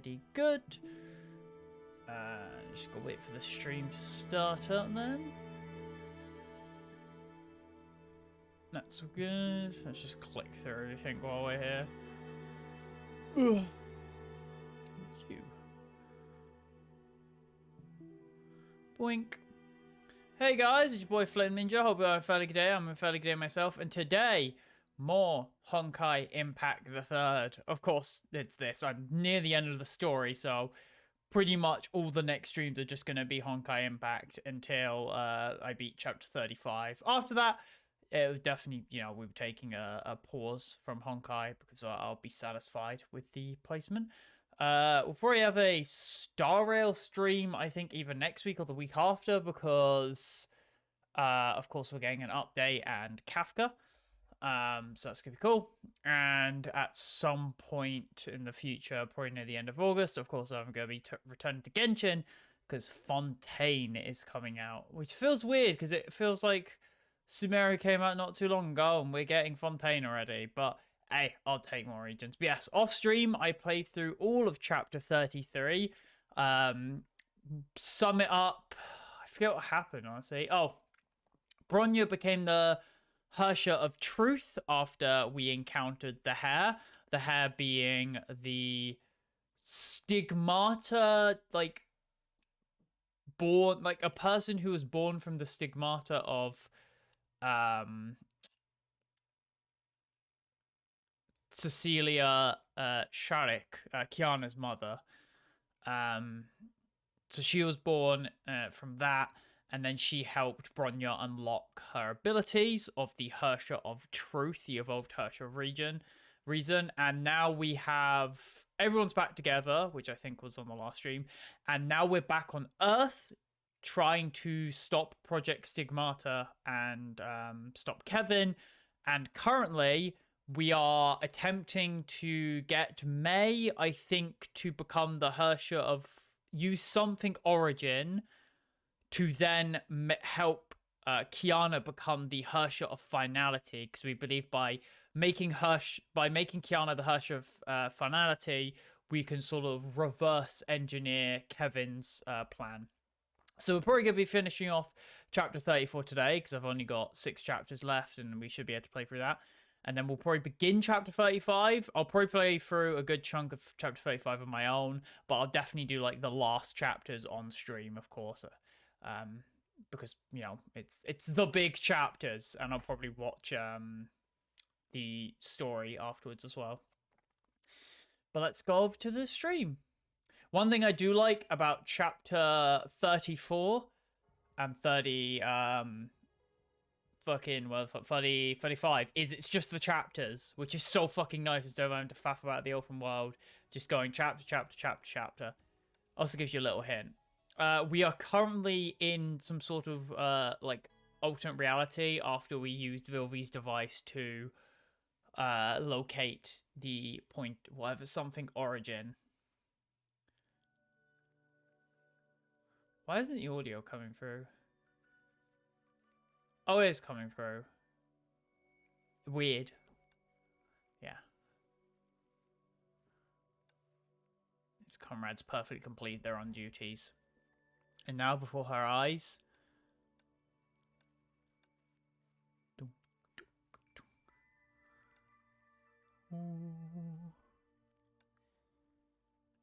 pretty good. Just gotta wait for the stream to start up then. That's all good. Let's just click through everything while we're here. Ugh. Thank you. Boink. Hey guys, it's your boy Flame Ninja. Hope you're having a fairly good day. I'm a fairly good day myself. And today, more Honkai Impact the Third. Of course, it's this. I'm near the end of the story, so pretty much all the next streams are just going to be Honkai Impact until I beat chapter 35. After that, it would definitely, we're taking a pause from Honkai because I'll be satisfied with the placement. We'll probably have a Star Rail stream, I think, either next week or the week after because, of course, we're getting an update and Kafka. So that's going to be cool. And at some point in the future, probably near the end of August, of course, I'm going to be returning to Genshin because Fontaine is coming out, which feels weird because it feels like Sumeru came out not too long ago and we're getting Fontaine already. But hey, I'll take more regions. But yes, off stream, I played through all of chapter 33. Sum it up. I forget what happened, honestly. Oh, Bronya became the Hersher of Truth after we encountered the Hare. The Hare being the stigmata, born, a person who was born from the stigmata of Cecilia Sharik, Kiana's mother. So she was born from that, and then she helped Bronya unlock her abilities of the Hersher of Truth, the evolved Hersher of Reason. And now we have everyone's back together, which I think was on the last stream, and now we're back on Earth trying to stop Project Stigmata and stop Kevin. And currently we are attempting to get May, I think, to become the Hersher of use something Origin to then help Kiana become the Hersher of Finality, because we believe by making Kiana the Hersher of Finality, we can sort of reverse engineer Kevin's plan. So we're probably going to be finishing off chapter 34 today, because I've only got 6 chapters left, and we should be able to play through that. And then we'll probably begin chapter 35. I'll probably play through a good chunk of chapter 35 on my own, but I'll definitely do the last chapters on stream, of course. Because, it's the big chapters, and I'll probably watch the story afterwards as well. But let's go over to the stream. One thing I do like about chapter 34 and 35 is it's just the chapters, which is so fucking nice instead of having to faff about the open world, just going chapter. Also gives you a little hint. We are currently in some sort of alternate reality after we used Vilvi's device to locate the point, whatever, something Origin. Why isn't the audio coming through? Oh, it is coming through. Weird. Yeah. His comrades perfectly complete their on duties. And now before her eyes...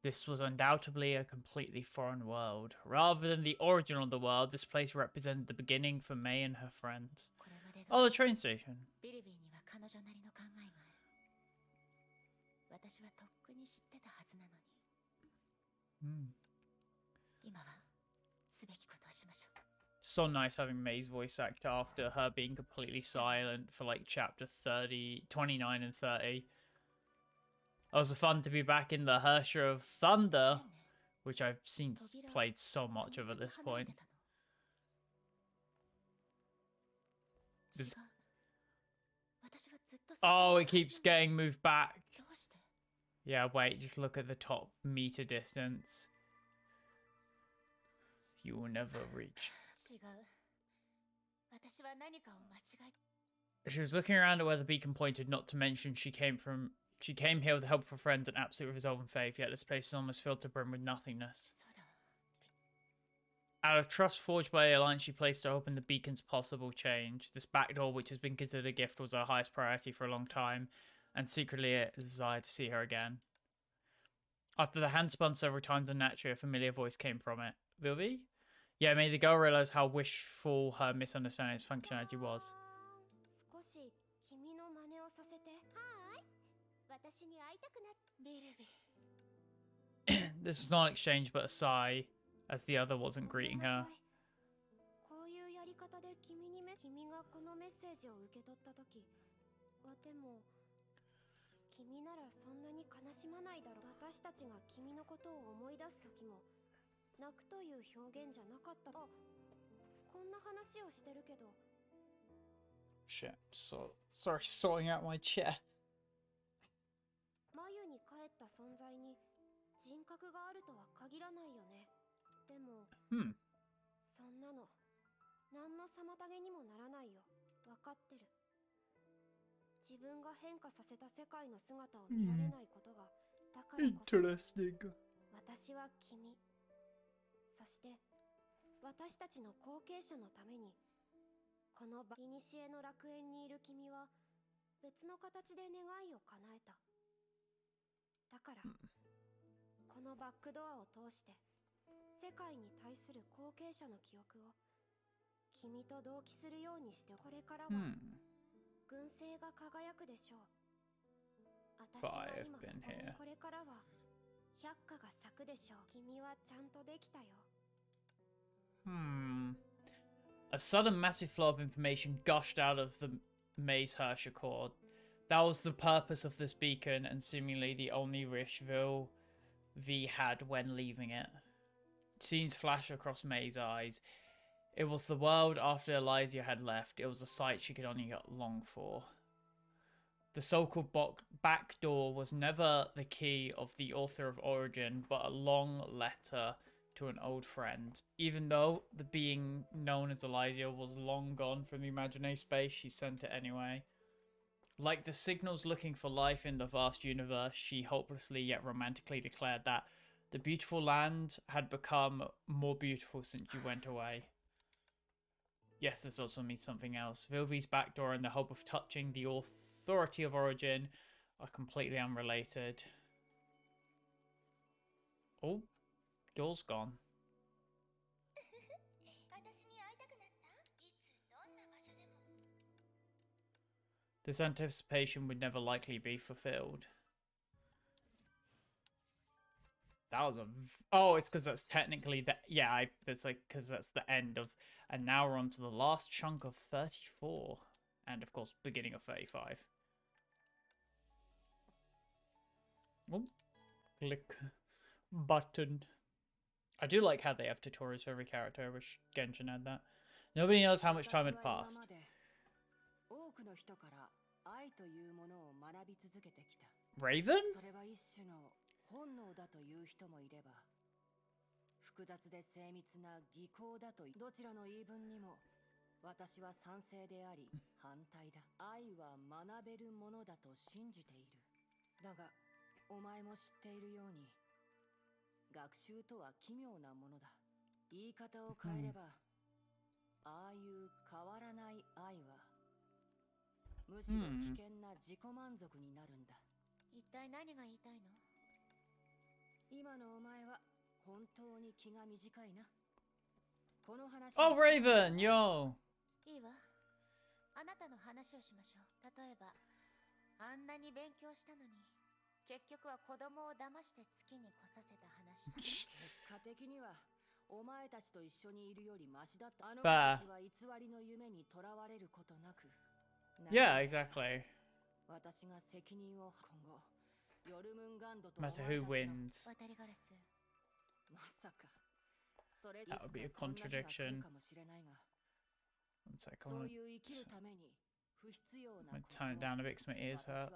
This was undoubtedly a completely foreign world. Rather than the origin of the world, this place represented the beginning for May and her friends. Oh, the train station. So nice having May's voice act after her being completely silent for chapter 29 and 30. Also fun to be back in the Hersher of Thunder, which I've seen played so much of at this point. Oh, it keeps getting moved back. Yeah, wait, just look at the top meter distance. You will never reach. She was looking around at where the beacon pointed, not to mention she came from She came here with the help of her friends and absolute resolve and faith, yet this place is almost filled to brim with nothingness. Out of trust forged by the alliance, she placed her hope in the beacon's possible change. This back door, which has been considered a gift, was her highest priority for a long time, and secretly a desire to see her again. After the hand spun several times unnaturally, a familiar voice came from it. Vilvi? Yeah, it made the girl realize how wishful her misunderstanding of its functionality was. This was not an exchange but a sigh, as the other wasn't greeting her. Shit, so sorry, sorting out my chair. Hmm. 自分が変化させた世界の姿を見られないことが、だからこそ Interesting. 私は君、そして私たちの後継者のためにこの古の楽園にいる君は別の形で願いを叶えた。だからこのバックドアを通して世界に対する後継者の記憶を君と同期するようにして、これからは軍勢が輝くでしょう。私は今これからは百花が咲くでしょう。君はちゃんとできたよ。A sudden massive flow of information gushed out of the Maze Hersher core. That was the purpose of this beacon and seemingly the only wish V had when leaving it. Scenes flashed across May's eyes. It was the world after Elysia had left. It was a sight she could only long for. The so-called back door was never the key of the author of Origin, but a long letter to an old friend. Even though the being known as Elysia was long gone from the imaginary space, she sent it anyway. Like the signals looking for life in the vast universe, she hopelessly yet romantically declared that the beautiful land had become more beautiful since you went away. Yes, this also means something else. Vilvi's backdoor and the hope of touching the authority of Origin are completely unrelated. Oh, door's gone. This anticipation would never likely be fulfilled. That was a... Oh, it's because that's technically the... Yeah, it's like because that's the end of... And now we're on to the last chunk of 34. And, of course, beginning of 35. Oh. Click. Button. I do like how they have tutorials for every character. I wish Genshin had that. Nobody knows how much time had passed. Raven? 本能だという人もいれば、複雑で精密な技巧だとどちらの言い分にも私は賛成であり反対だ。愛は学べるものだと信じている。だがお前も知っているように、学習とは奇妙なものだ。言い方を変えれば、ああいう変わらない愛はむしろ危険な自己満足になるんだ。一体何が言いたいの？今のお前は本当に気が短いな。この話。Oh, Raven, yo. いいわ。あなたの話をしましょう。例えば、あんなに勉強したのに、結局は子供を騙して月に来させた話。結果的にはお前たちと一緒にいるよりマシだった。あの子たちは偽りの夢にとらわれることなく。Yeah, exactly. 私が責任を今後。No matter who wins. That would be a contradiction. One sec, I want to tone it down a bit because my ears hurt.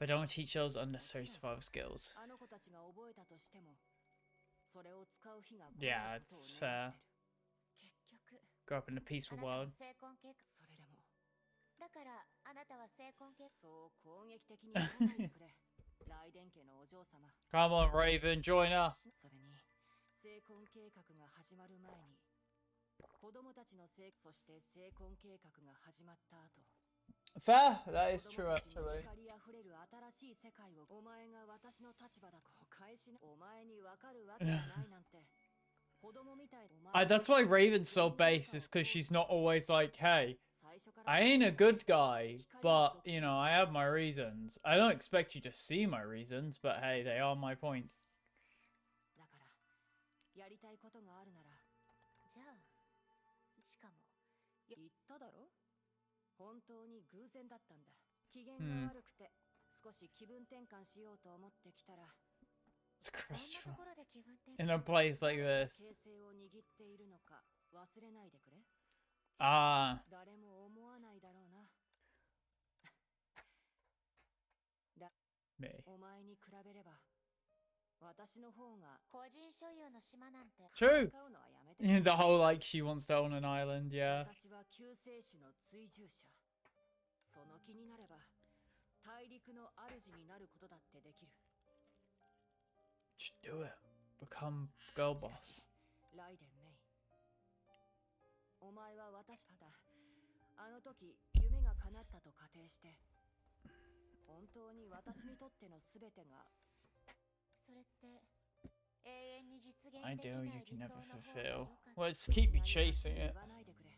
But I don't want to teach those unnecessary survival skills. Yeah, it's fair. Grow up in a peaceful world. だからあなたは成婚計そう攻撃的にならないでくれ雷電家のお嬢様 Come on, Raven, join us. それに成婚計画が始まる前に子供たちのそして成婚計画が始まった後 Fair, that is 子 true 供たちに actually. 光あふれる新しい世界をお前が私の立場だと返しなお前にわかるわけがないなんて子供みたいお前 That's why Raven's so base, is because she's not always like, hey, I ain't a good guy, but, you know, I have my reasons. I don't expect you to see my reasons, but hey, they are my point. だからやりたいことがあるならじゃあしかも言っただろ本当に偶然だったんだ機嫌が悪くて少し気分転換しようと思ってきたら It's こんな Christopher. ところで気分転 In a place like 形 this. 勢を握っているのか忘れないでくれ Ah, 誰も思わないだろうな me. お前に比べれば私の方が個人所有の島なんて True. 買うのはやめてくれ The whole, like, she wants to own an island, yeah. 私は救世主の追従者その気になれば大陸の主になることだってできる Just do it. Become girl boss. ライデン・メイお前は私ただあの時夢が叶ったと仮定して本当に私にとっての全てがそれって永遠に実現 I でき do, ない you 理 can 想 never の方が fulfill. 良かった Well, it's keep you chasing 言 it. わないでくれ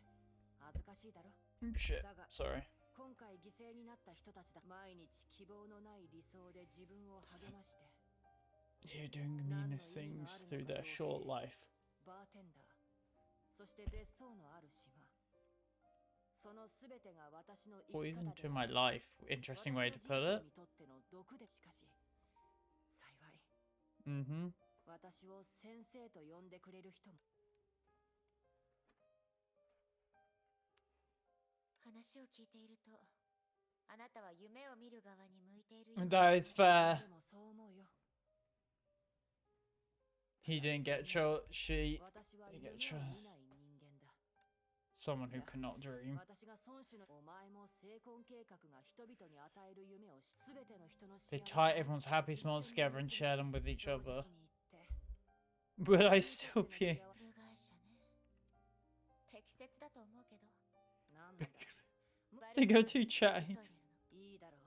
恥ずかしいだろ Shit, sorry. 今回犠牲になった人たちだ毎日希望のない理想で自分を励まして You're doing the meanest things through their short life. バーテンダーそして別荘のある島その全てが私の生き方 Poison で to my life. Interesting way to put 私の人生 it. にとっての毒でしかし幸い Mm-hmm. 私を先生と呼んでくれる人も話を聞いているとあなたは夢を見る側に向いているよう That is fair. でもそう思うよ He didn't get she 私は didn't 夢を get 見ない人間だ someone who cannot dream. 私が孫子のお前も成婚計画が人々に与える夢を全ての人の They 幸せ tie everyone's happy smiles together and share them with each 正 other. 直に言って Will I still be? 部外者ね適切だと思うけどなんだ They go too chatty. いいだろ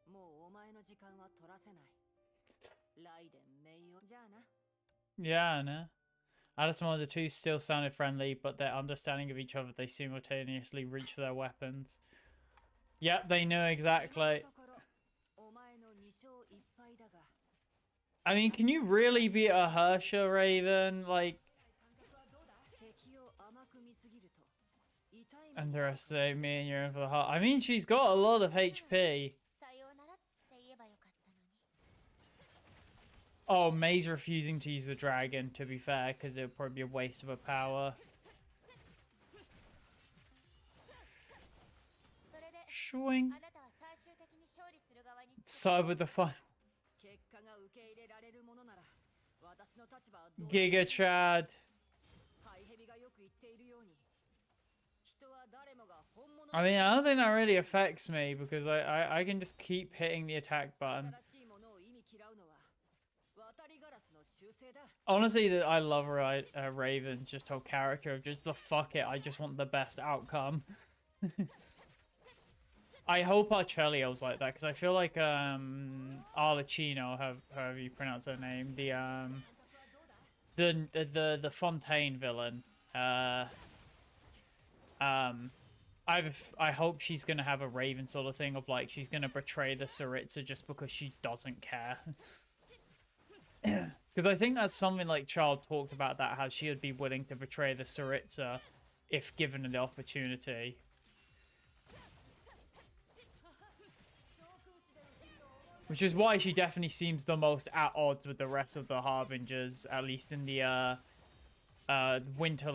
うもうお前の時間は取らせないライデン名誉じゃあな Yeah, no. At a smile, the two still sounded friendly, but their understanding of each other, they simultaneously reached for their weapons. Yep, they knew exactly. お前の2勝1敗だが I mean, can you really beat a Hersha Raven? Like, 敵を甘く見すぎると痛い目に underestimate me and you're in for the heart. I mean, she's got a lot of HP. さようならって言えばよかったのに Oh, May's refusing to use the dragon, to be fair, because it would probably be a waste of her power. それで Shwing. あなたは最終的に勝利する側に Side with the final. 結果が受け入れられるものなら私の立場はどう Giga Chad. ハイヘビがよく言っているように人は誰もが本物 I mean, I don't think that really affects me, because I can just keep hitting the attack button. 新しいものを意味嫌うのは渡りガラスの習性だ Honestly, I love Raven's just whole character of just the fuck it, I just want the best outcome. I hope Archelio's like that, because I feel like Arlecchino, however you pronounce her name, the Fontaine villain. I hope she's gonna have a Raven sort of thing of like she's gonna betray the Saritsa just because she doesn't care. Because I think that's something like Child talked about, that how she would be willing to betray the Saritsa if given the opportunity. Which is why she definitely seems the most at odds with the rest of the Harbingers, at least in the Winter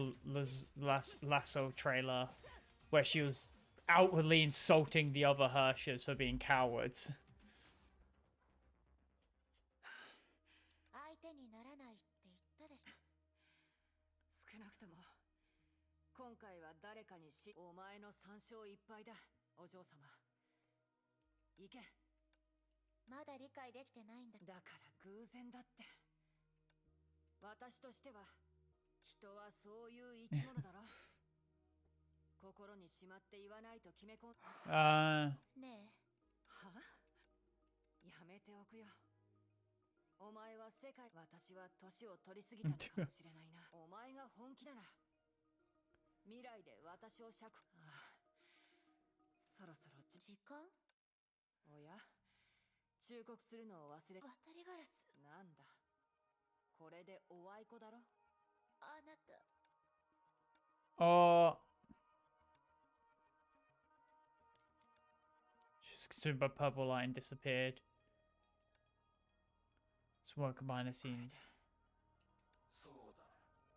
Lasso trailer, where she was outwardly insulting the other Hershers for being cowards. 相手にならないって言ったでしょ少なくとも今回は誰かにお前の3勝1敗だ、お嬢様。行け。まだ理解できてないんだ。だから偶然だって。私としては人はそういう生き物だろ。心にしまって言わないと決め込ん。ねえ。は？やめておくよ。お前は世界、私は年を取りすぎたのかもしれないな。お前が本気なら未来で私をそろそろ時間。おや、忠告するのを忘れ。渡りガラス。なんだ、これでおあいこだろ。あなた。Oh. She's consumed by purple light and disappeared. It's working behind the scenes.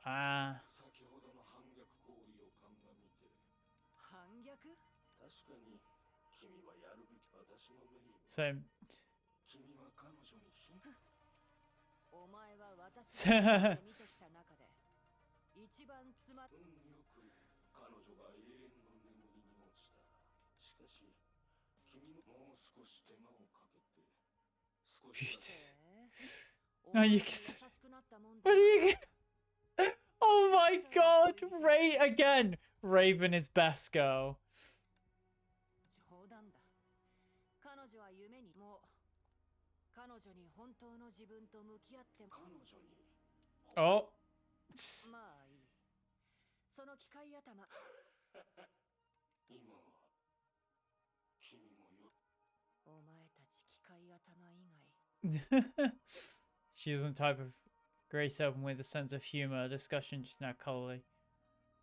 Ah. 反逆？ So. お前は私が見てきた中で一番つま。運よく彼女が永遠の眠りに落ちた。しかし君のもう少し手間をかけて少し。No, you can. What are you? Oh my God! Ray again. Raven is best girl. 冗談だ。彼女は夢にもう彼女に本当の自分と向き合って。彼女に。Oh. まあいい。その機械頭。今は君もよ。お前たち機械頭以外。She isn't the type of grace open with a sense of humor. Discussion just now colorly.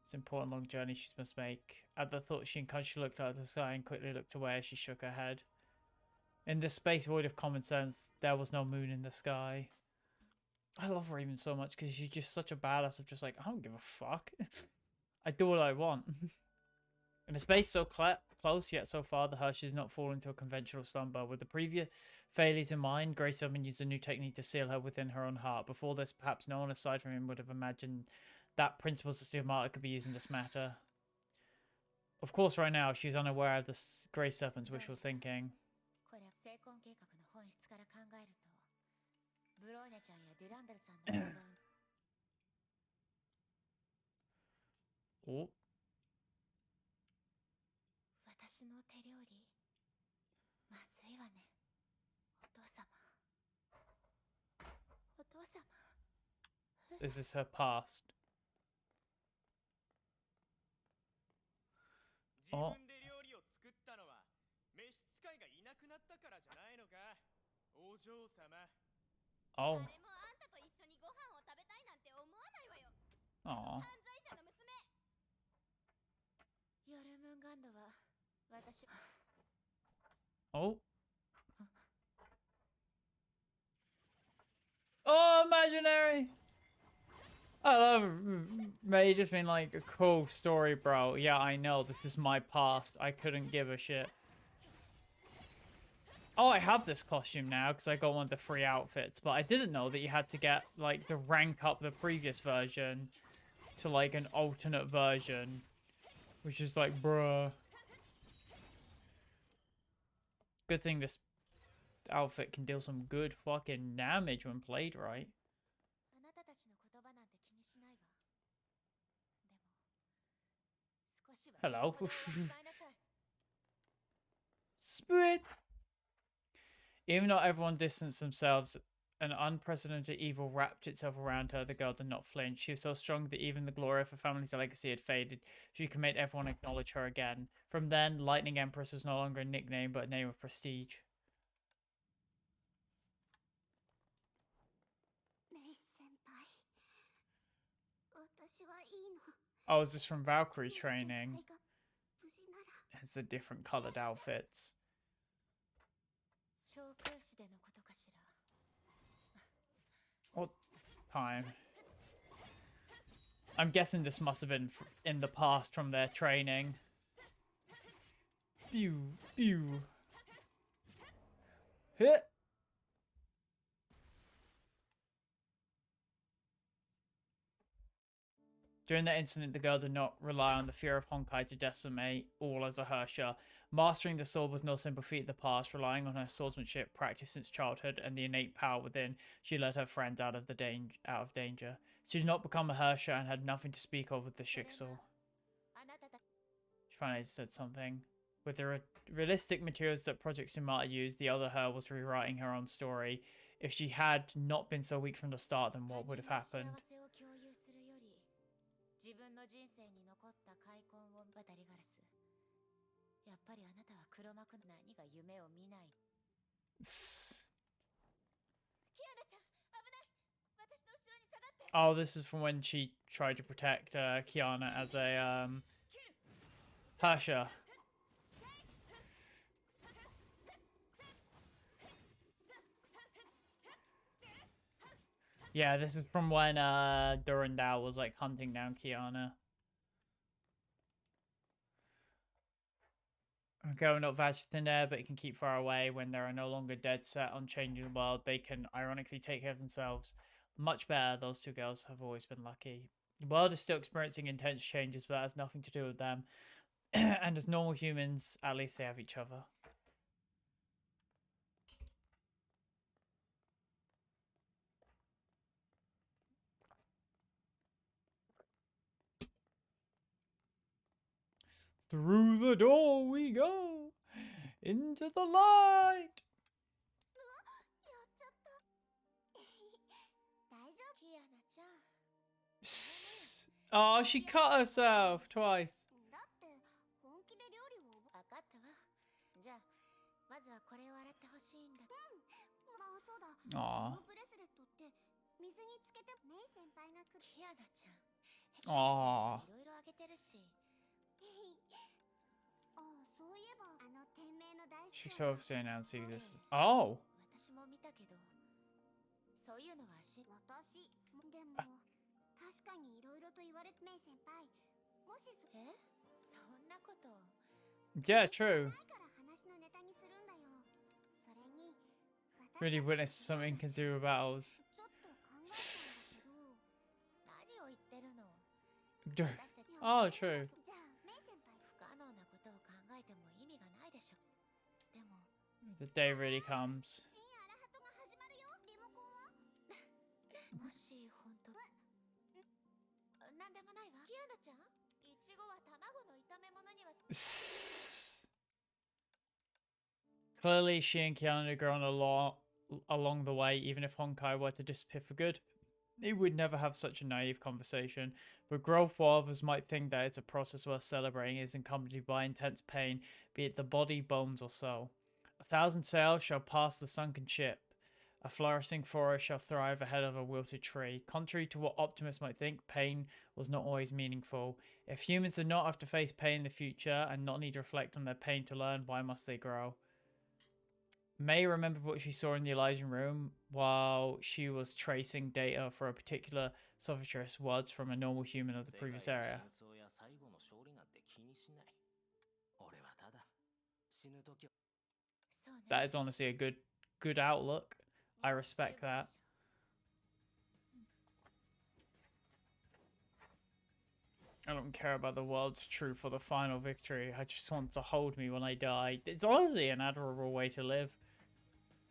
It's an important long journey she must make. At the thought, she unconsciously looked out at the sky and quickly looked away as she shook her head. In this space void of common sense, there was no moon in the sky. I love Raven so much because she's just such a badass of just like, I don't give a fuck. I do what I want. In a space so close yet so far, the Hershey did not fall into a conventional slumber. With the previous failures in mind, Grace Oven used a new technique to seal her within her own heart. Before this, perhaps no one aside from him would have imagined that principles of stigmata could be used in this matter. Of course, right now, she's unaware of the Grey Serpent's wishful thinking. Oh. 私の手料理まずいわね。お父様。お父様。Is this her past? 自分で料理を作ったのは召使いがいなくなったからじゃないのか、お嬢様。Oh. 誰もあんたと一緒にご飯を食べたいなんて思わないわよ。Aw. 犯罪者の娘。ヨルムンガンドは私。Oh. Oh, imaginary! I love May just being like, a cool story, bro. Yeah, I know, this is my past. I couldn't give a shit. Oh, I have this costume now because I got one of the free outfits, but I didn't know that you had to get, like, the rank up the previous version to, like, an alternate version. Which is like, bruh. Good thing this outfit can deal some good fucking damage when played right. Hello. Spit. Even though everyone distanced themselves, an unprecedented evil wrapped itself around her. The girl did not flinch. She was so strong that even the glory of her family's legacy had faded. She could make everyone acknowledge her again. From then, Lightning Empress was no longer a nickname, but a name of prestige. Oh, is this from Valkyrie training? It's the different coloured outfits. What time? I'm guessing this must have been in the past from their training. Pew, pew. Hit. During that incident, the girl did not rely on the fear of Honkai to decimate all as a Hersha. Mastering the sword was no simple feat of the past. Relying on her swordsmanship practice since childhood and the innate power within, she led her friends out of danger. She did not become a Hersha and had nothing to speak of with the Shikso. She finally said something. With the realistic materials that Project Sumata used, the other her was rewriting her own story. If she had not been so weak from the start, then what would have happened? Oh, this is from when she tried to protect Kiana as a Tasha. Yeah, this is from when Durandal was like hunting down Kiana. Okay, we're not vouched in there, but it can keep far away. When there are no longer dead set on changing the world, they can ironically take care of themselves. Much better, those two girls have always been lucky. The world is still experiencing intense changes, but that has nothing to do with them. And as normal humans, at least they have each other. Through the door we go, into the light. Oh, she cut herself twice. Aww. Aww. She so obviously announced the existence. Oh. Yeah, true. Really witnessed some inconceivable battles. Oh, true. The day really comes. Clearly, she and Kiana had grown a lot along the way. Even if Honkai were to disappear for good, they would never have such a naive conversation. But growth, while others might think that it's a process worth celebrating, is accompanied by intense pain, be it the body, bones, or soul. 1,000 sails shall pass the sunken ship. A flourishing forest shall thrive ahead of a wilted tree. Contrary to what optimists might think, pain was not always meaningful. If humans did not have to face pain in the future and not need to reflect on their pain to learn, why must they grow? May remembered what she saw in the Elysian room while she was tracing data for a particular Sophistris words from a normal human of the previous area. That is honestly a good outlook. I respect that. I don't care about the world's truth or the final victory. I just want to hold me when I die. It's honestly an admirable way to live.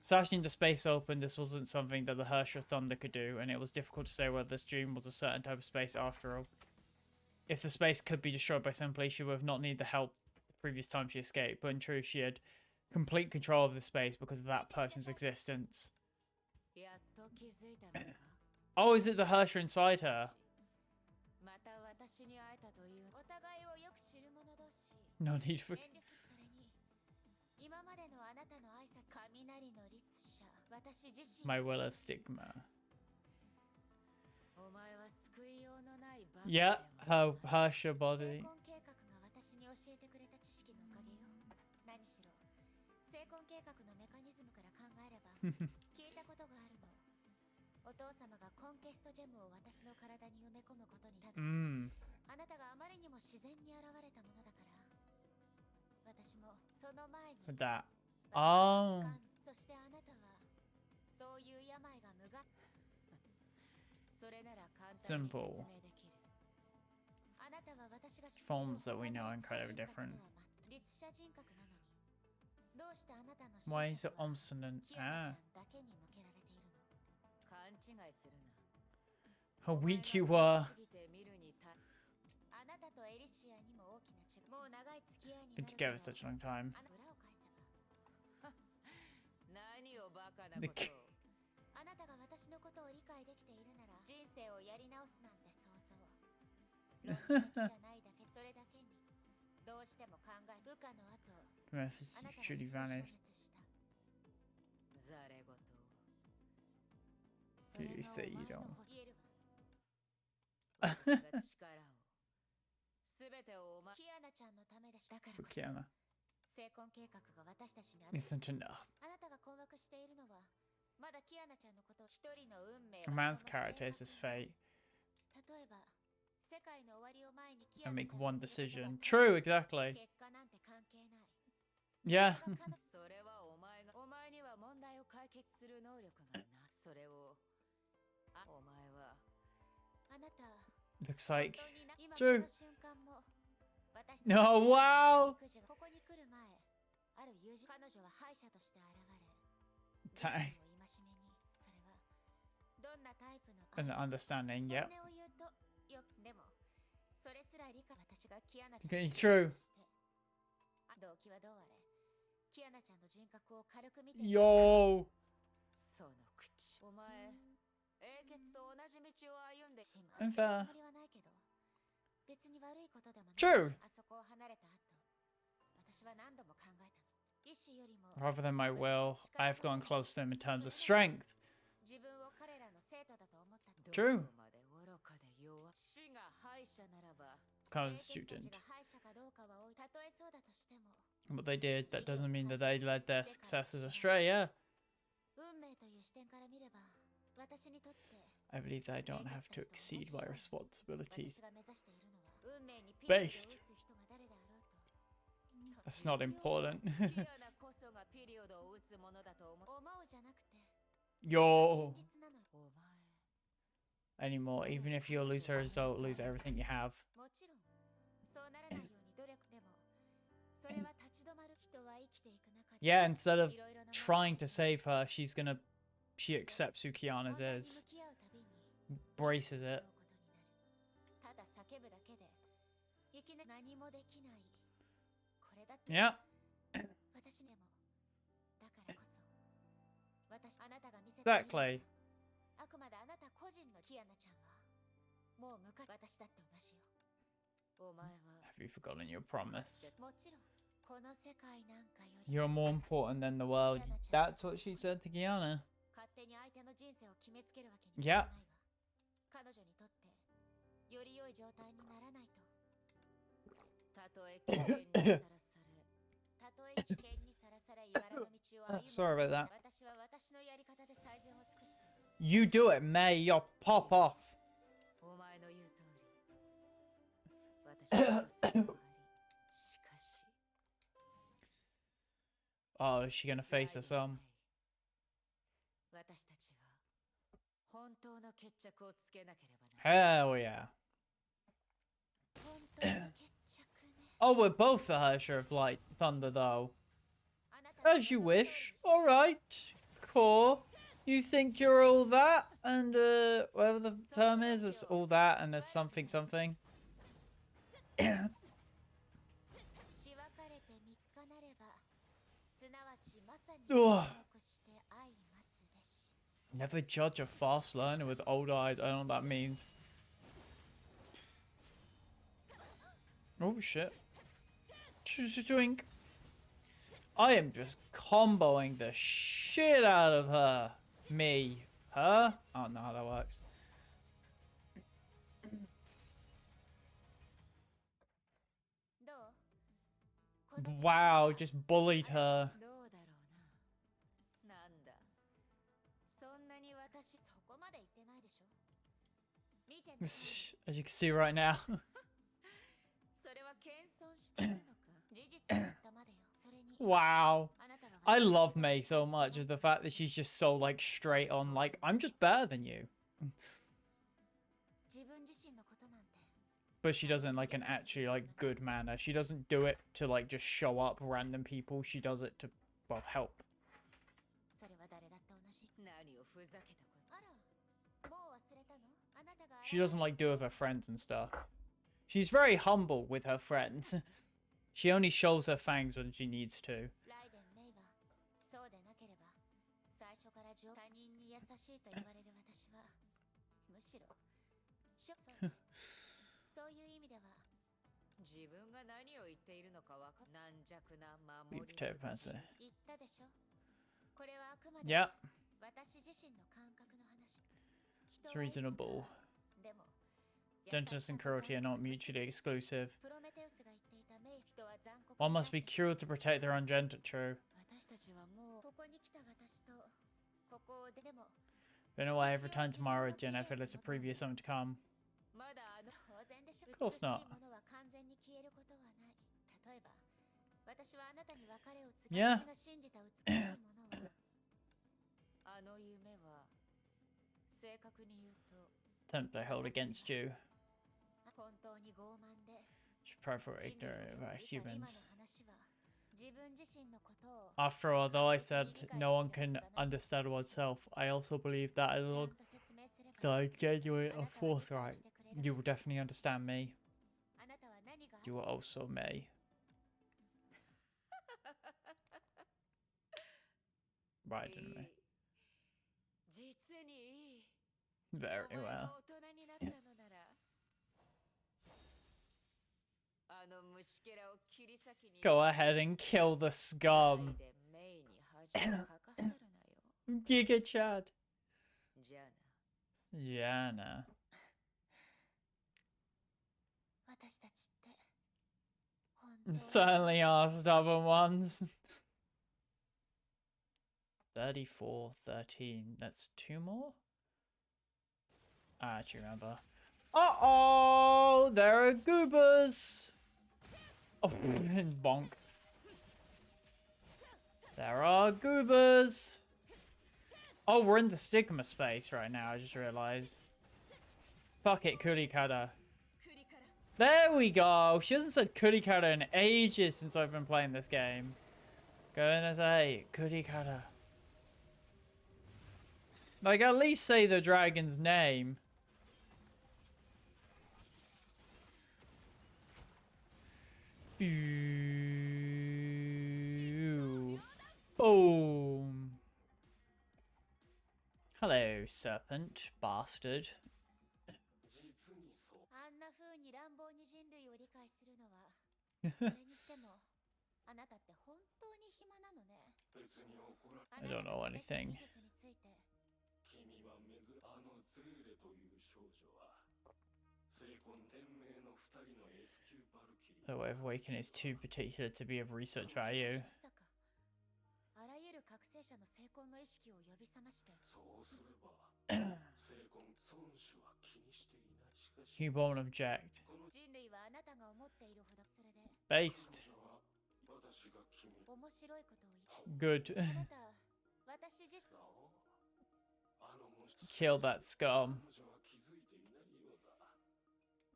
Slashing the space open, this wasn't something that the Hersha Thunder could do, and it was difficult to say whether this dream was a certain type of space after all. If the space could be destroyed by simply, she would have not needed the help the previous time she escaped, but in truth she had complete control of the space because of that person's existence. Oh, is it the Hersha inside her? No need for... My willow stigma. Yeah, her Hersha body. Mm. That. Oh. Simple. forms that we know are incredibly different. Why is it obstinate? Ah. 勘違いするな。 How weak you were. あなたとエリシアにも大きな違い。もう長い付き合いにな Been る together such a long time. 裏を返せば。何をバカな The ことを。 k- あなたが私のことを理解できているなら人生をやり直すなんて想像。論理的じゃないだけ、それだけに。どうしても考え、部下の後、 Memphis あなたが truly 一度消 vanished. 滅した。ざれ言を。 それが You say you お前の don't. 言えるわ。私が力を。すべてをお前。キアナちゃんのためでしょ。だから For こそ Kiana. 成婚計画が私たちにある。 Isn't enough. あなたが困惑しているのは、まだキアナちゃんのこと、一人の運命 A は man's その character is 性 his 格。 fate. 例えば、世界の終わりを前にキ And アナ make ちゃん one がすること decision. が True, exactly. 結果なんて関係ない。 Yeah. それはお前が。お前には問題を解決する能力がな。それを。あ、お前は。あなた、 Looks like. 本当にな今 True. この瞬間も私たち Oh, wow. 育児がここに来る前、ある友人、彼女は歯医者として現れ、 Dang. 自分を戒めに、それはどんなタイプの An understanding, yep. 本音を言うと、でも、それすら理解、私がキアナちゃん Okay, に true. そして動機はどうあれ、キアナちゃんの人格を軽く見て Yo. その口。お前。英傑と同じ道を歩んで。しま And うつ fair. もりはないけど、別に悪いことでもない。 True. あそこを離れた後、私は何度も考えたの。意志よりも Rather than my will, I have gone close to them in terms of strength. 自分を彼らの生徒だと思ったの。 True. どこまで愚かで弱。死が敗者ならば。 Kind 英 of 傑たち student. が敗者かどうかは置い、たとえそうだとしても、 What they did, that doesn't mean that they led their successes astray, yeah. 運命という視点から見れば、私にとって I believe that I don't have to exceed my responsibilities. 私が目指しているのは、運命にピリオドを打つ Based. 人が誰であろうと。 That's not important. キアナこそがピリオドを打つものだと思う。思うじゃなくて、 Yo. 現実なのよ。お前。 Anymore, even if you lose a result, lose everything you have. もちろん、そうならないように努力でも、それは立ち止まる人は生きていく中で。 Yeah, instead of いろいろな trying to save her, she accepts who Kiana's 問題に is, 向き合うたびに braces 背負 it. うことになる。ただ叫ぶだけで、いきなり何もできない。これだって Yeah. 私にも。だからこそ、あなたが見せた Exactly. あくまであなた個人のキアナちゃんは、もう昔私だって同じよ。お前は。 Have you forgotten your promise? もちろん、この世界なんかより You're more important than the world. That's what she said to Kiana. 勝手に相手の人生を決めつけるわけにはいかないわ。彼女にとってより良い状態にならないと。たとえ危険にさらされ。たとえ危険にさらされ茨の道を歩む。 Sorry about that. 私は私のやり方で最善を尽くして。 You do it, May. You'll pop off. お前の言う通り。私はそれを張り。しかし。 Oh, is she gonna face her son? 私たちは本当の決着をつけなければならない。 Hell yeah. 本当の決着ね。 Oh, we're both the Hersher of Light Thunder, though. あなた As you wish. Alright. Cool. You think you're all that? And, whatever the term is, it's all that and there's something something. し別れて3日なれば、すなわちまさに注 Ugh. 目して愛待つべし。 Never judge a fast learner with old eyes. I don't know what that means. Oh, shit. Drink. I am just comboing the shit out of her. Me. Her? I don't know how that works. どう？この Wow, just bullied her. どうだろうな。なんだ。そんなに私、そこまで言ってないでしょ。見てね。 As you can see right now. それは謙遜してるのか。事実を言ったまでよ。それに Wow. あなたが I love May so much of the fact that she's just so like straight on like I'm just better than you. 自分自身のことなんて But she does it in like an actually like good manner. She doesn't do it to like just show up random people. She does it to, well, help. それは誰だって同じ。何をふざけたこと。あら、もう忘れたの？あなたが。She doesn't like do it with her friends and stuff. She's very humble with her friends. She only shows her fangs when she needs to. ライデン・メイはそうでなければ最初から他人に優しいと言われる私はむしろそういう意味では自分が何を言っているのかわか軟弱な守り言ったでしょ。これはあくまで Yeah, 私自身の感覚の話。 it's reasonable. でも Gentleness and cruelty are not mutually exclusive. プロメテウスが言っていたメイ人は残酷 One must be cruel to protect their own gender. True. 私たちはもうここに来た私とここでも But in a way, I've returned to my origin. I feel it's a preview of something to come. まだ当然でしょ。 Of course not. 美しいものは完全に消えることはない。例えば私はあなたに別れを告げ Yeah. 私が信じた美しいものはあの夢は正確に言うと Attempt they hold against you. 本当に傲慢で Should pray for 人類 ignorant を about 生きた今の humans. 話は自分自身のことを After all, though I said no one can understand oneself, I also believe that as ちゃ long んと説明すれば as I genuine あな and たは理解 forthright, してくれる you will definitely understand me. あなたは何が You will also may. Right, didn't we? 実にいい Very お前 well. が大人になったのならあの虫けらを切り裂きに Go ahead and kill the scum. でメイに恥をかかせるなよ Giga Chad. じゃあな Jana. 私たちって本当に Certainly are stubborn ones. 34, 13. That's two more? I actually remember. Uh-oh! There are goobers! Oh, bonk. There are goobers! Oh, we're in the stigma space right now, I just realized. Fuck it, Kurikara. There we go! She hasn't said Kurikara in ages since I've been playing this game. Go in and say, Kurikara. Like, at least say the dragon's name. Ooh. Boom. Hello, serpent bastard. あんな風に乱暴に人類を理解するのはそれにしてもあなたって本当に暇なのね I don't know anything. 技術について The way of awakening is too particular to be of research value. まさかあらゆる覚醒者の成婚の意識を呼び覚まして You won't object. 人類はあなたが思っているほどそれで Based. 面白いことを Good. 言うあなた私自身 Kill that scum.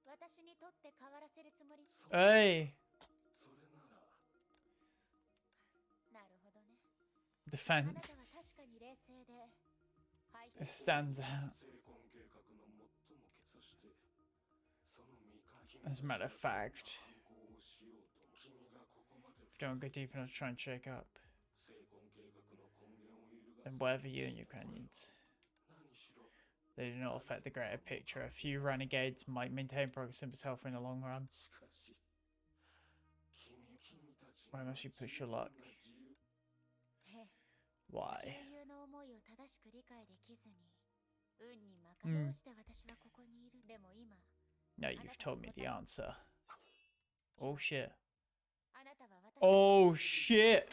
私にとって変わらせるつもり Hey! なるほどねあなた Defense. は確かに冷静で It stands out. As a matter of fact, if you don't go deep enough to try and shake up, then whatever you and your companions, they do not affect the greater picture. A few renegades might maintain progress in health in the long run. Why must you push your luck? へえ Why? 英雄の思いを正しく理解できずに運に任せどうして私はここにいるでも今 No, you've told me the answer. Oh shit. あなたは私 Oh shit!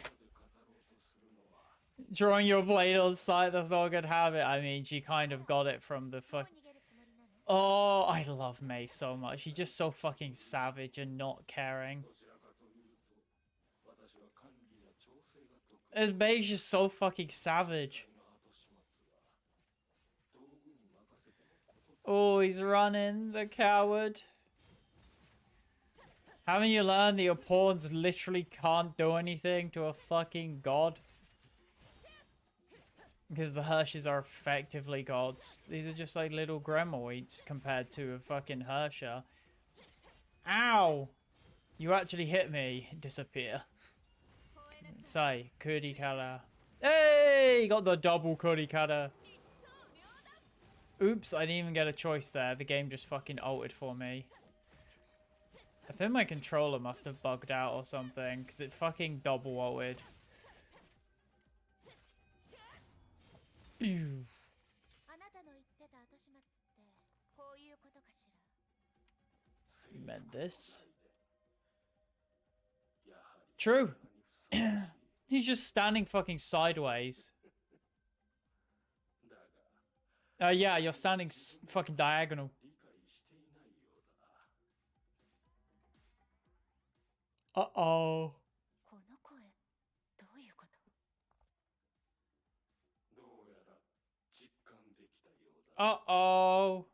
Drawing your blade on sight, that's not a good habit. I mean, she kind of got it from the もう fuck. 逃げるつもりなの Oh, I love Mei so much. She's just so fucking savage and not caring. And Mei's just so fucking savage. Oh, he's running, the coward. Haven't you learned that your pawns literally can't do anything to a fucking god? Because the Hershes are effectively gods. These are just like little Gremoids compared to a fucking Hersher. Ow! You actually hit me. Disappear. Say, Kurikara. Hey! Got the double Kurikara. Oops, I didn't even get a choice there. The game just fucking altered for me. I think my controller must have bugged out or something, because it fucking double altered. Phew. あなたの言ってた後始末ってこういうことかしら。 You meant this? True. He's just standing fucking sideways. Yeah, you're standing fucking diagonal. Uh-oh. この声どういうこと？ Uh-oh.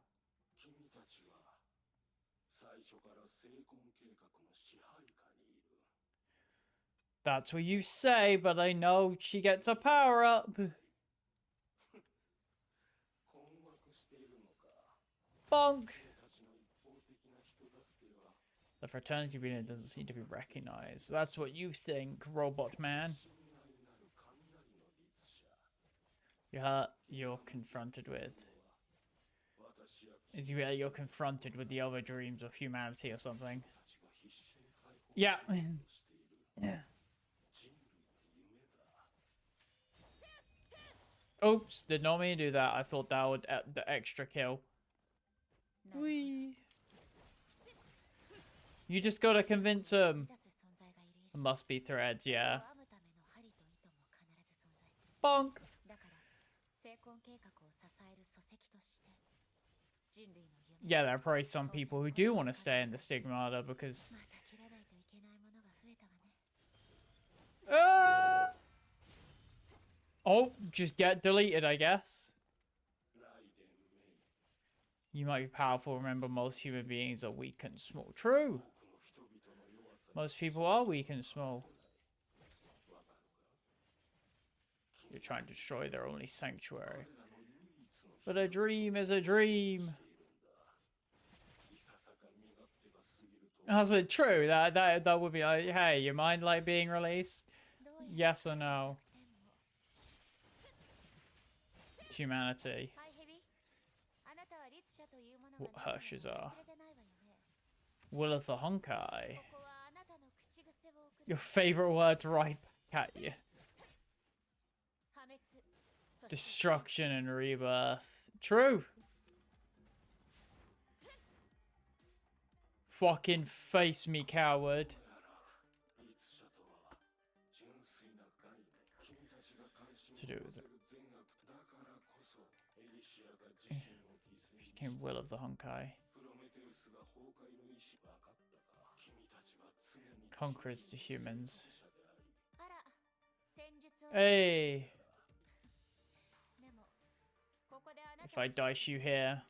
That's what you say, but I know she gets a power-up. Bonk. The fraternity unit doesn't seem to be recognized. That's what you think, robot man. You're confronted with. You're confronted with the other dreams of humanity or something. Yeah. Yeah. Oops, did not mean to do that. I thought that would the extra kill. Whee. You just gotta convince him. It must be threads, yeah. Bonk. Yeah, there are probably some people who do want to stay in the stigmata because... Oh, just get deleted, I guess. You might be powerful. Remember, most human beings are weak and small. True. Most people are weak and small. You're trying to destroy their only sanctuary. But a dream is a dream. Is it true? That would be like, hey, you mind like being released? Yes or no? Humanity. What Hershes are. Will of the Honkai. Your favorite word to write back at you. Destruction and rebirth. True. Fucking face me, coward. To do with it. Became Will of the Honkai. Conquers the humans. Hey! If I dice you here.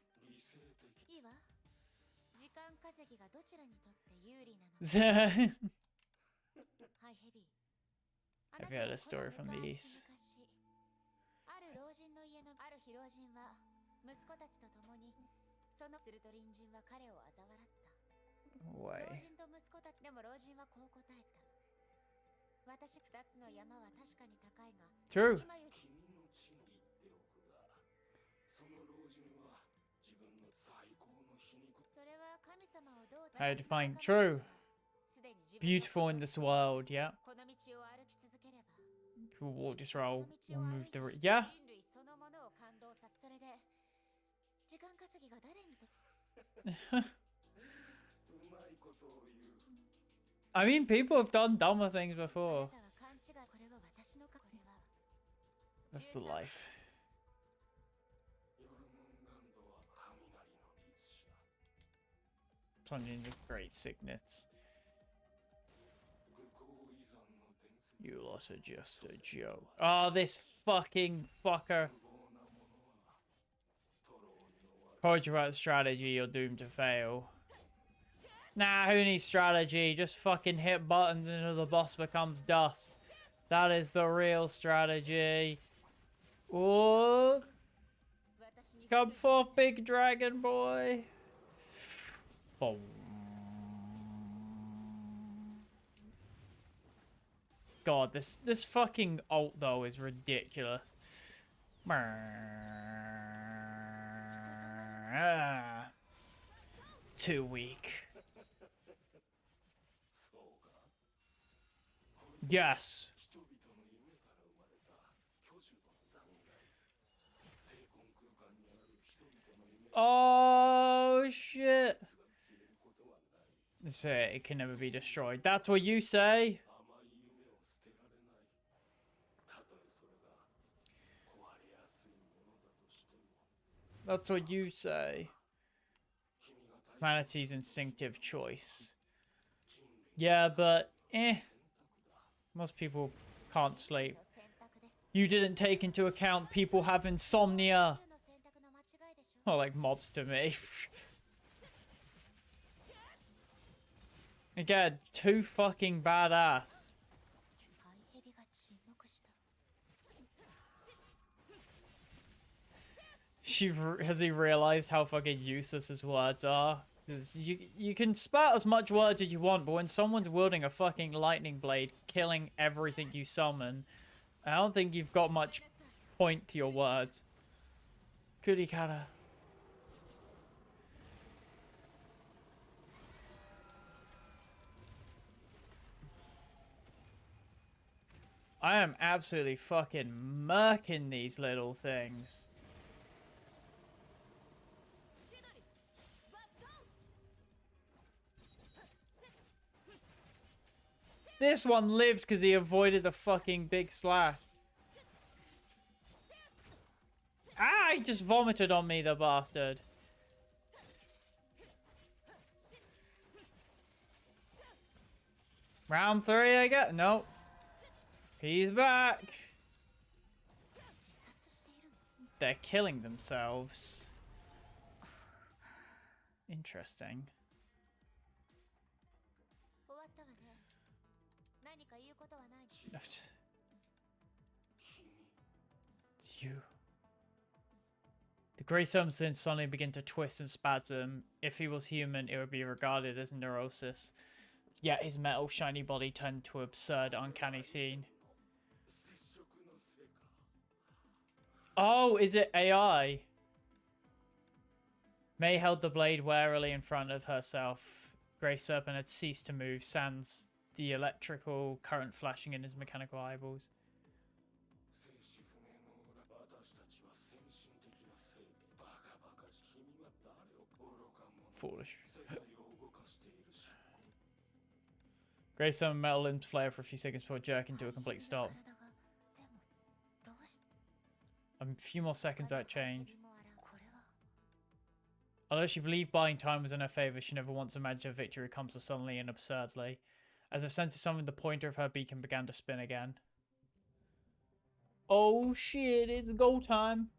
Have you heard a story from the East? Way. True. How to define true. Beautiful in this world, yeah. People walk this roll, will move the... Yeah. I mean, people have done dumber things before. That's the life. Plunging into great sickness. You lot are just a joke. Oh, this fucking fucker. Told you about strategy, you're doomed to fail. Nah, who needs strategy? Just fucking hit buttons until the boss becomes dust. That is the real strategy. Oh, come forth, big dragon boy. Boom. God, this fucking ult though is ridiculous. Too weak. Yes. Oh shit. It can never be destroyed. That's what you say. That's what you say. Humanity's instinctive choice. Yeah, but most people can't sleep. You didn't take into account people have insomnia. Oh, like mobs to me. Again, too fucking badass. Has he realized how fucking useless his words are? Because you can spout as much words as you want, but when someone's wielding a fucking lightning blade, killing everything you summon, I don't think you've got much point to your words. Kurikara. I am absolutely fucking murking these little things. This one lived because he avoided the fucking big slash. Ah, he just vomited on me, the bastard. Round 3, I guess? Nope. He's back. They're killing themselves. Interesting. It's you. The grey substance suddenly began to twist and spasm. If he was human, it would be regarded as neurosis. Yet his metal, shiny body turned to an absurd, uncanny scene. Oh, is it AI? May held the blade warily in front of herself. Grey Serpent had ceased to move, sans the electrical current flashing in his mechanical eyeballs. Foolish. Grey Serpent metal limbs flare for a few seconds before jerking to a complete stop. A few more seconds that change. Although she believed buying time was in her favour, she never once imagined her victory comes so suddenly and absurdly. As if sensing something, the pointer of her beacon began to spin again. Oh shit, it's go time.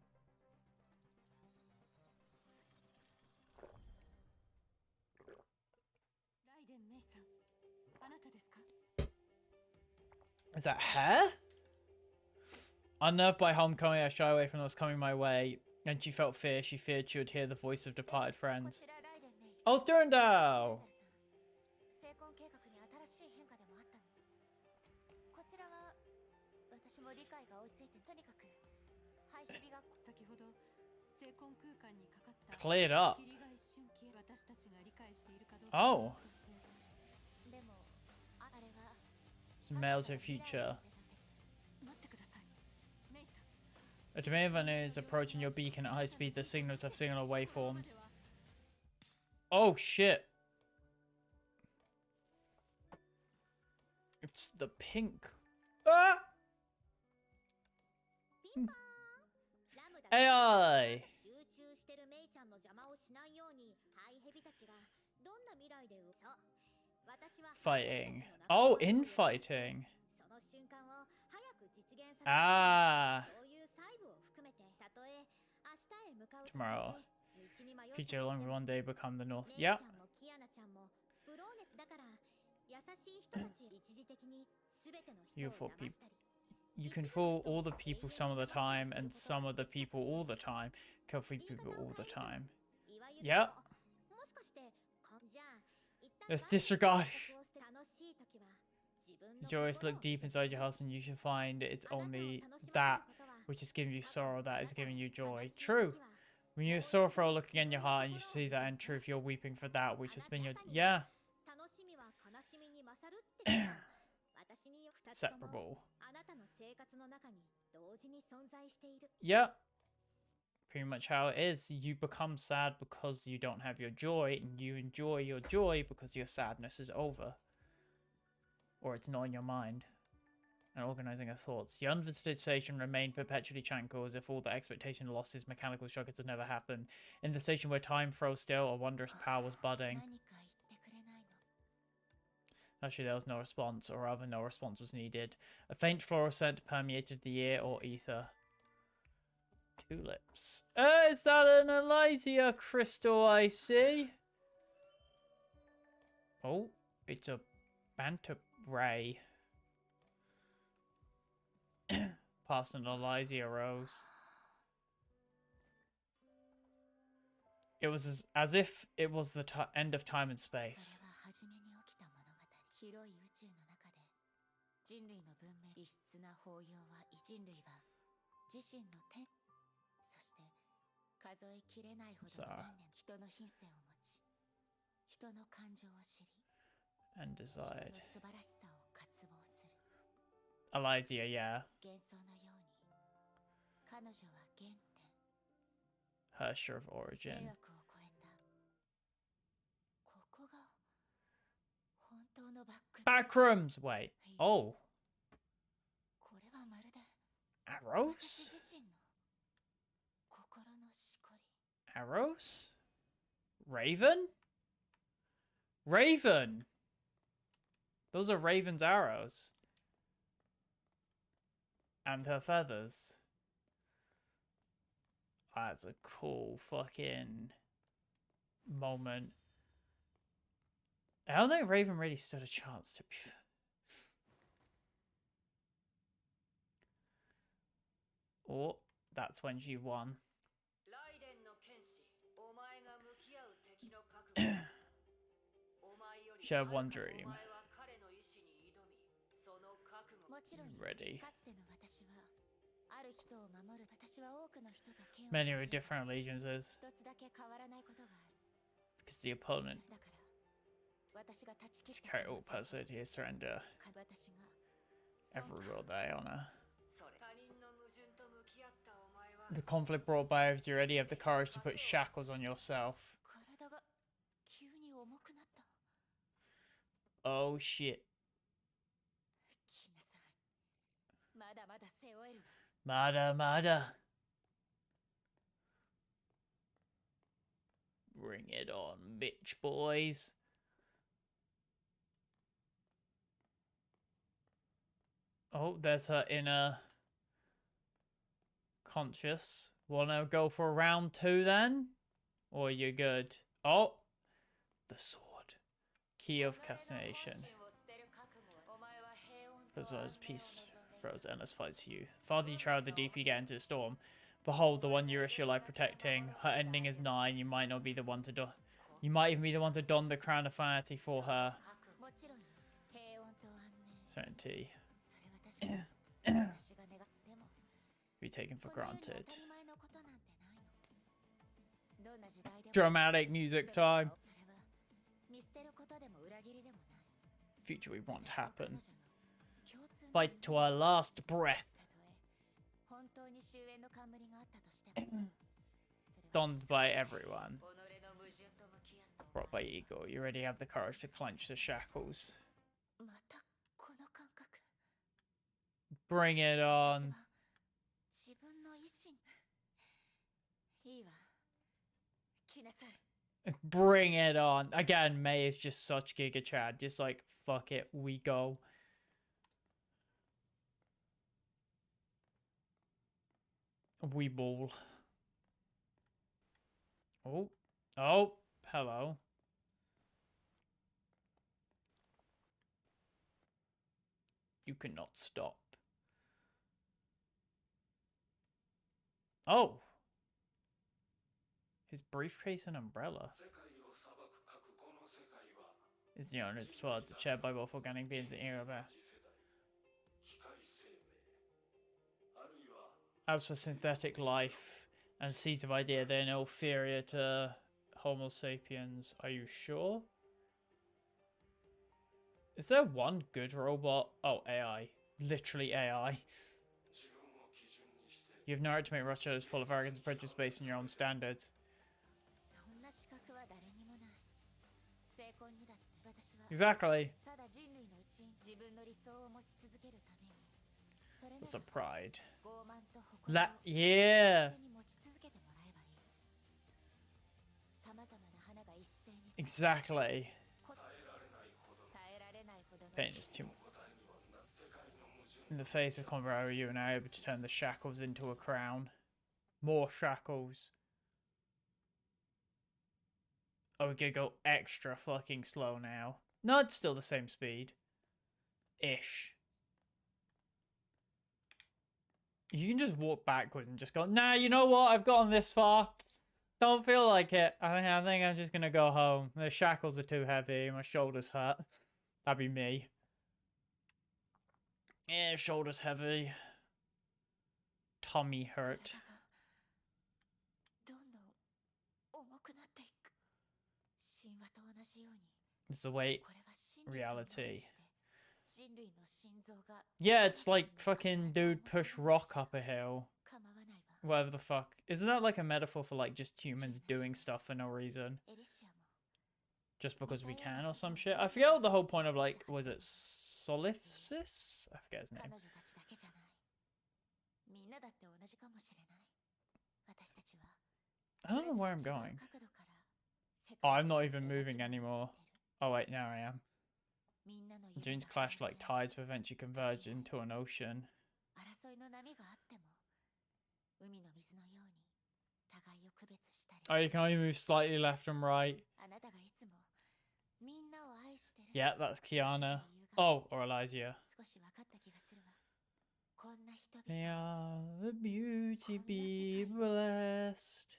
Is that hair? Unnerved by homecoming, I shy away from those coming my way. And she felt fear. She feared she would hear the voice of departed friends. Oh, Durandal! Cleared up. Oh. Smells her future. A domain of unknown is approaching your beacon at high speed. The signals have signal waveforms. Oh shit. It's the pink. Ah! AI! Fighting. Oh, infighting. Ah. Tomorrow. Future along with one day become the North. Yep. You fool people. You can fool all the people some of the time, and some of the people all the time. Can fool people all the time. Yep. Let's disregard. You always look deep inside your heart and you should find it's only that which is giving you sorrow that is giving you joy. True. When you're sorrowful looking in your heart and you see that in truth, you're weeping for that which has been your... Yeah. Separable. Yeah. Pretty much how it is. You become sad because you don't have your joy, and you enjoy your joy because your sadness is over. Or it's not in your mind. And organizing our thoughts. The unvisited station remained perpetually tranquil, as if all the expectation lost his mechanical struggles had never happened. In the station where time froze still, a wondrous power was budding. Actually, there was no response, or rather, no response was needed. A faint floral scent permeated the air or ether. Tulips. Is that an Elysia crystal I see? Oh, it's a Banta Ray. Past an Elysia rose. It was as if it was the end of time and space. And desired. Elysia, yeah. Hersher of origin. Backrooms! Wait. Oh. Arrows? Arrows? Raven? Raven! Those are Raven's arrows. And her feathers. That's a cool fucking moment. I don't think Raven really stood a chance, to be fair. Oh, that's when she won. She had one dream. Ready. Many are different allegiances. Because the opponent is carry all personality to surrender every rule that I honor. The conflict brought by if you already have the courage to put shackles on yourself. Oh shit. Mada. Bring it on, bitch boys. Oh, there's her inner conscious. Wanna go for round 2 then? Or you good? Oh, the sword. Key of Castination. Preserves peace throws endless fights you. Farther you travel, the deeper you get into the storm. Behold, the one Eurus you like protecting. Her ending is nigh, and you might not be the one to do. You might even be the one to don the crown of finality for her. Certainty. Be taken for granted. Dramatic music time. Future we want to happen. Fight to our last breath. Donned by everyone. Brought by ego. You already have the courage to clench the shackles. Bring it on. Bring it on. Again, May is just such Giga Chad. Just like, fuck it, we go. We ball. Oh. Oh. Hello. You cannot stop. Oh. His briefcase and umbrella. Is the owner its world shared by both organic beings and era. As for synthetic life and seeds of idea, they're no inferior to Homo sapiens. Are you sure? Is there one good robot? Oh, AI. Literally AI. You've no right to make Russia as full of arrogance and prejudice based on your own standards. Exactly. What's a pride? Yeah. Exactly. Pain is too. In the face of camaraderie, you are now able to turn the shackles into a crown. More shackles. Oh, we could go extra fucking slow now. No, it's still the same speed. Ish. You can just walk backwards and just go, nah, you know what? I've gotten this far. Don't feel like it. I think I'm just going to go home. The shackles are too heavy. My shoulders hurt. That'd be me. Yeah, shoulders heavy. Tummy hurt. It's the weight. Reality. Yeah, it's like fucking dude push rock up a hill. Whatever the fuck. Isn't that like a metaphor for like just humans doing stuff for no reason? Just because we can or some shit? I forget what the whole point of like, was it Solipsis? I forget his name. I don't know where I'm going. Oh, I'm not even moving anymore. Oh wait, now I am. Dunes clash like tides but eventually converge into an ocean. Oh, you can only move slightly left and right. Yeah, that's Kiana. Oh, or Elysia. May all the beauty be blessed.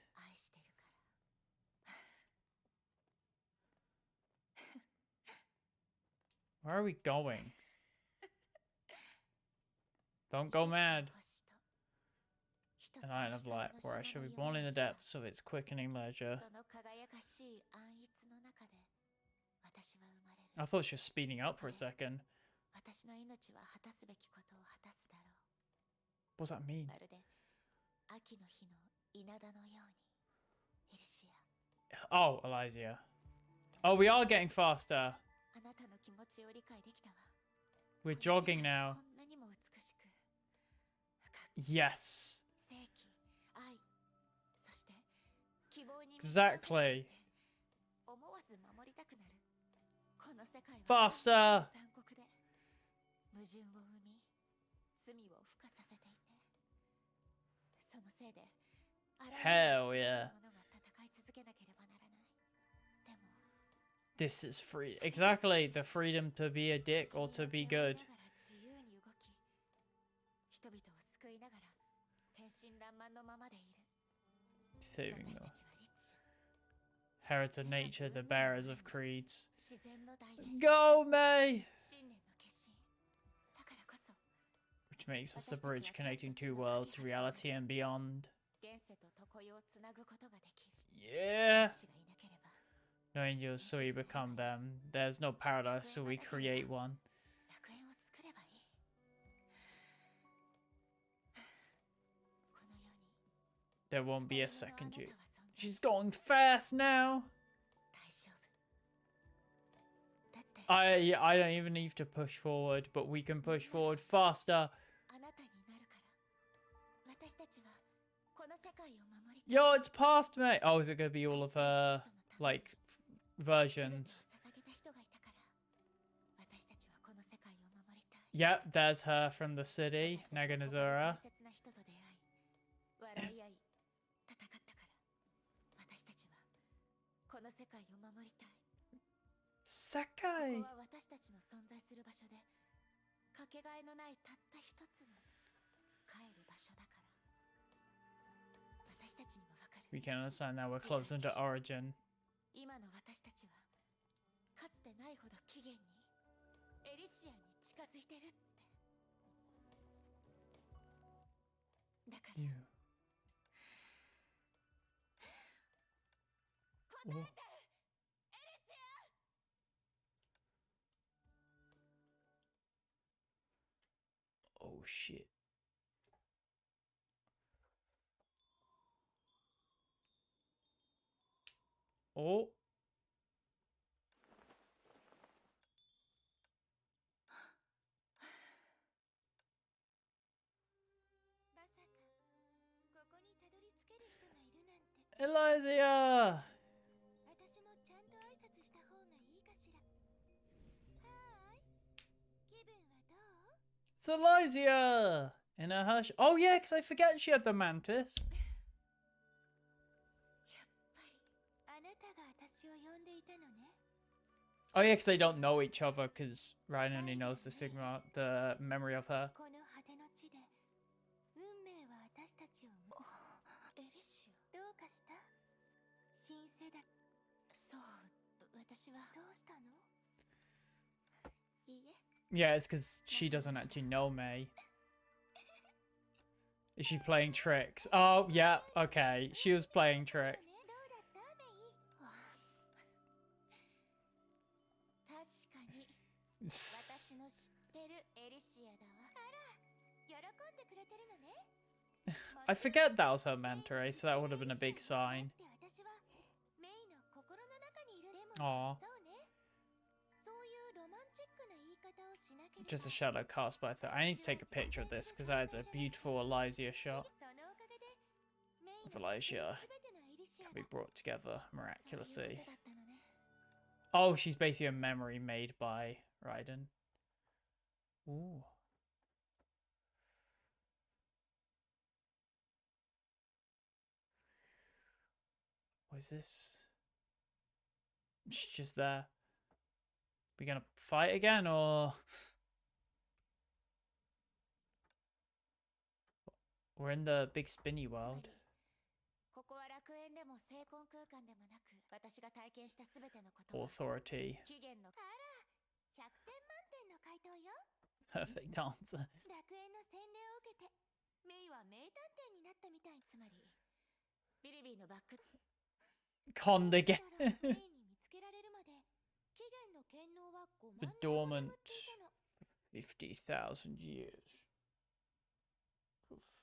Where are we going? Don't go mad. An island of light, where I shall be born in the depths of its quickening leisure. I thought she was speeding up for a second. What does that mean? Oh, Elysia. Oh, we are getting faster. We're jogging now. Yes. Exactly. Faster. Hell yeah. This is free. Exactly. The freedom to be a dick or to be good. Saving the heritage of nature, the bearers of creeds. Go, May! Which makes us the bridge connecting two worlds, reality and beyond. Yeah! No angels, so we become them. There's no paradise, so we create one. There won't be a second you. She's going fast now! I don't even need to push forward, but we can push forward faster. Yo, it's past me. Oh, is it going to be all of her, like, versions? Yep, there's her from the city, Naganazura. Sakai! かけがえのないたった一つの帰る場所だから。私たちにもわかる。 We can understand now we're closer to Origin. 今の私たちはかつてないほど起源にエリシアに近づいてるって。だから You. 答えて、エリシア。 Oh shit. Oh. まさかここにたどり着ける人がいるなんて。 Elysia! 私もちゃんと挨拶した方がいいかしら。はーい、気分はどう？ It's Elysia! In a hush. Oh yeah, because I forget she had the mantis. やっぱりあなたが私を呼んでいたのね。 Oh yeah, because they don't know each other, because Ryan only knows the Sigma, the memory of her. この果ての地で運命は私たちを。エリシア、どうかした？新世代。そう、私は。どうしたの？いいえ。 Yeah, it's because she doesn't actually know May. Is she playing tricks? Oh, yeah, okay. She was playing tricks. どうだったメイ？確かに私の知ってるエリシアだわ。あら、喜んでくれてるのね。 I forget that was her mentor, so that would have been a big sign. 私はメイの心の中にいる。でも Aw. そうね。そういうロマンチックな言い方をしなければ。 Just a shadow cast, but I thought I need to take a picture of this because that is a beautiful Elysia shot そのおかげでメイ of の Elysia 全てのエリシア can が be brought together そういう miraculously. ことだったのね。 Oh, she's basically a memory made by Raiden. Ooh. What is this? She's just there. We gonna fight again, or we're in the big spinny つま world? りここは楽園でも聖魂空間でもなく、私が体験したすべてのことは Authority. 起源の。あら、100点満点の回答よ。 Perfect answer. 楽園の洗礼を受けてメイは名探偵になったみたい。つまりビリビーのバック Con the メイ game. に見つけられるまで起源の権能は5万 The 年も dormant 眠っていたの。 50,000 years.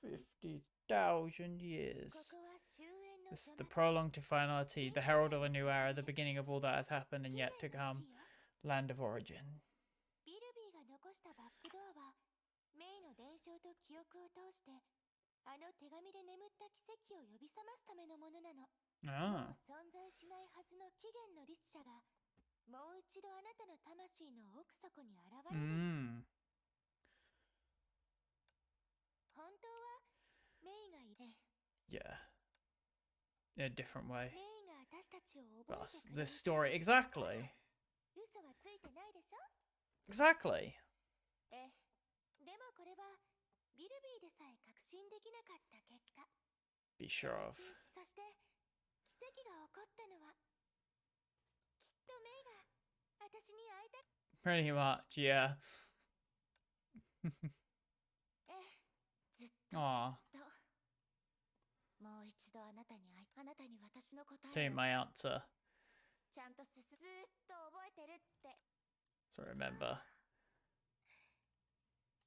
For 50,000 years. ここは終焉の This is ジョ the ナタン prologue to finality, the herald of a new era, the beginning of all that has happened and yet to 起源の come, 地よ。 land of origin. ビルビーが残したバックドアはメイの伝承と記憶を通してあの手紙で眠った奇跡を呼び覚ますためのものなの。も Ah. う存在しないはずの起源の律者がもう一度あなたの魂の奥底に現れる。 Mm. 本当はメイがいれ Yeah. In a different way. メイが私たちを But 覚えてくれ the る。 story. Exactly. 嘘はついてないでしょ。 Exactly. ええ。でもこれはビルビーでさえ確信できなかった結果。 Be sure of. そして奇跡が起こったのはきっとメイが私に会いたく。 Pretty much, yeah. ええ。ずっと Aw. ずっともう一度あなたに会い、あなたに私の答 Tell え you を my answer. ちゃんとずっと覚えてるって。 So remember.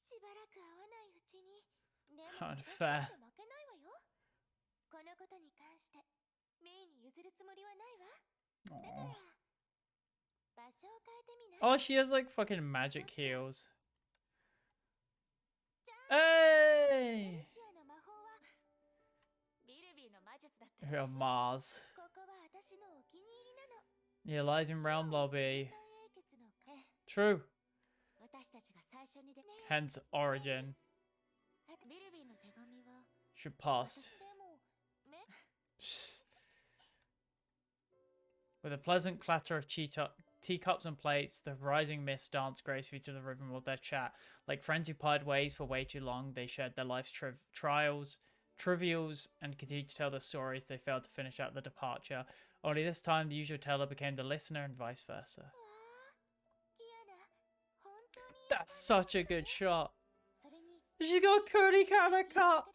しばらく会わないうちに。でも Unfair. 私だって負けないわよ。このことに関してメイに譲るつもりはないわ。だから Aw. 場所を変えてみない？ Oh, she has like fucking magic heals. エ Hey! リシアの魔法はビルビーの魔術だったの Here ね。 on Mars. ここは私のお気に入りなの。 The Elysian Realm lobby. 三英傑のええ。 True. 私たちが最初にでね。 Hence origin. ビルビーの手紙は Should pass. 私でもめ With a pleasant clatter of cheetah teacups and plates, the rising mist danced gracefully to the rhythm of their chat. Like friends who parted ways for way too long, they shared their life's trials, trivials, and continued to tell the stories they failed to finish at the departure. Only this time, the usual teller became the listener and vice versa. That's such a good shot. She's got a curly kind of cut.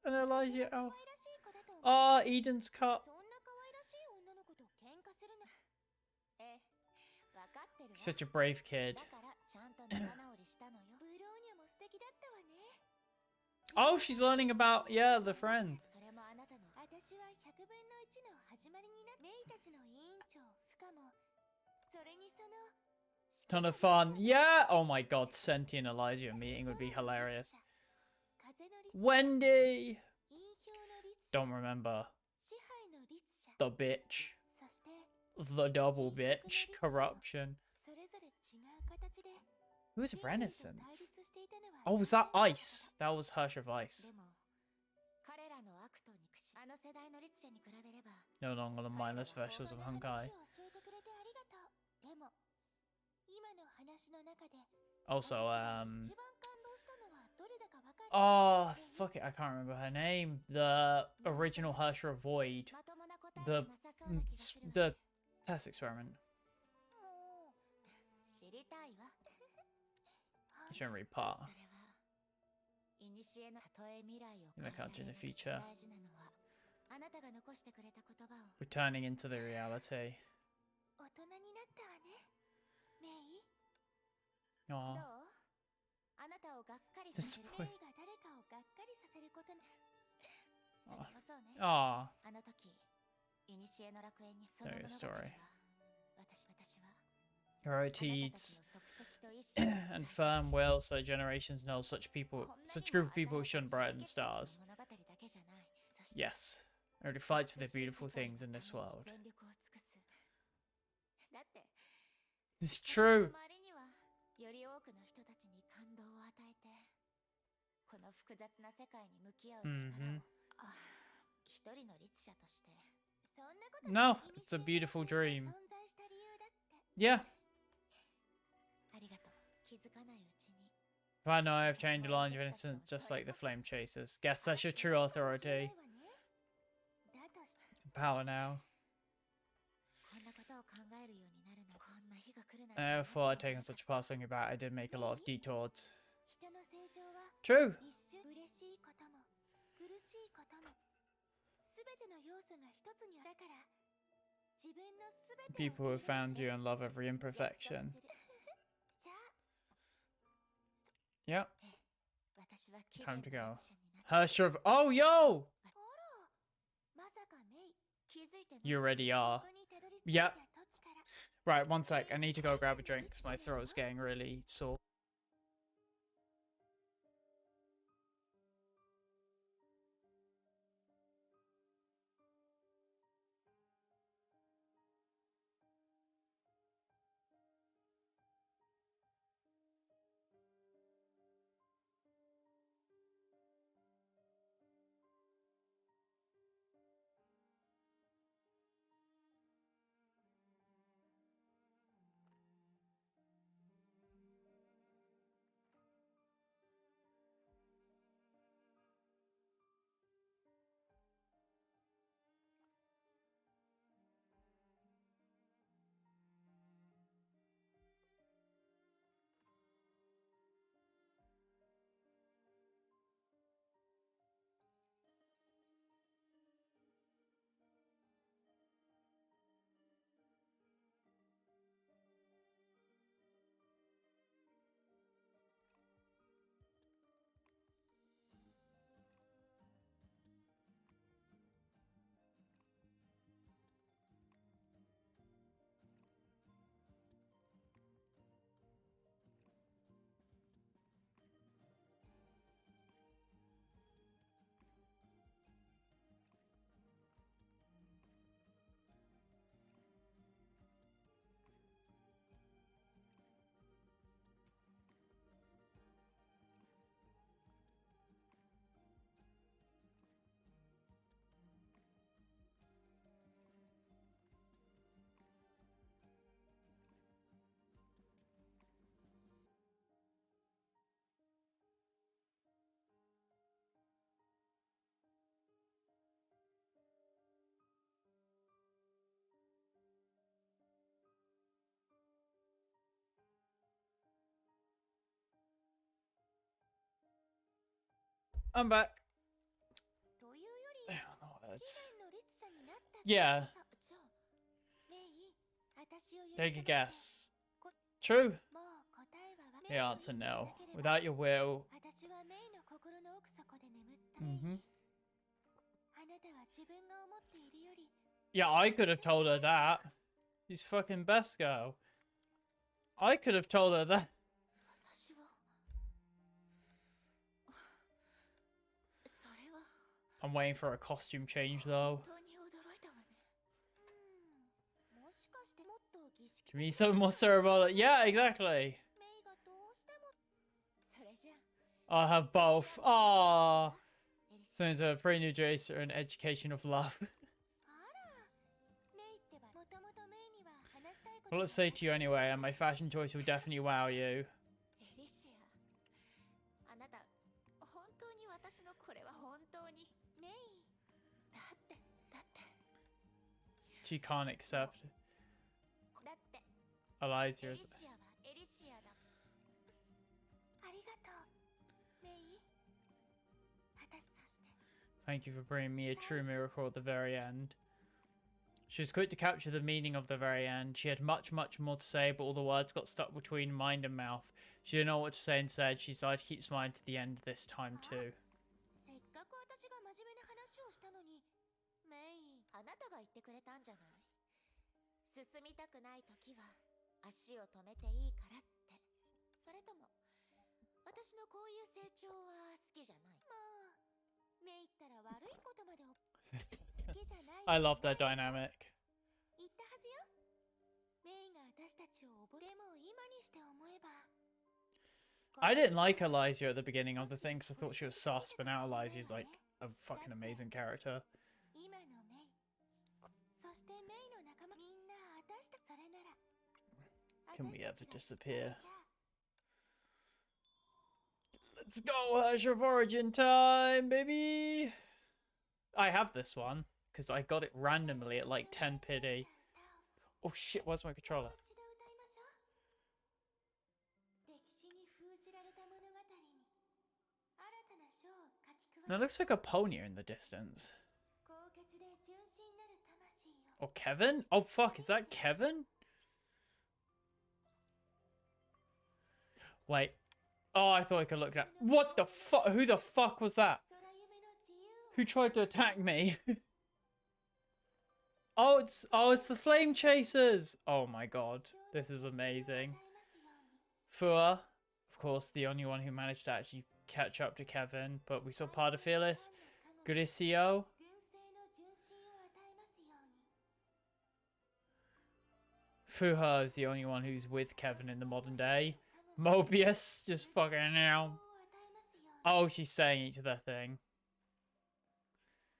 And Elijah, oh. Oh, Eden's cut. Such a brave kid. Oh, she's learning about, yeah, the friends. Ton of fun. Yeah! Oh my god, Senti and Elijah meeting would be hilarious. Wendy! Don't remember. The bitch. The double bitch. Corruption. Who is Renaissance? Oh, was that Ice? That was Hirsch of Ice. No longer the mindless vessels of Honkai. Also, oh, fuck it, I can't remember her name. The original Hersher of Void. The test experiment. I shouldn't read part. Look out to the future. Returning into the reality. Aww. Disappoint. Aww. Tell your story. Heroides and firm will, so generations know such group of people shouldn't brighten the stars. Yes. Everybody fights for the beautiful things in this world. It's true. No, it's a beautiful dream. Yeah. If I know I've changed the lines of innocence just like the flame chasers. Guess that's your true authority. Power now. Before I'd taken such a path thinking about it, I did make a lot of detours. True. People who have found you and love every imperfection. Yep. Time to go. Hersher of... Oh, yo! You already are. Yep. Right, one sec. I need to go grab a drink because my throat's getting really sore. I'm back. というより Oh, 以 that's... 前の列車になった Yeah. そうメイ私を許 Take a せないか guess. True. もう答えは The メイの answer 意志が no. なければ Without your will. 私はメイの心の奥底で眠ったメイ、 Mm-hmm. あなたは自分が思っているより Yeah, I could have told her that. She's fucking best girl. I could have told her that. 私はそれは I'm waiting for a costume change 本 though. 当に驚いたわねもしかしてもっと儀式 Do we need something more cerebral? Yeah, exactly. メイがどうしてもそれじゃ I'll have both. Ah, エリシ so it's a brand new dress or an education of love. あらメイってばもともとメイには話したいこと Well, let's say to you anyway, and my fashion choice will definitely wow you. エリシアあなた本当に私のこれは本当にメイだって She can't accept だって Eliza エ as... リシアはエリシアだありがとうメイ私そして Thank you for bringing me a true miracle at the very end. She was quick to capture the meaning of the very end. She had much, much more to say, but all the words got stuck between mind and mouth. She didn't know what to say instead. She decided to keep smiling to the end this time too. せっかく私が真面目な話をしたのにメイあなたが言ってくれたんじゃない進みたくない時は足を止めていいからってそれとも私のこういう成長は好きじゃないもうメイったら悪いことまで好きじゃない I love their dynamic. 言ったはずよメイが私たちを覚えでも今にして思えば I didn't like Eliza at the beginning of the thing because I thought she was sus, but now Eliza's like a fucking amazing character. 今のメイそしてメイの仲間みんな私たそれなら Can we ever 私たちが disappear? じゃあ Let's go, Hush of Origin time, baby! I have this one because I got it randomly at like 10 pity. Oh shit, where's my controller? 一度歌いましょう歴史に封じられた物語に新たな章を書き加 That え looks like a pony in the distance. 高潔で純真なる魂よ Or Kevin? Oh fuck, is that Kevin? Wait. Oh, I thought I could look at... What the fuck? Who the fuck was that? 空夢の自由を Who tried to attack me? it's the flame chasers. Oh my god, this is amazing. 与えますように Fua, of course, the only one who managed to actually catch up to Kevin, but we saw part of Fearless. Guricio. 軍政の純真を与えますように Fuha is the only one who's with Kevin in the modern day. Mobius, just fucking now. を与えますように Oh, she's saying each of their thing.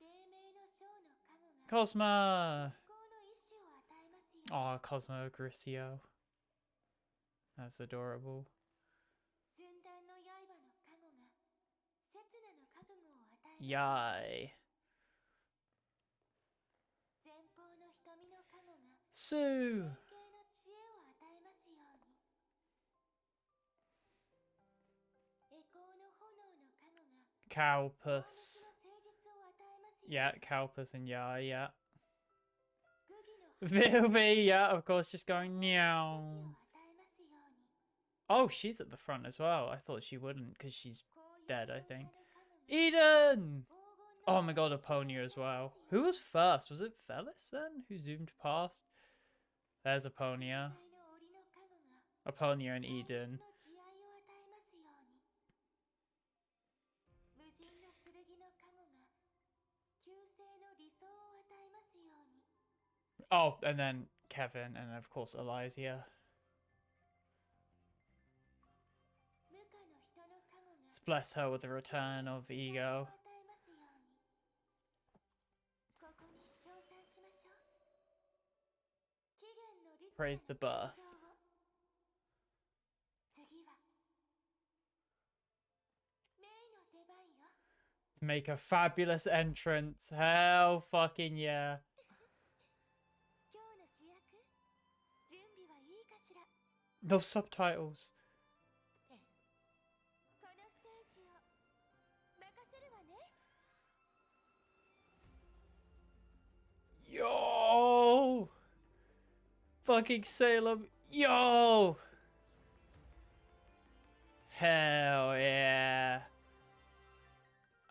黎明の章の加護が Cosma. 復興の意志を与えますように Oh, Cosmo Guricio. That's adorable. 寸断の刃の加護が刹那の覚悟を与えます Yay. 前方の瞳の加護が Sue. 典型の知恵を与えますように栄光の炎の加護が Cowpus. 誠実を与えますように Yeah, Cowpus and yeah, yeah. 愚義の Vilby, yeah, of course, just going 奇跡 meow. を与えますように Oh, she's at the front as well. I thought she wouldn't because she's こういう dead, I 大 think. なる加護が Eden! 黄金の Oh my god, a Ponya as well. Who was first? Was it Felis then? Who zoomed past? There's a Ponya. 最の檻の加護が A Ponya and 大切 Eden. の慈愛を与えますように無人の剣の加護が旧世の理想を与えますように Oh, and then Kevin, and of course Elysia. 無価の人の加護が Let's bless her with the return of 慈愛を ego. 与えますようにここに称賛しましょう起源の律 Praise the なる birth. 誕生を次はメイの出番よ To make a fabulous entrance. Hell fucking yeah. 今日の主役準備はいいかしら No subtitles. このステージを任せるわ Yo! Fucking Salem. Yo! Hell yeah.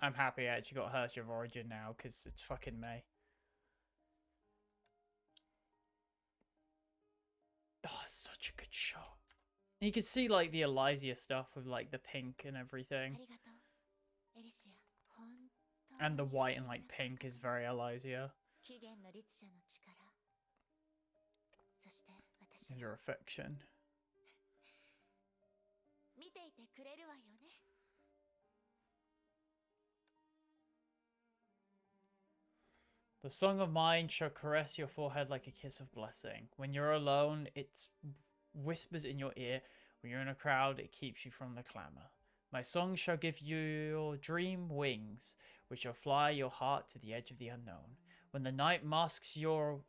I'm happy I actually got Hershey of Origin now, because it's fucking May. Oh, such a good shot. You can see, like, the Elysia stuff with, like, the pink and everything. And the white and, like, pink is very Elysia. And your affection. The song of mine shall caress your forehead like a kiss of blessing. When you're alone, it whispers in your ear. When you're in a crowd, it keeps you from the clamour. My song shall give you your dream wings, which shall fly your heart to the edge of the unknown. When the night masks your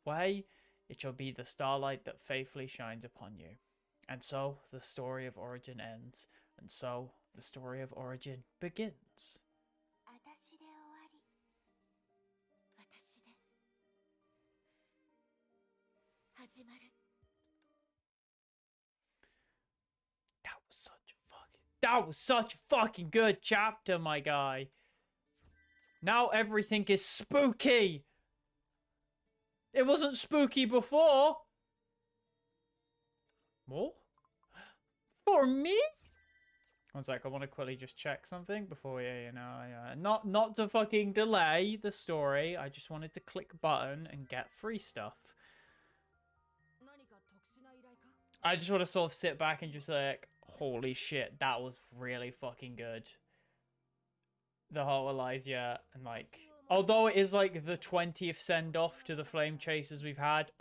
way, it shall be the starlight that faithfully shines upon you. And so the story of Origin ends, and so the story of Origin begins. That was such a fucking good chapter, my guy. Now everything is spooky. It wasn't spooky before. More? For me? One sec, I want to quickly just check something before we, not to fucking delay the story. I just wanted to click a button and get free stuff. I just want to sort of sit back and just like, holy shit, that was really fucking good. The whole Elysia and like, although it is like the 20th send off to the Flame Chasers we've had,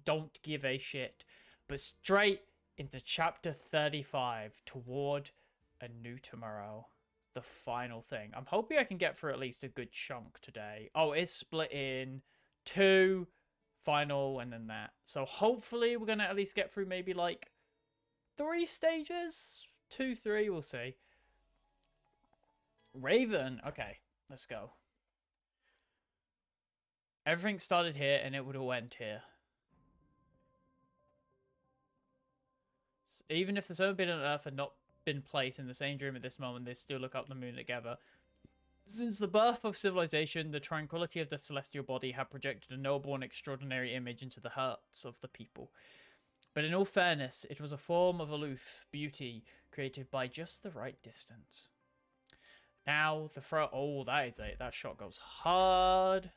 don't give a shit. But straight into chapter 35 toward a new tomorrow. The final thing. I'm hoping I can get through at least a good chunk today. Oh, it's split in 2 final and then that. So hopefully we're going to at least get through maybe like 3 stages. 2, 3, we'll see. Raven. Okay, let's go. Everything started here and it would all end here. Even if the Sun, Moon, and Earth had not been placed in the same dream at this moment, they still look up the moon together. Since the birth of civilization, the tranquility of the celestial body had projected a noble and extraordinary image into the hearts of the people. But in all fairness, it was a form of aloof beauty created by just the right distance. Now, the throne... Oh, that is it. That shot goes hard.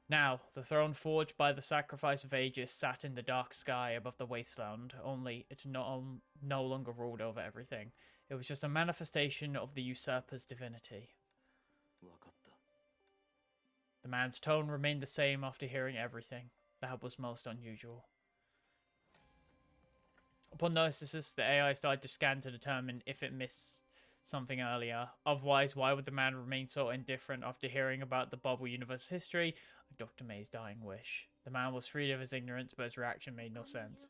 Now, the throne forged by the sacrifice of ages sat in the dark sky above the wasteland, only it no longer ruled over everything. It was just a manifestation of the usurper's divinity. The man's tone remained the same after hearing everything. That was most unusual. Upon notice, the AI started to scan to determine if it missed something earlier. Otherwise, why would the man remain so indifferent after hearing about the Bubble Universe history and Dr. May's dying wish? The man was freed of his ignorance, but his reaction made no sense.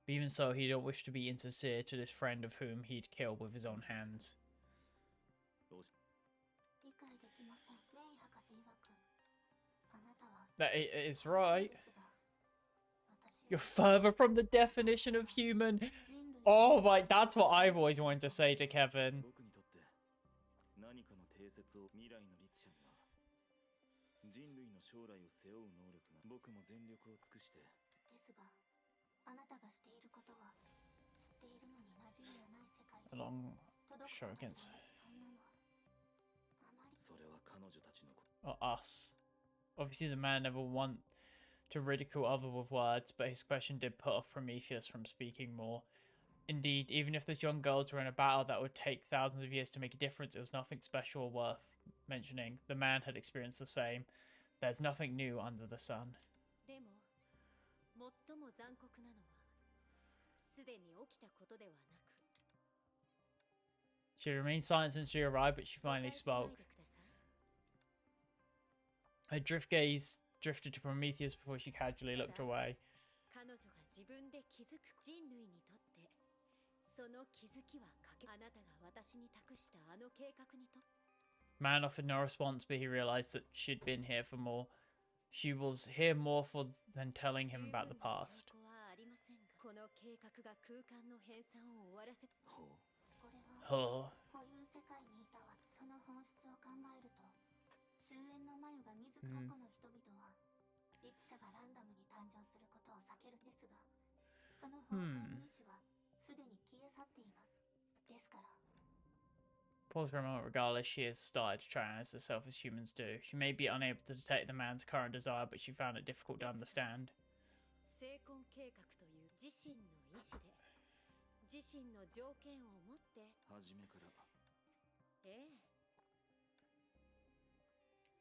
But even so, he don't wish to be insincere to this friend of whom he'd killed with his own hands. That is right. You're further from the definition of human. Oh my, that's what I've always wanted to say to Kevin. A long show against or us. Obviously the man never want to ridicule other with words, but his question did put off Prometheus from speaking more. Indeed, even if the young girls were in a battle that would take thousands of years to make a difference, it was nothing special or worth mentioning. The man had experienced the same. There's nothing new under the sun. She remained silent since she arrived, but she finally spoke. Her drift gaze drifted to Prometheus before she casually looked away. 彼女が自分で気づく人類にとってその気づきはあなたが私に託したあの計画にと Man offered no response, but he realized that she'd been here for more. She was here more for than telling him about the past. はありませんがこの計画が空間の編纂を終わらせほこれは Oh, こういう世界にいたわその本質を考えると終焉の眉が自過去の人々は律者がランダムに誕生することを避けるですがその崩壊の意志はすでに消え去っていますですから pause for a moment. Regardless, she has started to try and analyze herself as humans do. She may be unable to detect the man's current desire, but she found it difficult to understand. 成婚計画という自身の意志で自身の条件を持ってう初めから ええ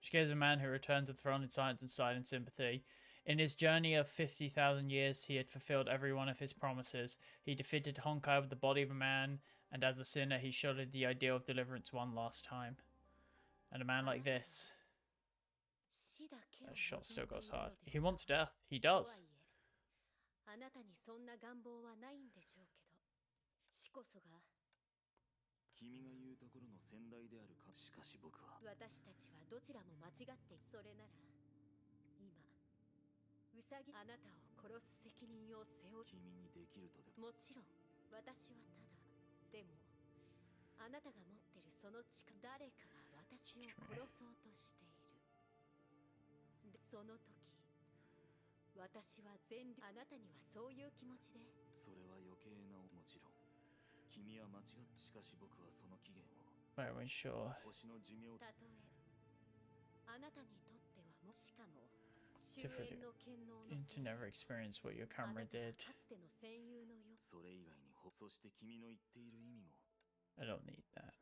She gazed at a man who returned to the throne in silence and sighed in sympathy. In his journey of 50,000 years, he had fulfilled every one of his promises. He defeated Honkai with the body of a man, and as a sinner, he showed the ideal of deliverance one last time. And a man like this, 死だけを that shot still 望んでい goes るの hard. です He wants death. He とは does. いえあなたにそんな願望はないんでしょうけど死こそが君が言うところの先代であるかしかし僕は私たちはどちらも間違ってそれなら今ウサギあなたを殺す責任を背負君にできるとでももちろん私はただでもあなたが持ってるその力誰かが私を殺そうとしているでその時私は全力あなたにはそういう気持ちでそれは余計なもちろん君は間違ってしかし僕はその期限を Very sure. 星の寿命たとえあなたにとってはもしかも So 終 for 焉の権能の you to never experience what your あ camera なたは did. かつての戦友のよそれ以外にそして君の言っている意味も I don't need that.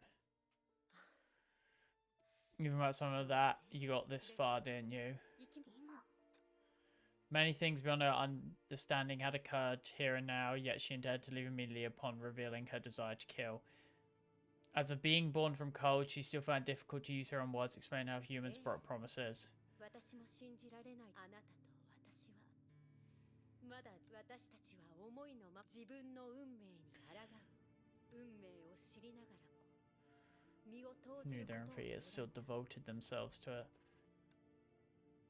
Even about some of that, you got this far, didn't you? 生き今 Many things beyond her understanding had occurred here and now, yet she intended to leave immediately upon revealing her desire to kill. As a being born from cold, she still found it difficult to use her own words to explain how humans broke promises. 私も信じられないあなたと私はまだ私たちは思いのま自分の運命に抗う運命を知りながらも身を投じ Knew るこ their とを inferiors 選 still んだ devoted themselves to her.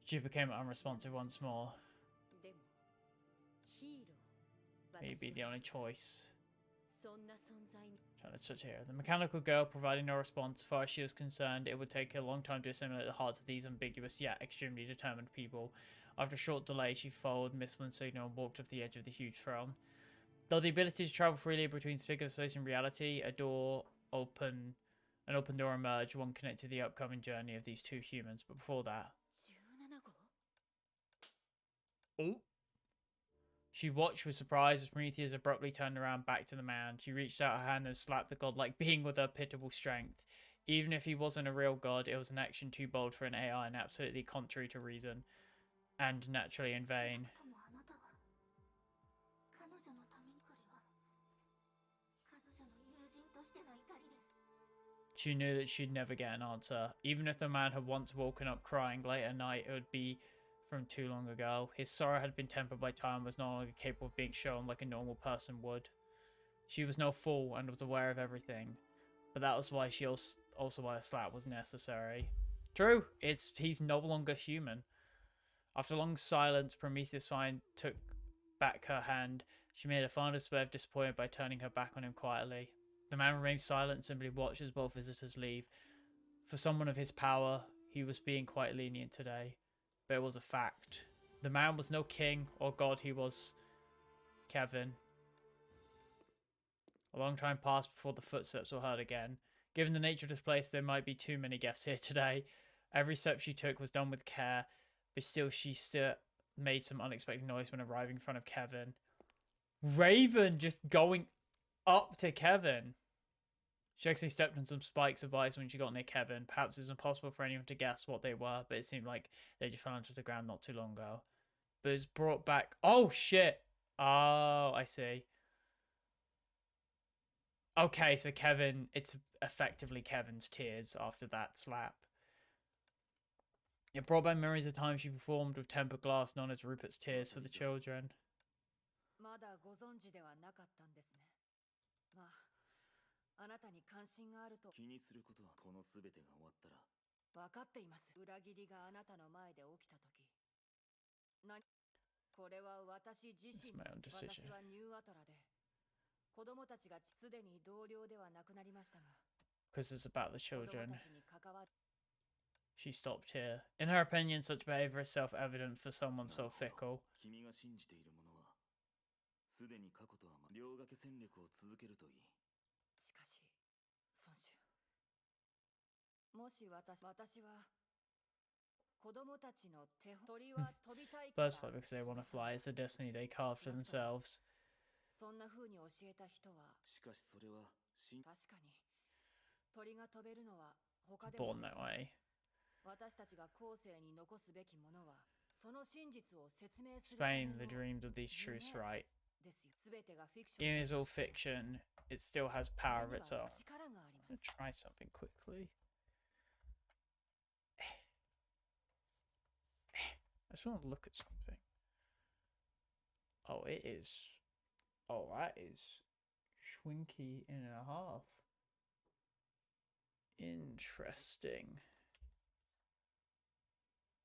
She became unresponsive once more. でもヒーロー Maybe 私 the は only choice. そんな存在に Trying to touch here. The mechanical girl provided no response. As far as she was concerned, it would take her a long time to assimilate the hearts of these ambiguous yet extremely determined people. After a short delay, she followed Mistlin's signal and walked off the edge of the huge throne. Though the ability to travel freely between physical space and reality, an open door emerged, one connected to the upcoming journey of these two humans. But before that, 17号 oh. She watched with surprise as Prometheus abruptly turned around back to the man. She reached out her hand and slapped the godlike being with her pitiable strength. Even if he wasn't a real god, it was an action too bold for an AI and absolutely contrary to reason. And naturally in vain. ともあなたは彼女のためにこれは彼女の友人としての怒りです She knew that she'd never get an answer. Even if the man had once woken up crying late at night, it would be from too long ago. His sorrow had been tempered by time and was no longer capable of being shown like a normal person would. She was no fool and was aware of everything. But that was why she also why a slap was necessary. True, he's no longer human. After a long silence, Prometheus took back her hand. She made a final display of disappointment by turning her back on him quietly. The man remained silent and simply watched as both visitors leave. For someone of his power, he was being quite lenient today. But it was a fact. The man was no king or god, he was Kevin. A long time passed before the footsteps were heard again. Given the nature of this place, there might be too many guests here today. Every step she took was done with care, but she still made some unexpected noise when arriving in front of Kevin. Raven just going up to Kevin. She actually stepped on some spikes of ice when she got near Kevin. Perhaps it's impossible for anyone to guess what they were, but it seemed like they just fell onto the ground not too long ago. But it's brought back... Oh, shit! Oh, I see. Okay, so Kevin... It's effectively Kevin's tears after that slap. It brought back memories of times she performed with tempered glass known as Rupert's Tears for the children. まだご存知ではなかったんですね。まあ、あなたに関心があると気にすることはこの全てが終わったら分かっています。裏切りがあなたの前で起きたとき。これは私自身 It's my own です。 decision. 私はニューアトラで、子供たちがすでに同僚ではなくなりましたが、 Because it's about the 子供 children. たちに関わる She stopped here. In her opinion, such behavior is self-evident for someone な so るほど fickle. 君が信じているものはすでに過去とは両掛け戦略を続けるといい。しかし、孫子。もし私は子供たちの手鳥は飛びたいから Birds fly because they want to fly. It's the destiny they carved for themselves. そんな風に教えた人はしかしそれは確かに鳥が飛べるのは他でも Born です that が、 way. 私たちが後世に残すべきものはその真実を説明するた Explain めの the dreams of these truths right. ですよ。全てがフィクション Even だ it's と all しても fiction, it still has そ power れ of に its は own. 力がありま I'm す。 gonna try something quickly. I just want to look at something. Oh, it is. Oh, that is Schwinky in a half. Interesting.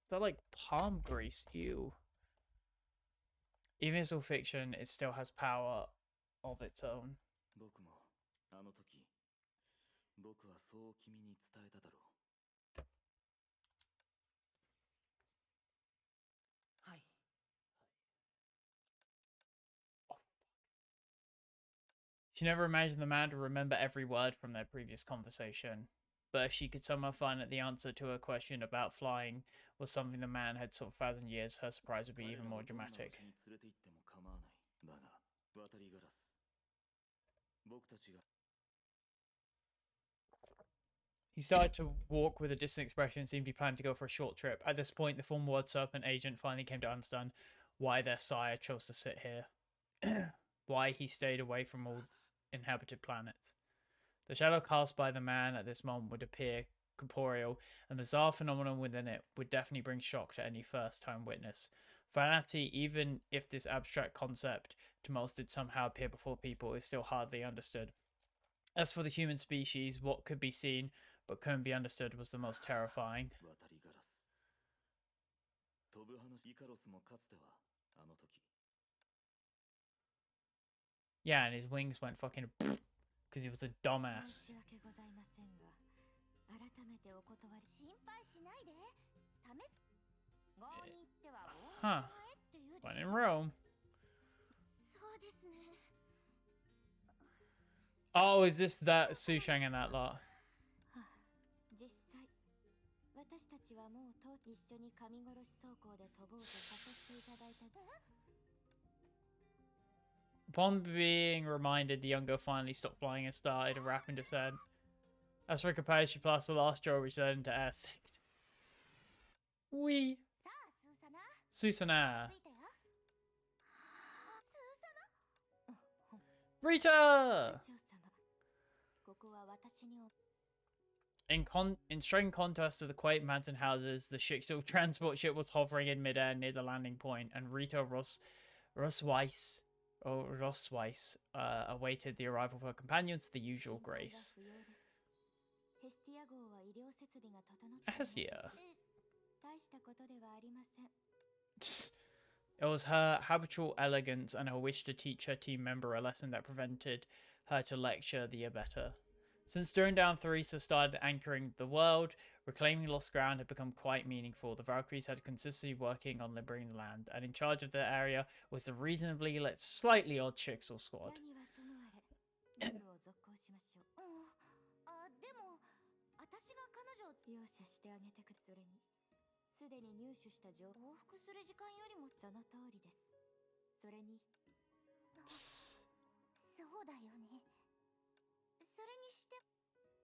They're like palm grease. Ew. Even if it's all fiction, it still has power of its own. 僕もあの時僕はそう君に伝えただろう。はい。 She never imagined the man to remember every word from their previous conversation. But if she could somehow find that the answer to her question about flying was something the man had sought for 1,000 years, her surprise would be 彼 even ら more をどんな場所 dramatic. に連れて行っても構わない。だが渡りガラス僕たちが He started to walk with a distant expression and seemed he planned to go for a short trip. At this point, the former word serpent agent finally came to understand why their sire chose to sit here. Why he stayed away from all inhabited planets. The shadow cast by the man at this moment would appear corporeal, and the bizarre phenomenon within it would definitely bring shock to any first-time witness. Vanity, even if this abstract concept to most did somehow appear before people, is still hardly understood. As for the human species, what could be seen but couldn't be understood was the most terrifying. 渡りガラス飛ぶ話イカロスもかつてはあの時 Yeah, and his wings went fucking because he was a dumbass. 申し訳ございませんが、改めてお断り。心配しないで。試す。郷に行っては大 Huh. 物へって言うで When し in ょ。 Rome. そうですね。 Oh, is this that Sushang and that lot? 実際、私たちはもうと一緒に神殺し走行で飛ぼうとさせていただいた。 Upon being reminded, the young girl finally stopped flying and started a rapid descent. As for Capaz, she passed the last straw, which led into air. Wee. さあ、スーサナ。 Susanna. 着いたよ。スーサナ。 Rita! 少様。ここは私に。 In striking contrast to the quaint mountain houses, the Schicksal transport ship was hovering in midair near the landing point, and Rita Rosweiss awaited the arrival of her companions with the usual grace. ヘスティア号は医療設備が整っていますし、 Hestia. 大したことではありません。 It was her habitual elegance and her wish to teach her team member a lesson that prevented her to lecture the better. Since during down Theresa started anchoring the world, reclaiming lost ground had become quite meaningful. The Valkyries had consistently working on liberating the land, and in charge of the area was the reasonably, slightly odd Schicksal squad. 何はともあれ、任務を続行しましょう。でも、私が彼女を容赦してあげてくれ。それに、すでに入手した情報。往復する時間よりもその通りです。それに、そうだよね。それにして。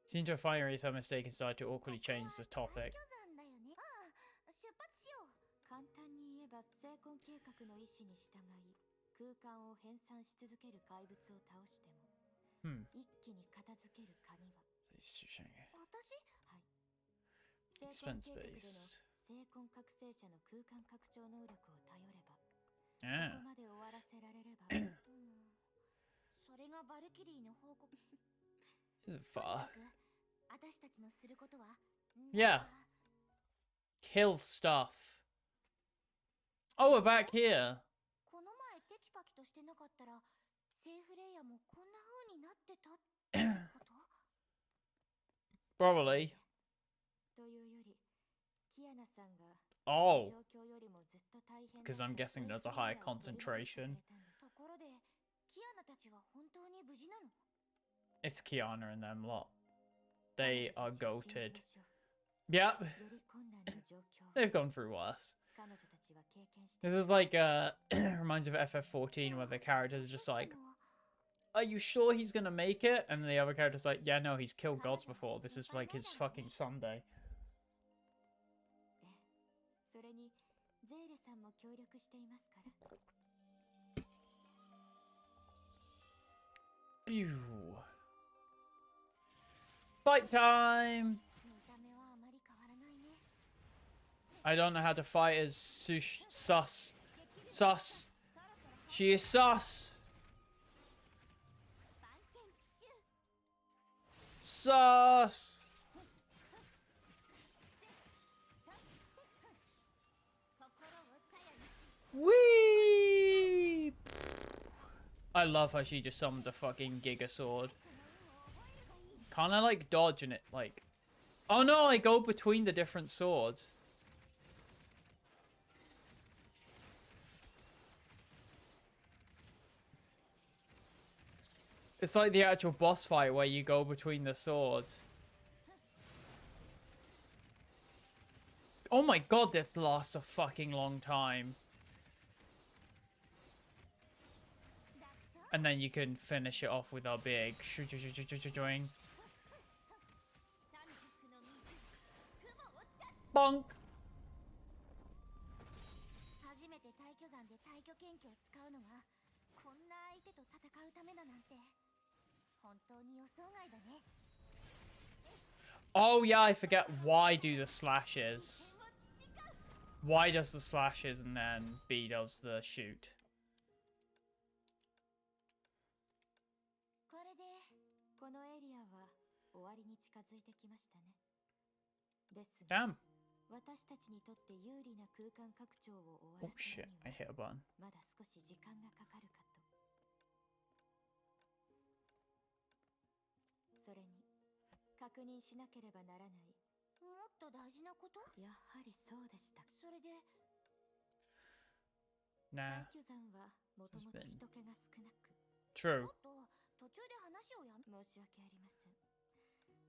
Seemed to have finally realized her mistake and started to awkwardly change the topic. 出発しよう。簡単に言えば成婚計画の意思に従い空間を編纂し続ける怪物を倒しても、一気に片付ける鍵は私？はい。成婚計画での精魂覚醒者の空間拡張能力を頼れば、そ Yeah. こまで終わらせられれば。それがバルキリーの報告。 This is とに far. かく私たちのすることは Yeah. Kill stuff. Oh, we're back here. この前テキパキとしてなかったらセーフレイヤーもこんな風になってたってこと？ Probably. というより、キアナさんが Oh, 状況よりもずっと大変 because I'm guessing there's a high concentration. ところでキアナたちは本当に無事なの？ It's Kiana and them lot. They are goated. Yep. より困難な状況。 They've gone through worse. 彼女たちは経験して This is like, reminds me of FF14 where the characters are just like, are you sure he's gonna make it? And the other character's like, yeah, no, he's killed gods before. This is like his fucking Sunday. それにゼーレさんも協力していますから。 Pew. Fight time! 見た目はあまり変わらないね。 I don't know how to fight as sus. Sus. She is sus. Sus. Whee! I love how she just summoned a fucking Giga Sword. Can't I like dodge and it like... Oh no, I go between the different swords. It's like the actual boss fight where you go between the swords. Oh my god, this lasts a fucking long time. And then you can finish it off with a big shooing. Bonk! 初めて退去山で退去剣気を使うのがこんな相手と戦うためだなんて本当に予想外だね。 Oh yeah, I forget why do the slashes. Y does the slashes and then B does the shoot. これでこのエリアは終わりに近づいてきましたね。ですが、 Damn. 私たちにとって有利な空間拡張を終わ Oh らせ shit, る I に hit a button. はまだ少し時間がかかるかと。それに確認しなければならない。もっと大事なこと？やはりそうでした。それで Nah. 退去山はもともと人気が少なく、 True. ちょっと途中で話をやめ。申し訳ありません。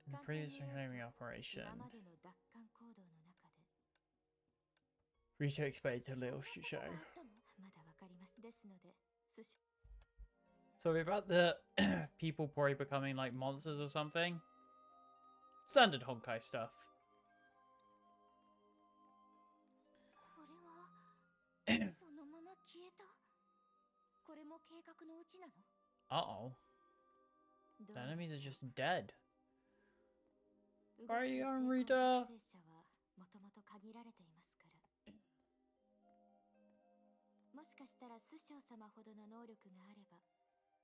In the previous reclaiming 今 operation, までの奪還行動の中で Rito explained to Little Show. まだわかります。ですので、寿司 Something about the people probably becoming like monsters or something. Standard Honkai stuff. これはそのまま消えた。これも計画のうちなの？ Uh-oh. ど The う enemies で are しょ just dead. う Where are you 動 going, ける Rita? 成功学生者はもともと限られていますから。もしかしたら師匠様ほどの能力があれば、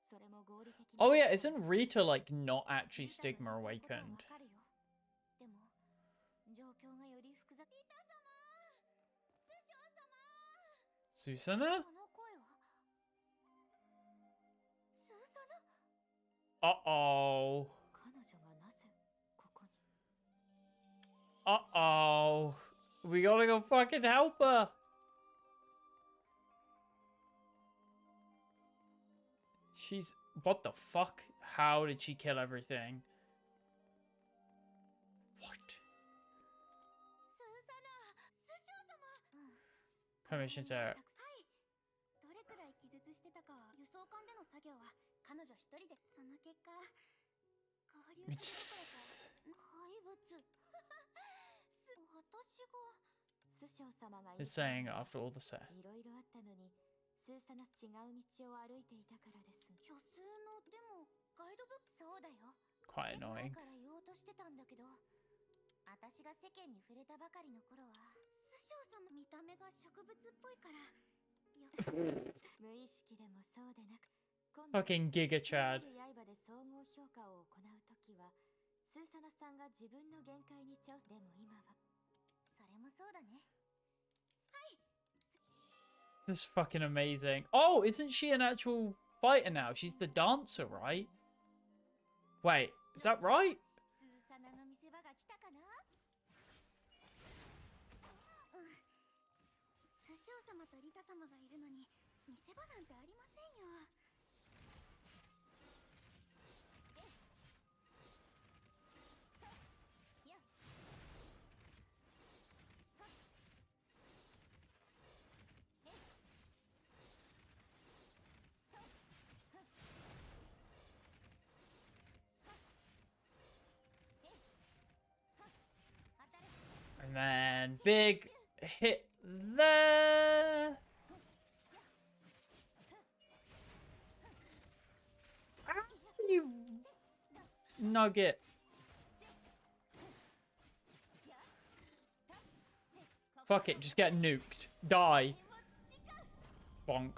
それも合理的な。 Oh yeah, isn't Rita like not actually Stigma awakened? でも状況がより複雑。リタ様、師匠様。 Susanna? この声はスーサナ。 Uh-oh. 彼女がなぜここに？ Uh-oh. We gotta go fucking help her. She's... What the fuck? How did she kill everything? What? スーサナ、師匠様。Permission to... はい。どれくらい気絶してたかは輸送艦での作業は彼女一人で。その結果合流したどころか怪物。私が。師匠様が Is saying after all the set. いろいろあったのに、スーサナ違う道を歩いていたからです。虚数のでもガイドブック。そうだよ。 Quite 前 annoying. から言おうとしてたんだけど、私が世間に触れたばかりの頃は様見た目が植物っぽいから。無意識でもそうでなく、今度 Fucking Giga Chad. 刃で総合評価を行うときは、スーサナさんが自分の限界に挑戦。でも今はそれもそうだね。 This is fucking amazing. Oh, isn't she an actual fighter now? She's the dancer, right? Wait, is that right? スーサナの見せ場が来たかな。スショウ様とリタ様がいるのに見せ場なんてありませんよ。And then big hit there. Ah, you nugget. Fuck it, just get nuked. Die. Bonk.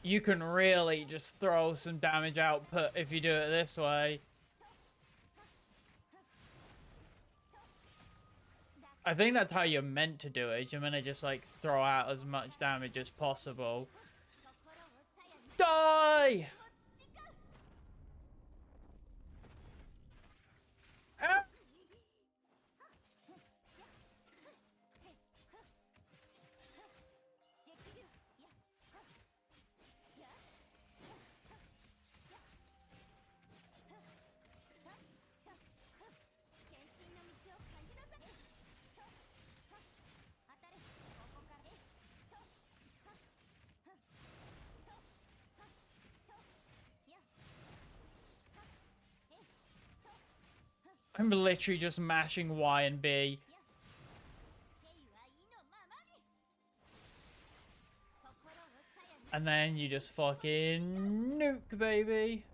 You can really just throw some damage output if you do it this way. I think that's how you're meant to do it. You're meant to just like throw out as much damage as possible. Die! Ah! I'm literally just mashing Y and B. And then you just fucking nuke, baby.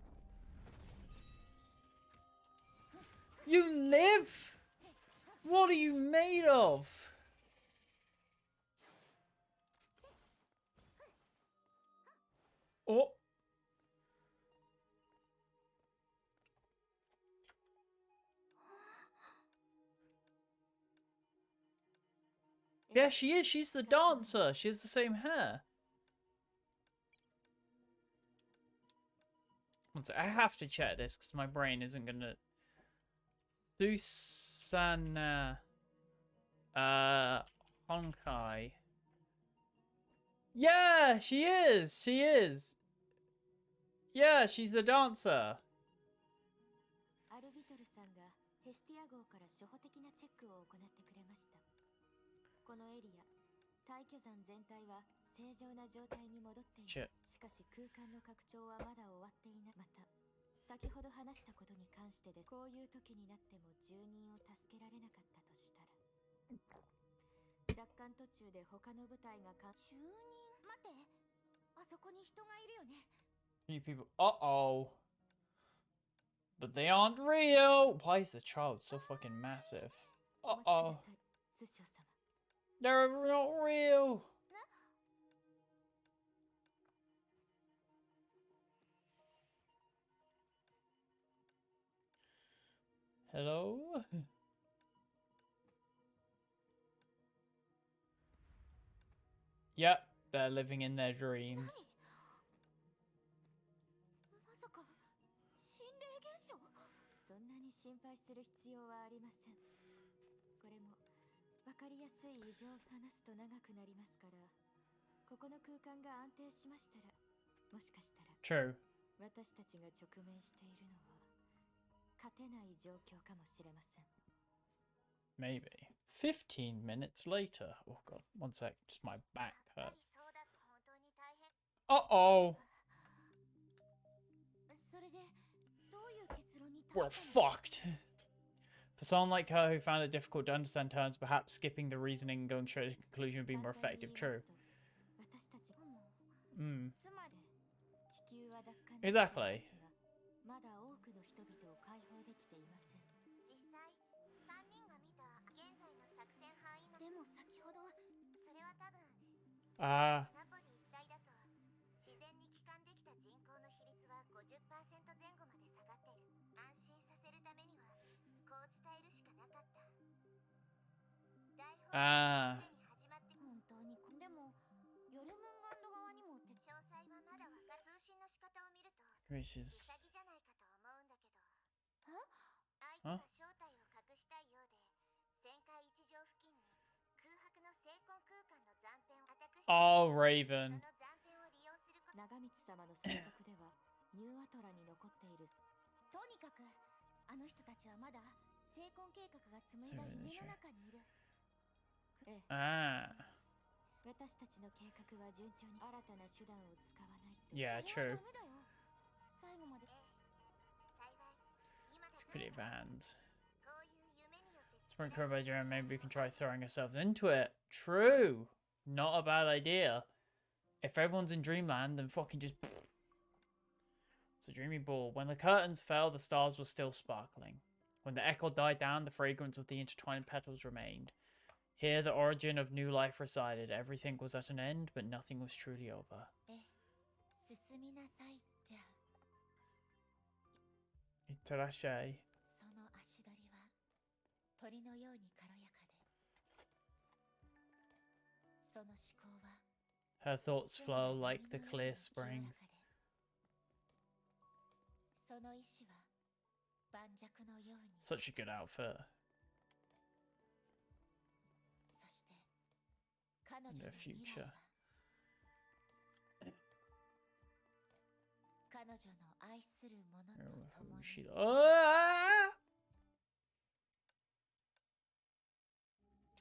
You live? What are you made of? Oh. Yeah, she is. She's the dancer. She has the same hair. I have to check this because my brain isn't gonna. Susana. Honkai. Yeah, she is. She is. Yeah, she's the dancer. アルビトルさんがヘスティア号から初歩的なチェックを行ってくれました。このエリア、大巨山全体は正常な状態に戻っています。しかし空間の拡張はまだ終わっていない。また、先ほど話したことに関してです。こういう時になっても住人を助けられなかったとしたら、奪還途中で他の部隊が住人、待って、あそこに人がいるよね。Few people. Uh-oh. But they aren't real. Why is the child so fucking massive? Uh-oh. They're not real. Hello? Yep, they're living in their dreams. まさか心霊現象？そんなに心配する必要はありません。これもわかりやすい異常を話すと長くなりますから、ここの空間が安定しましたら、もしかしたら True. 私たちが直面しているのは勝てない状況かもしれません。Maybe. 15 minutes later. Oh god, one sec. Just my back hurts. Uh-oh. それでどういう結論に達した We're の？ fucked. For someone like her who found it difficult to understand terms, perhaps skipping the reasoning and going straight to the conclusion would be more effective. True. 私たちも Mm. つまり地球は奪還 Exactly. まだ多くの人々を解放できていません。実際3人が見た現在の作戦範囲のでも先ほどそれは多分 Ah. ナポリ一帯だと自然に帰還できた人口の比率は 50% 前後まで下がってる。安心させるためにはこう伝えるしかなかった。大砲は Ah. すでに始まって本当にでもヨルムンガンド側にもって詳細はまだわか通信の仕方を見ると Gracious. ウサギじゃないかと思うんだけど相手 Huh? が正体を隠したいようで旋回一条付近に空白の精魂空間の残片をアタックして Oh, その Raven. 残片を利用すること長光様の推測ではニューアトラに残っているとにかくあの人たちはまだ精魂計画が紡いだ夢の中にいる。ええ Ah. 私たちの計画は順調に新たな手段を使わないと Yeah, それ true. はダメだよ最後まで幸い今 It's pretty advanced. こういう夢によって Spring Crow by Jeremy, maybe we can try throwing ourselves into it. True. Not a bad idea. If everyone's in Dreamland, then fucking just... It's a dreamy ball. When the curtains fell, the stars were still sparkling. When the echo died down, the fragrance of the intertwined petals remained. Here, the origin of new life resided. Everything was at an end, but nothing was truly over. 進みなさいじゃ Itarashe. その足取りは鳥のように軽やかでその思考は Her thoughts 澄んだ flow 波 like the のよう clear に清らか springs. でその意志は盤石のように Such a good outfit. そして彼女 The の未来 future. は彼女の愛する者と共に She... Ah!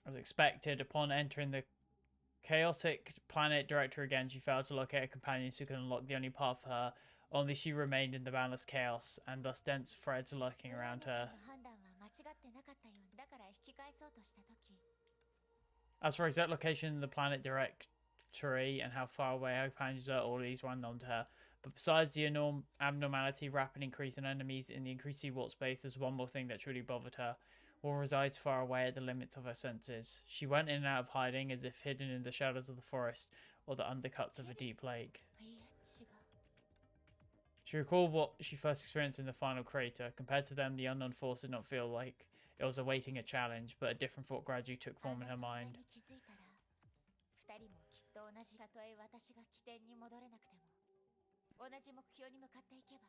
As expected, upon entering the chaotic planet director again, she failed to locate her companions who could unlock the only path for her. Only she remained in the boundless chaos, and thus dense threads lurking around her. 判断は間違ってなかったようだから引き返そうとした時 As for exact location in the planet directory and how far away her companions are, all these were unknown to her. But besides the abnormality, rapid increase in enemies in the increasing warp space, there's one more thing that truly bothered her. War resides far away at the limits of her senses. She went in and out of hiding as if hidden in the shadows of the forest or the undercuts of a deep lake. いいえ違う She recalled what she first experienced in the final crater. Compared to them, the unknown force did not feel like it was awaiting a challenge, but a different thought gradually took form in her あんな存 mind. 在に気づいたら二人もきっと同じたとえ私が起点に戻れなくても同じ目標に向かっていけば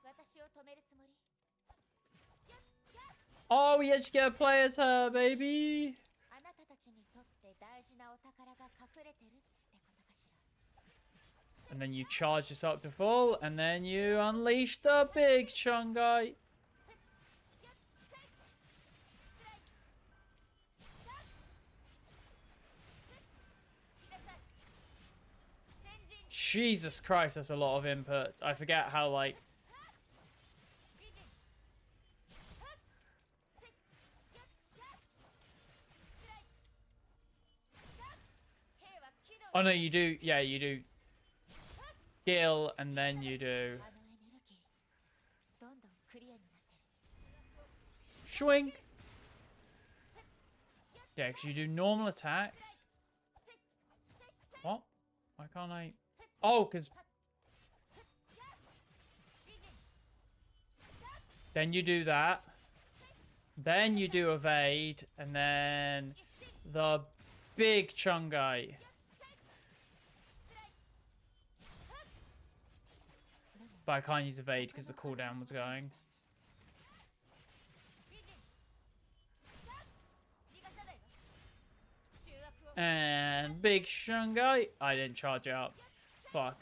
私を止めるつもり Oh, we actually get to play as her, baby! あなたたちにとって大事なお宝が隠れてるってことかしら And then you charge this up to full, and then you unleash the big Chungai. Jesus Christ, that's a lot of inputs. I forget how, like... Oh no, you do, yeah, you do skill, and then you do あのエネルギーどんどんクリアになってる swing. Yeah, because you do normal attacks. What? Why can't I? Oh, because then you do that. Then you do evade, and then the big Chungai. But I can't use evade because the cooldown was going. And big Shungai. I didn't charge up. Fuck.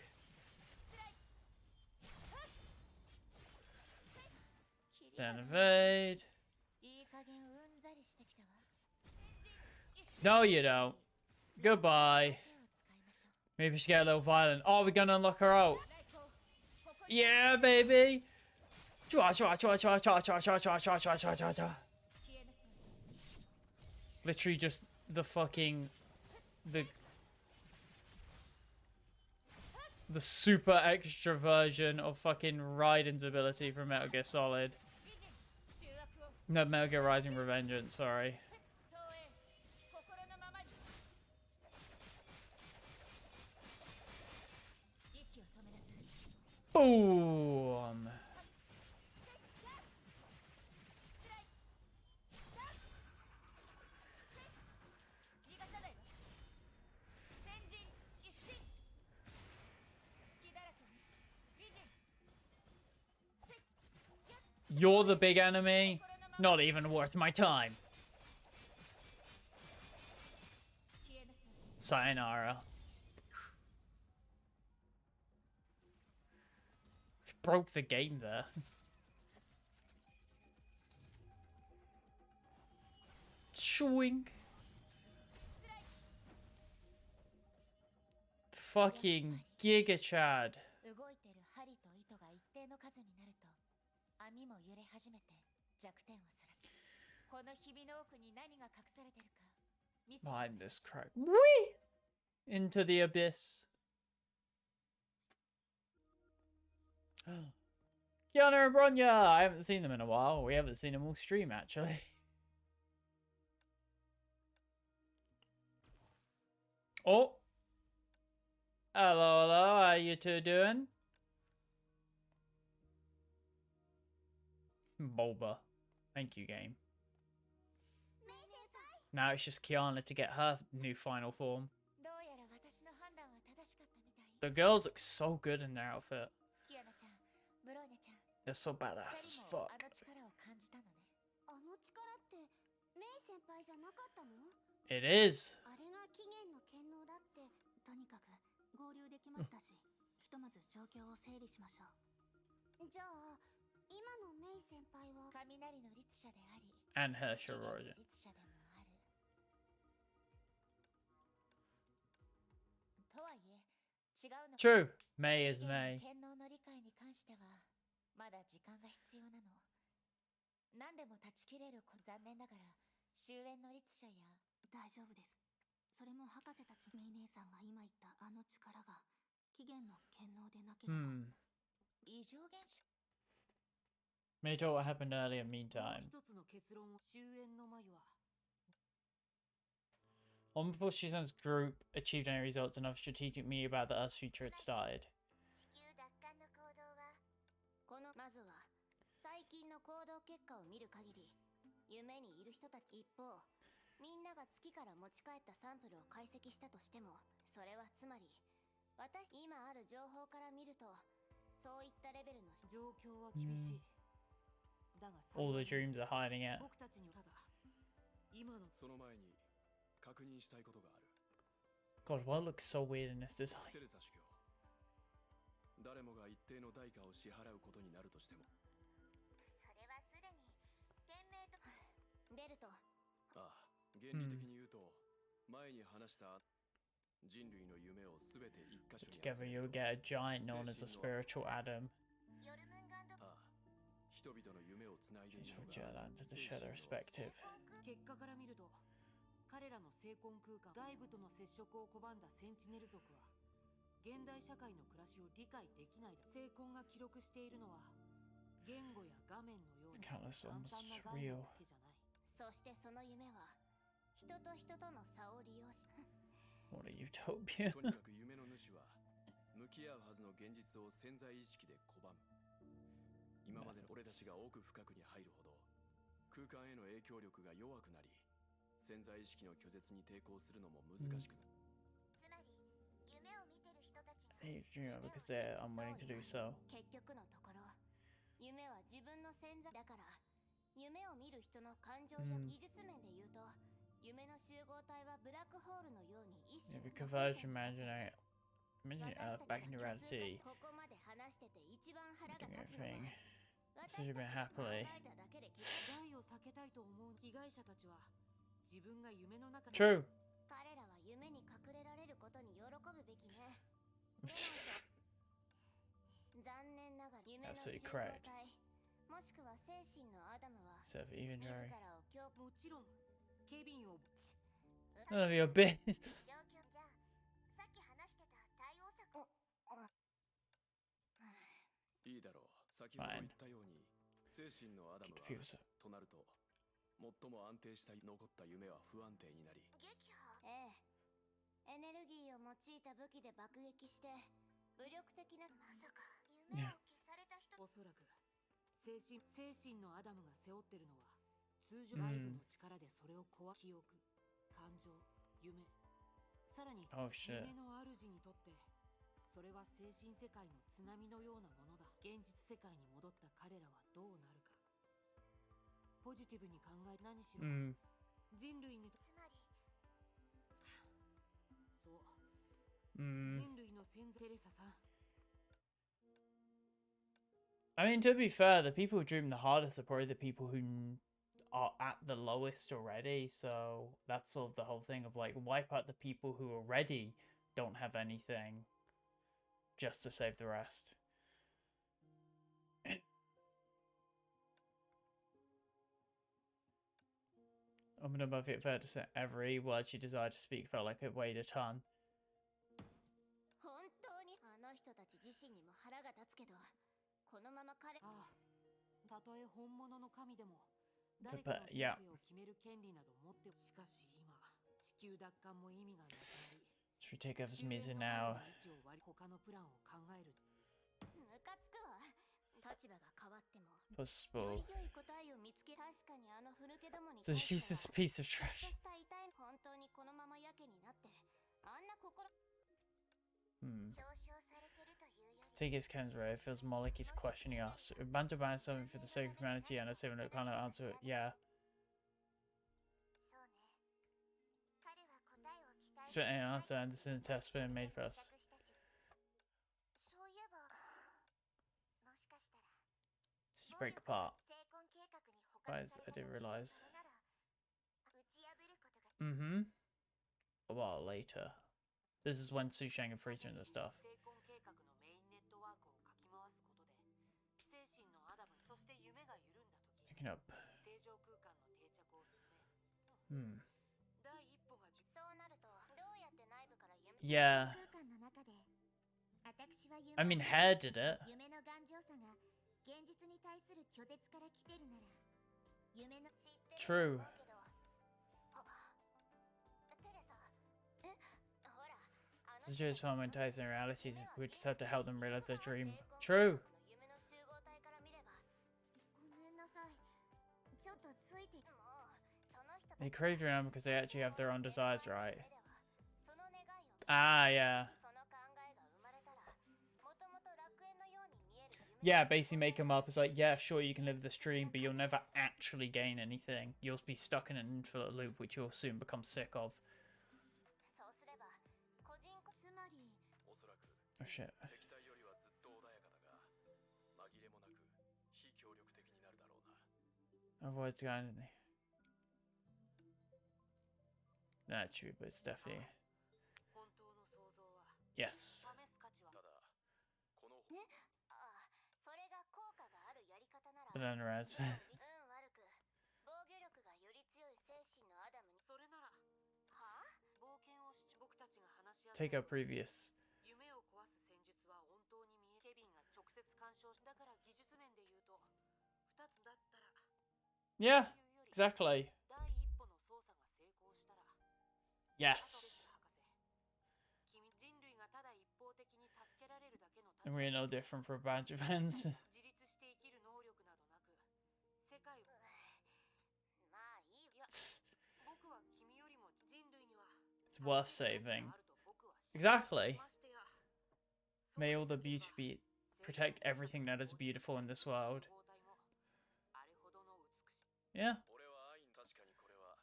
Then evade. いい加減うんざりしてきたわ No, you don't. Goodbye. 手を使いましょう Maybe she get a little violent. Oh, we're gonna unlock her out. Yeah, baby. Chua, chua, chua, chua, chua, chua, chua, chua, chua, chua, chua, chua, chua. Literally just the fucking the super extra version of fucking Raiden's ability from Metal Gear Solid. No, Metal Gear Rising Revengeance, sorry. 東映心のままに息を止めなさい Boom! 逃がさないわ先人一心隙だらけに美人 You're the big enemy? Not even worth my time. 消えなさい Sayonara. Broke the game there. Swing. Fucking Giga Chad. 動いてる針と糸が一定の数になると網も揺れ始めて弱点をさらすこのひびの奥に何が隠されてるか見せて Behind this crack. Whee! Into the abyss. Kiana and Bronya! I haven't seen them in a while. We haven't seen them all stream, actually. Oh! Hello, hello. How you two doing? Bulba. Thank you, game. Now it's just Kiana to get her new final form. どうやら私の判断は正しかったみたい The girls look so good in their outfit. キアナちゃんブローニャちゃん They're so badass as 二人も fuck. あの力を感じたのねあの力ってメイ先輩じゃなかったの？ It is. あれが起源の権能だって。とにかく合流できましたし、ひとまず状況を整理しましょう。じゃあ今のメイ先輩は雷の律者であり And 起 Herschel 源の Roger. 律者でもあるとはいえ違うの True. May 起 is 源 May. の権能の理解に関してはまだ時間が必要なの何でも断ち切れる残念ながら終焉の律者や大丈夫です。それも博士たちメイ姉さんが今言ったあの力が起源の権能でなければ、 異常現象 May talk what happened earlier meantime. 一つの結論を終焉の眉は On before Shizan's group achieved any results, another strategic meeting about the Earth's future had started. 地球奪還の行動はこのまずは最近の行動結果を見る限り夢にいる人たち一方みんなが月から持ち帰ったサンプルを解析したとしてもそれはつまり私今ある情報から見るとそういったレベルの状況は厳しい、だが All the dreams are hiding it. 僕たちにただ今のその前に確認したいことがある。 God, what looks so weird in this design? テレサ司教。誰もが一定の代価を支払うことになるとしても。それはすでに天命とベルトああ、原理的に言うと、前に話した人類の夢をすべて一箇所に集 Together, め you'll ると get a giant known as the spiritual Adam. ヨルムンガンドああ、人々の夢をつないでいる Just の for が Jalan to show their respective. 結果から見ると彼らの精魂空間外部との接触を拒んだセンチネル族は現代社会の暮らしを理解できない精魂が記録しているのは言語や画面のよう It's な countless, 簡 almost 単な概念 surreal. だけじゃないそしてその夢は人と人との差を利用し What a utopia. とにかく夢の主は向き合うはずの現実を潜在意識で拒む。今までの俺たちが奥深くに入るほど空間への影響力が弱くなり潜在意識の拒絶に抵抗するのも難しくなる。つまり夢を見てる人たちが They dream it because they're unwilling to do so. 結局のところ夢は自分の潜在だから夢を見る人の感情や技術面で言うと、夢の集合体はブラックホールのように一 Yeah, 種 we converge imagining Earth back into reality. ここまで話してて一番腹が Doing 立つのは everything. 私たち Such a が bit 考 happily. えただけで害を避けたいと思う被害者たちは自分が夢の中で True. 彼らは夢に隠れられることに喜ぶべきね。残念ながら夢の集合 Absolutely 体 correct. もしくは精神のアダムは So if even 自 Jerry. らを強もちろんケビンを None of your business. じゃあさっき話してた対応策いいだろう。先ほど言ったように、精神のアダムは Confused. となると、最も安定した残った夢は不安定になり、撃破エネルギーを用いた武器で爆撃して武力的なまさか夢を消された人おそらく精神のアダムが背負ってるのは通常外部の力でそれを壊記憶、感情、夢、さらに Oh shit. 夢の主にとってそれは精神世界の津波のようなものだ。現実世界に戻った彼らはどうなるか。ポジティブに考え何しろ、人類にとつまりそう、 Mm. 人類の先祖テレサさん。 I mean, to be fair, the people who dream the hardest are probably the people who are at the lowest already. So that's sort of the whole thing of like wipe out the people who already don't have anything just to save the rest. I'm gonna above it fair to say every word she desired to speak felt like it weighed a ton. 本当にあの人たち自身にも腹が立つけどこのまま彼ああ、たとえ本物の神でも誰かの人生を決める権利など持ってしかし今地球奪還も意味がなくなり Should we take over some music now? 他のプランを考える。ムカつくわ。立場が変わっても Possible. より良い答えを見つけ確かにあの古けどもに So she's this piece of ちょ trash. っとした痛い本当にこのままやけになってあんな心 Hmm. 嘲笑されてるというより Take his Ken's right. It feels more like he's questioning us. If Banter ban something for the sake of humanity and us even kind of answer it, yeah. そうね彼は答えを期待 Spit an answer and this is a test being made for us. そういえばもしかしたら Just break apart. 成婚計画に他の Guys, I didn't realize. それなら打ち破ることが Mm-hmm. A while later. This is when Su Shang and Frieza and the stuff. 成婚計画のメインネットワークをかき回すことで精神のアダム、そして夢が緩んだ時 Picking up. 正常空間の定着を進め Hmm. 第一歩がそうなるとどうやって内部から夢 Yeah. 空間の中で私は夢 I mean, Hair did it. 夢の頑丈さが現実に対する拒絶から来てるなら夢の True. テレサほら This is just when ties in realities. We just have to help them realize their dream. True. 夢の集合体から見ればごめんなさいちょっとついてもうその人 They crave dream because they actually have their own desires, right? その願いを Ah, yeah. その考えが生まれたらもともと楽園のように見える夢 Yeah, basically make them up. It's like, yeah, sure, you can live this dream, but you'll never actually gain anything. You'll be stuck in an infinite loop, which you'll soon become sick of. そうすれば個人つまりおそらく Oh, shit. 敵対よりはずっと穏やかだが、紛れもなく非協力的になるだろうな。 Avoids going in there. That should be, but it's definitely. 本当の想像は Yes. 試す価値はただ、このああそれが効果があるやり方なら Banana Raz. 悪く防御力がより強い精神のアダムにそれならはあ冒険をし僕たちが話し合 Take our previous. 夢を壊す戦術は本当に見えケビンが直接干渉しだから技術面で言うと2つだったら Yeah, exactly. 第一歩の操作が成功したら Yes. 博士君人類がただ一方的に助けられるだけの And we're no different from a bunch of fans. 自立して生きる能力などなく世界をまあいいよ It's 僕は君よりも人類には worth saving. あると僕は信じ Exactly. ましてや May all the beauty be protect everything that is beautiful in this world. あれほどの美しい Yeah. 俺は愛確かにこれは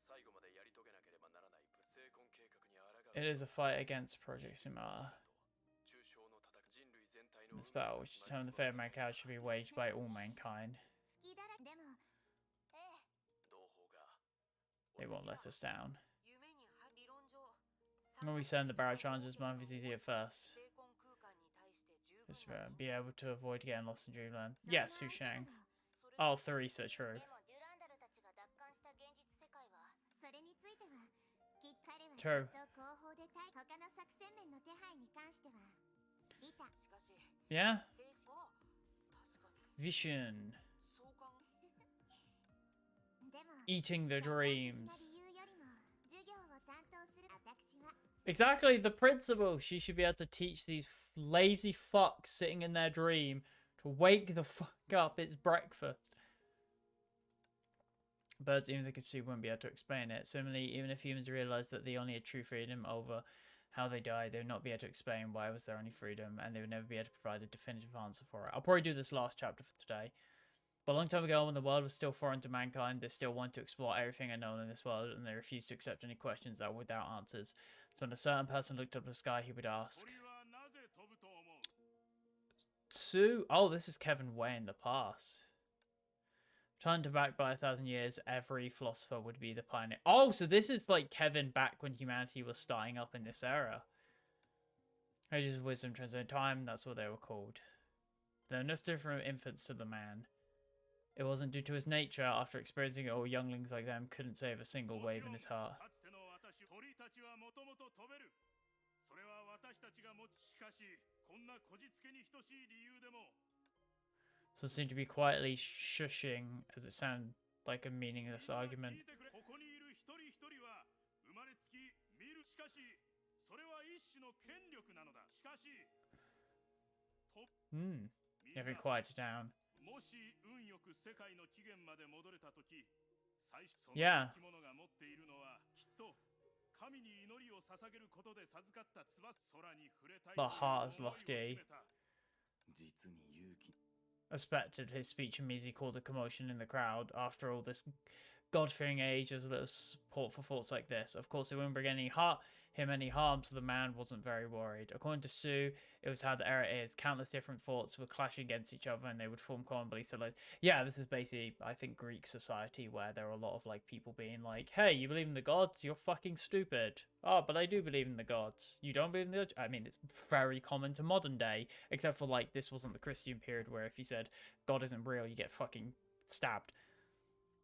最後までやり遂げなければならない成婚計画に抗う It is a fight against Project Sumar. 中小の戦い人類全体の This battle, which determines the fate of mankind, should be waged by all mankind. 好きだらでもええ同胞が They won't let us down. 夢に理論上 When we send the barrage challenges, month is easy at first. 成婚空間に対して十分 Just な be able to avoid getting lost in dreamland. Yes, Hu Shang. Oh, Theresa, true. でもデュランダルたちが奪還した現実世界はそれについてはきっ true. Yeah? Vision. Eating the dreams. Exactly, the principal. She should be able to teach these lazy fucks sitting in their dream to wake the fuck up. It's breakfast. Birds, even if they could see, wouldn't be able to explain it. Similarly, even if humans realize that they only had true freedom over how they died, they would not be able to explain why it was their only freedom, and they would never be able to provide a definitive answer for it. I'll probably do this last chapter for today. But a long time ago, when the world was still foreign to mankind, they still wanted to explore everything unknown in this world, and they refused to accept any questions that were without answers. So when a certain person looked up at the sky, he would ask, Sue? Oh, this is Kevin way in the past. Turned back by 1,000 years, every philosopher would be the pioneer. Oh, so this is like Kevin back when humanity was starting up in this era. Ages of wisdom transcend time, that's what they were called. They're no different from infants to the man. It wasn't due to his nature. After experiencing it all, younglings like them couldn't save a single wave in his heart. So it seemed to be quietly shushing as it sounded like a meaningless argument. Everything quieted down. Yeah. But heart as lofty. Expected his speech immediately caused a commotion in the crowd. After all, this God-fearing age has little support for thoughts like this. Of course, it wouldn't bring any harm, so the man wasn't very worried. According to Sue, it was how the era is. Countless different thoughts would clash against each other, and they would form common beliefs. So, like, yeah, this is basically, I think, Greek society, where there are a lot of like people being like, "Hey, you believe in the gods? You're fucking stupid." Oh, but I do believe in the gods. You don't believe in the gods? I mean, it's very common to modern day, except for like this wasn't the Christian period where if you said God isn't real, you get fucking stabbed.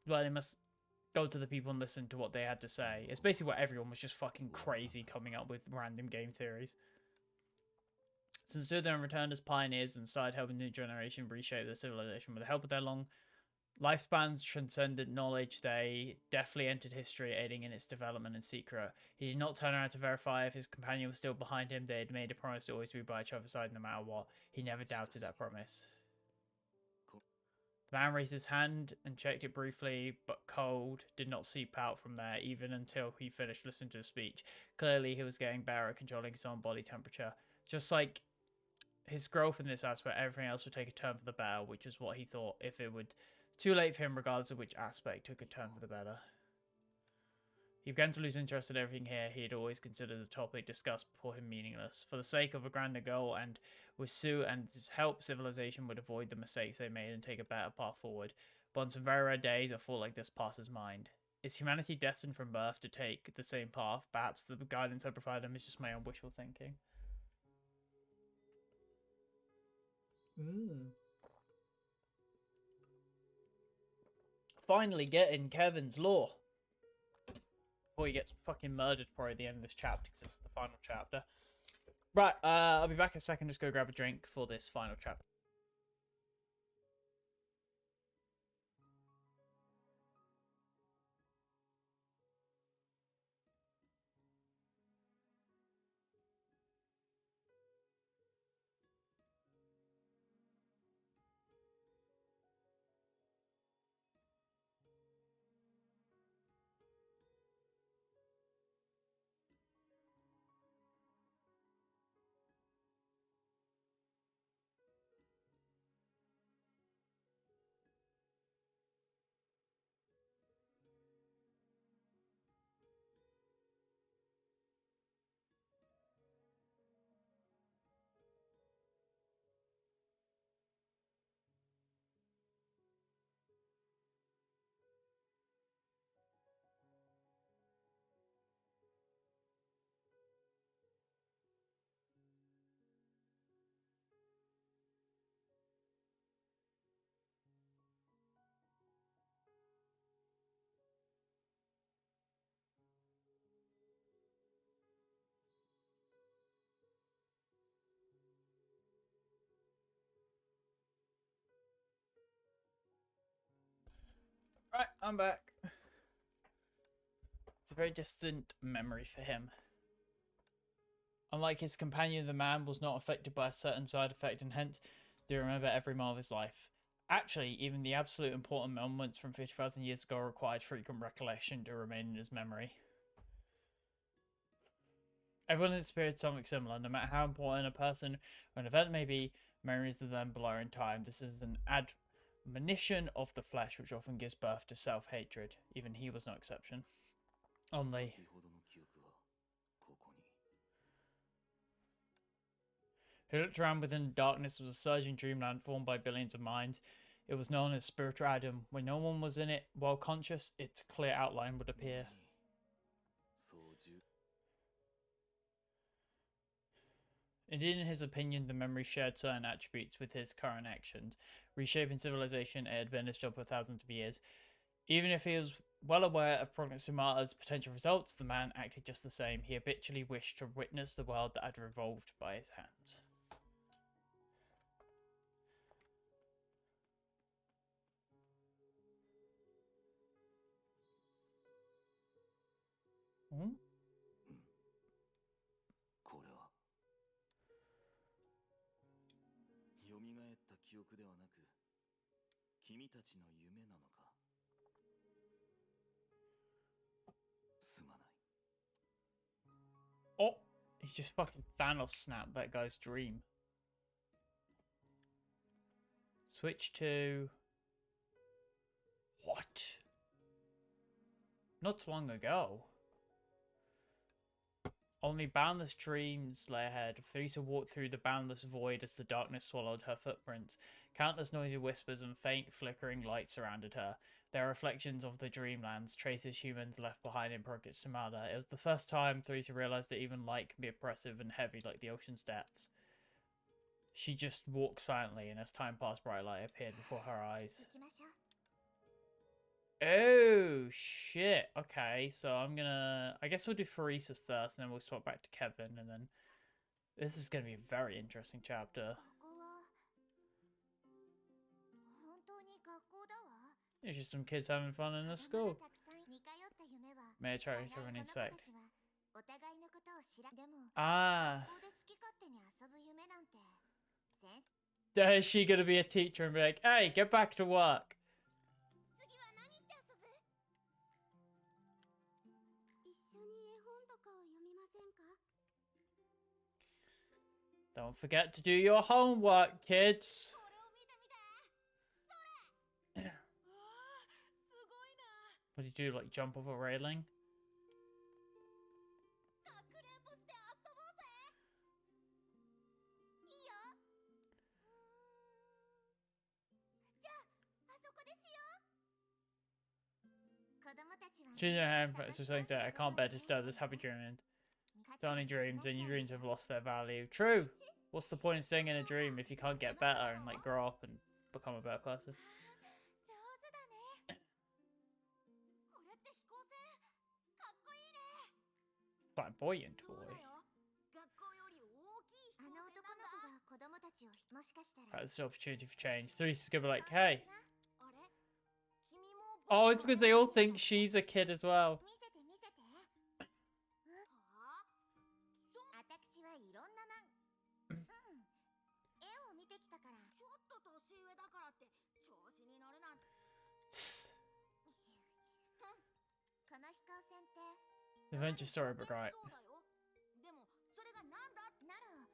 But they must go to the people and listen to what they had to say. It's basically what everyone was just fucking crazy coming up with random game theories. Since stood there and returned as pioneers and started helping the new generation reshape their civilization with the help of their long lifespans, transcendent knowledge, they definitely entered history, aiding in its development in secret. He did not turn around to verify if his companion was still behind him. They had made a promise to always be by each other's side no matter what. He never doubted that promise. The man raised his hand and checked it briefly, but cold did not seep out from there even until he finished listening to the speech. Clearly, he was getting better at controlling his own body temperature. Just like his growth in this aspect, everything else would take a turn for the better, which is what he thought. If it would too late for him, regardless of which aspect took a turn for the better. He began to lose interest in everything here. He had always considered the topic discussed before him meaningless. For the sake of a grander goal, and with Sue and his help, civilization would avoid the mistakes they made and take a better path forward. But on some very rare days, a thought like this passed his mind. Is humanity destined from birth to take the same path? Perhaps the guidance I provide them is just my own wishful thinking. Finally getting Kevin's lore. Before he gets fucking murdered probably at the end of this chapter, because this is the final chapter. Right, I'll be back in a second. Just go grab a drink for this final chapter. Right, I'm back. It's a very distant memory for him. Unlike his companion, the man was not affected by a certain side effect and hence do remember every mile of his life. Actually, even the absolute important moments from 50,000 years ago required frequent recollection to remain in his memory. Everyone has experienced something similar, no matter how important a person or an event may be, memories of them blur in time. This is an admonition of the flesh which often gives birth to self-hatred. Even he was no exception. Only... 先ほどの記憶はここに。 He looked around within the darkness was a surging dreamland formed by billions of minds. It was known as spiritual Adam. When no one was in it while conscious, its clear outline would appear. そう重 Indeed, in his opinion, the memory shared certain attributes with his current actions. Reshaping civilization, it had been his job for thousands of years. Even if he was well aware of Prognostomata's potential results, the man acted just the same. He habitually wished to witness the world that had revolved by his hands. Hmm? これは蘇った記憶ではなく君たちの夢なのかすまない Oh, he just fucking Thanos snapped that guy's dream. Switch to... What? Not long ago. Only boundless dreams lay ahead. Theresa walked through the boundless void as the darkness swallowed her footprints. Countless noisy whispers and faint flickering lights surrounded her. They are reflections of the dreamlands, traces humans left behind in Project Sumada. It was the first time Theresa realized that even light can be oppressive and heavy like the ocean's depths. She just walked silently, and as time passed, bright light appeared before her eyes. Oh, shit. Okay, so I'm gonna... I guess we'll do Theresa's first, and then we'll swap back to Kevin, and then... This is gonna be a very interesting chapter. ここは本当に学校だわ。 It's just some kids having fun in a 子供 school. がたくさん似通った夢は May I try 互い to have こ an の子 insight? たちはお互いのことを知らでも Ah. 学校で好き勝手に遊ぶ夢なんて先生 Is she gonna be a teacher and be like, hey, get back to work? 次は何して遊ぶ？一緒に絵本とかを読みませんか？ Don't forget to do your homework, kids. これを見てみて。それ。わあ、すごいな。 What do you do, like jump off a railing? かくれんぼして遊ぼうぜ。いいよ。じゃあ、あそこでしよう。子供たちは Choosing your hand for something that I can't bear to disturb this happy dreaming. It's only dreams, and your dreams have lost their value. True. What's the point in staying in a dream if you can't get better and like grow up and become a better person? 上手だね。これって飛行船。かっこいいね。 Flamboyant そう boy. だよ。学校より大きい飛あの行船なんだ。男の子が子供たちをもしかしたら That's the opportunity for change. Theresa's gonna be like, hey. あれ？君も Oh, it's because they all think she's a kid as well. 見せて見せてははあ？私はいろんな絵を見てきたからちょっと年上だからって調子に乗るなんて。この飛行船って Adventure storybook, right? そうだよ。でもそれがなんだ？なら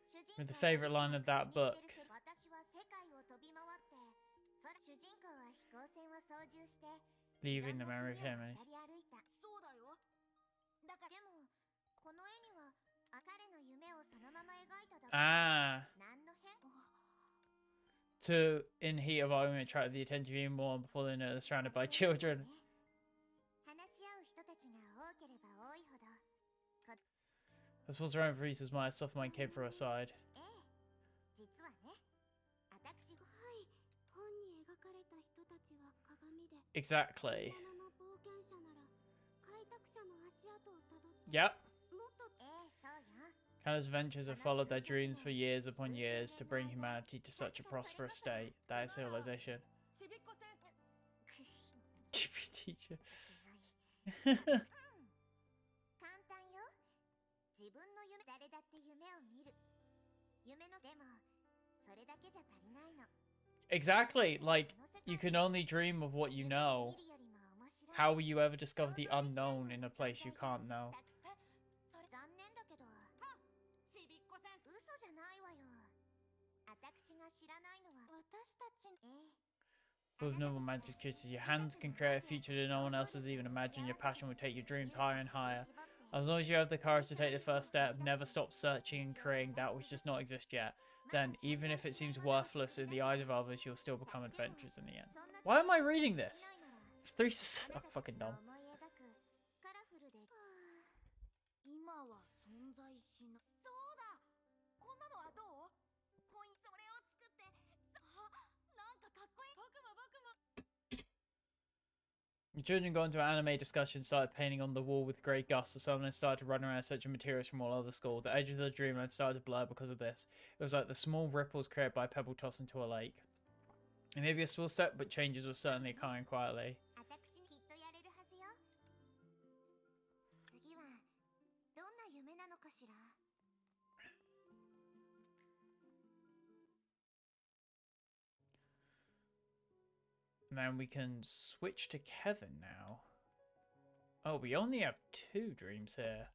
主人 With the 公 favorite line of that book. 私は世界を飛び回って主人公は飛行船を操縦して Leaving the memory of him. 渡り歩いたそうだよ。だからでもこの絵には彼の夢をそのまま描いただけ Ah. 何の変 To, in heat of argument, attract the attention even more before they know they're surrounded by children. 話し合う人たちが多ければ多いほど As was around Theresa's mind, a soft mind came through her side. ええ実はね私はい。本に描かれた人たちは鏡で。 Exactly. 本物の冒険者なら開拓者の足跡をたどって Yep. もっとええそうよ Countless adventures have followed their dreams for years upon years to bring humanity to such a prosperous state. That is civilization. ちびっこ先生。teacher. 簡単よ。自分の夢、誰だって夢を見る。夢のでもそれだけじゃ足りないの。 Exactly, like, you can only dream of what you know. How will you ever discover the unknown in a place you can't know? 残念だけど、ちびっこさん、嘘じゃないわよ。私が知らないのは私たち。With noble magic creatures, your hands can create a future that no one else has even imagined. Your passion will take your dreams higher and higher. As long as you have the courage to take the first step, never stop searching and creating that which does not exist yet. Then, even if it seems worthless in the eyes of others, you'll still become adventurous in the end. Why am I reading this? 3 I'm fucking dumb. 今は存在しな。そうだ。こんなのはどう？ポイントそれを作って。なんかかっこいい。僕も。The children got into an anime discussion, started painting on the wall with great gusts. The summoners started to run around searching materials from all over the school. The edges of the dreamland started to blur because of this. It was like the small ripples created by a pebble tossed into a lake. It may be a small step, but changes were certainly occurring quietly. 私きっとやれるはずよ。次はどんな夢なのかしら。 And then we can switch to Kevin now. Oh, we only have 2 dreams here.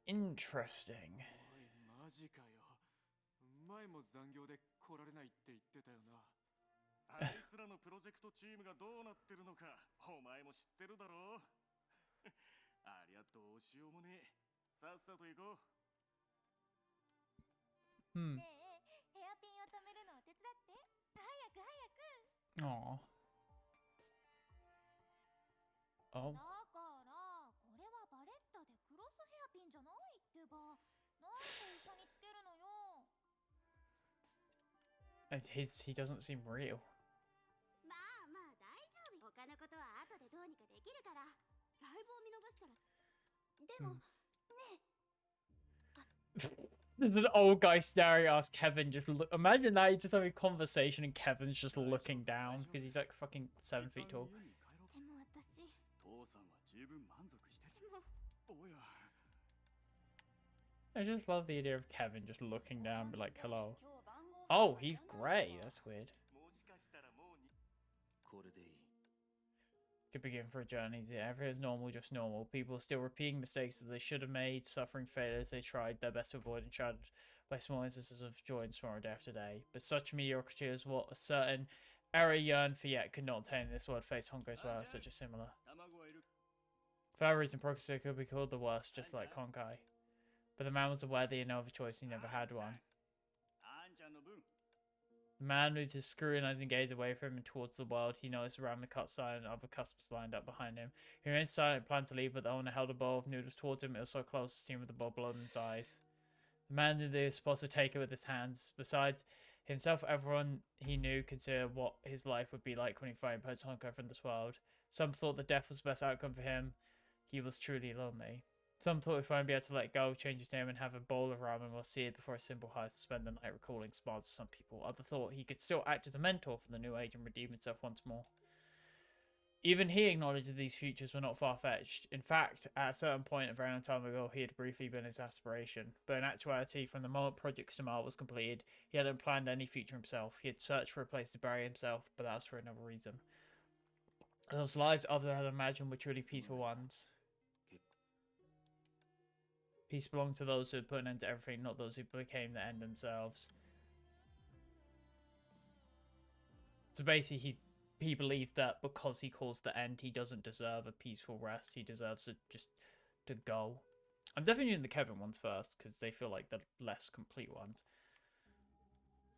Interesting. おいマジかよ。前も残業で来られないって言ってたよな。あいつらのプロジェクトチームがどうなってるのかお前も知ってるだろう。ありゃどうしようもねえ。さっさと行こう。Hmm. ねえ、ヘアピンを止めるのを手伝って。早く。 Aw. Oh. だからこれはバレッタでクロスヘアピンじゃないってば。なんで医者につけるのよ。 He doesn't seem real. まあ大丈夫。他のことは後でどうにかできるから。ライブを見逃したら。でも、ねえ。 There's an old guy staring at us. Kevin just look. Imagine that, you're just having a conversation and Kevin's just looking down because he's like fucking 7 feet tall. でも私。父さんは十分満足してる。おや。 I just love the idea of Kevin just looking down and be like, hello. Oh, he's grey. That's weird. もしかしたらもうにこれでいい。 Could begin for a journey. Everything is normal, just normal. People are still repeating mistakes that they should have made, suffering failures they tried their best to avoid, and shrouded by small instances of joy and sorrow day after day. But such mediocrity is what a certain error yearned for yet could not attain in this world face Honkai's well, such a similar. 卵はいる。 For that reason, progress could be called the worst, just like Honkai. But the man was aware that he had no other choice, he never had one. あんちゃんの分。 The man moved his scrutinizing gaze away from him and towards the world. He noticed around the cut sign and other customers lined up behind him. He remained silent and planned to leave, but the owner held a bowl of noodles towards him. It was so close, steam with the bowl blood in his eyes. The man knew that he was supposed to take it with his hands. Besides himself, everyone he knew considered what his life would be like when he finally purged Honkai from this world. Some thought that death was the best outcome for him. He was truly lonely. Some thought he'd finally be able to let go, change his name, and have a bowl of ramen while seated before a simple heist to spend the night recalling smiles of some people. Others thought he could still act as a mentor for the new age and redeem himself once more. Even he acknowledged that these futures were not far-fetched. In fact, at a certain point a very long time ago, he had briefly been his aspiration. But in actuality, from the moment Project Stamar was completed, he hadn't planned any future himself. He had searched for a place to bury himself, but that was for another reason. Those lives others had imagined were truly peaceful ones. Peace belonged to those who had put an end to everything, not those who became the end themselves. So basically, he believed that because he caused the end, he doesn't deserve a peaceful rest. He deserves to just to go. I'm definitely doing the Kevin ones first because they feel like the less complete ones.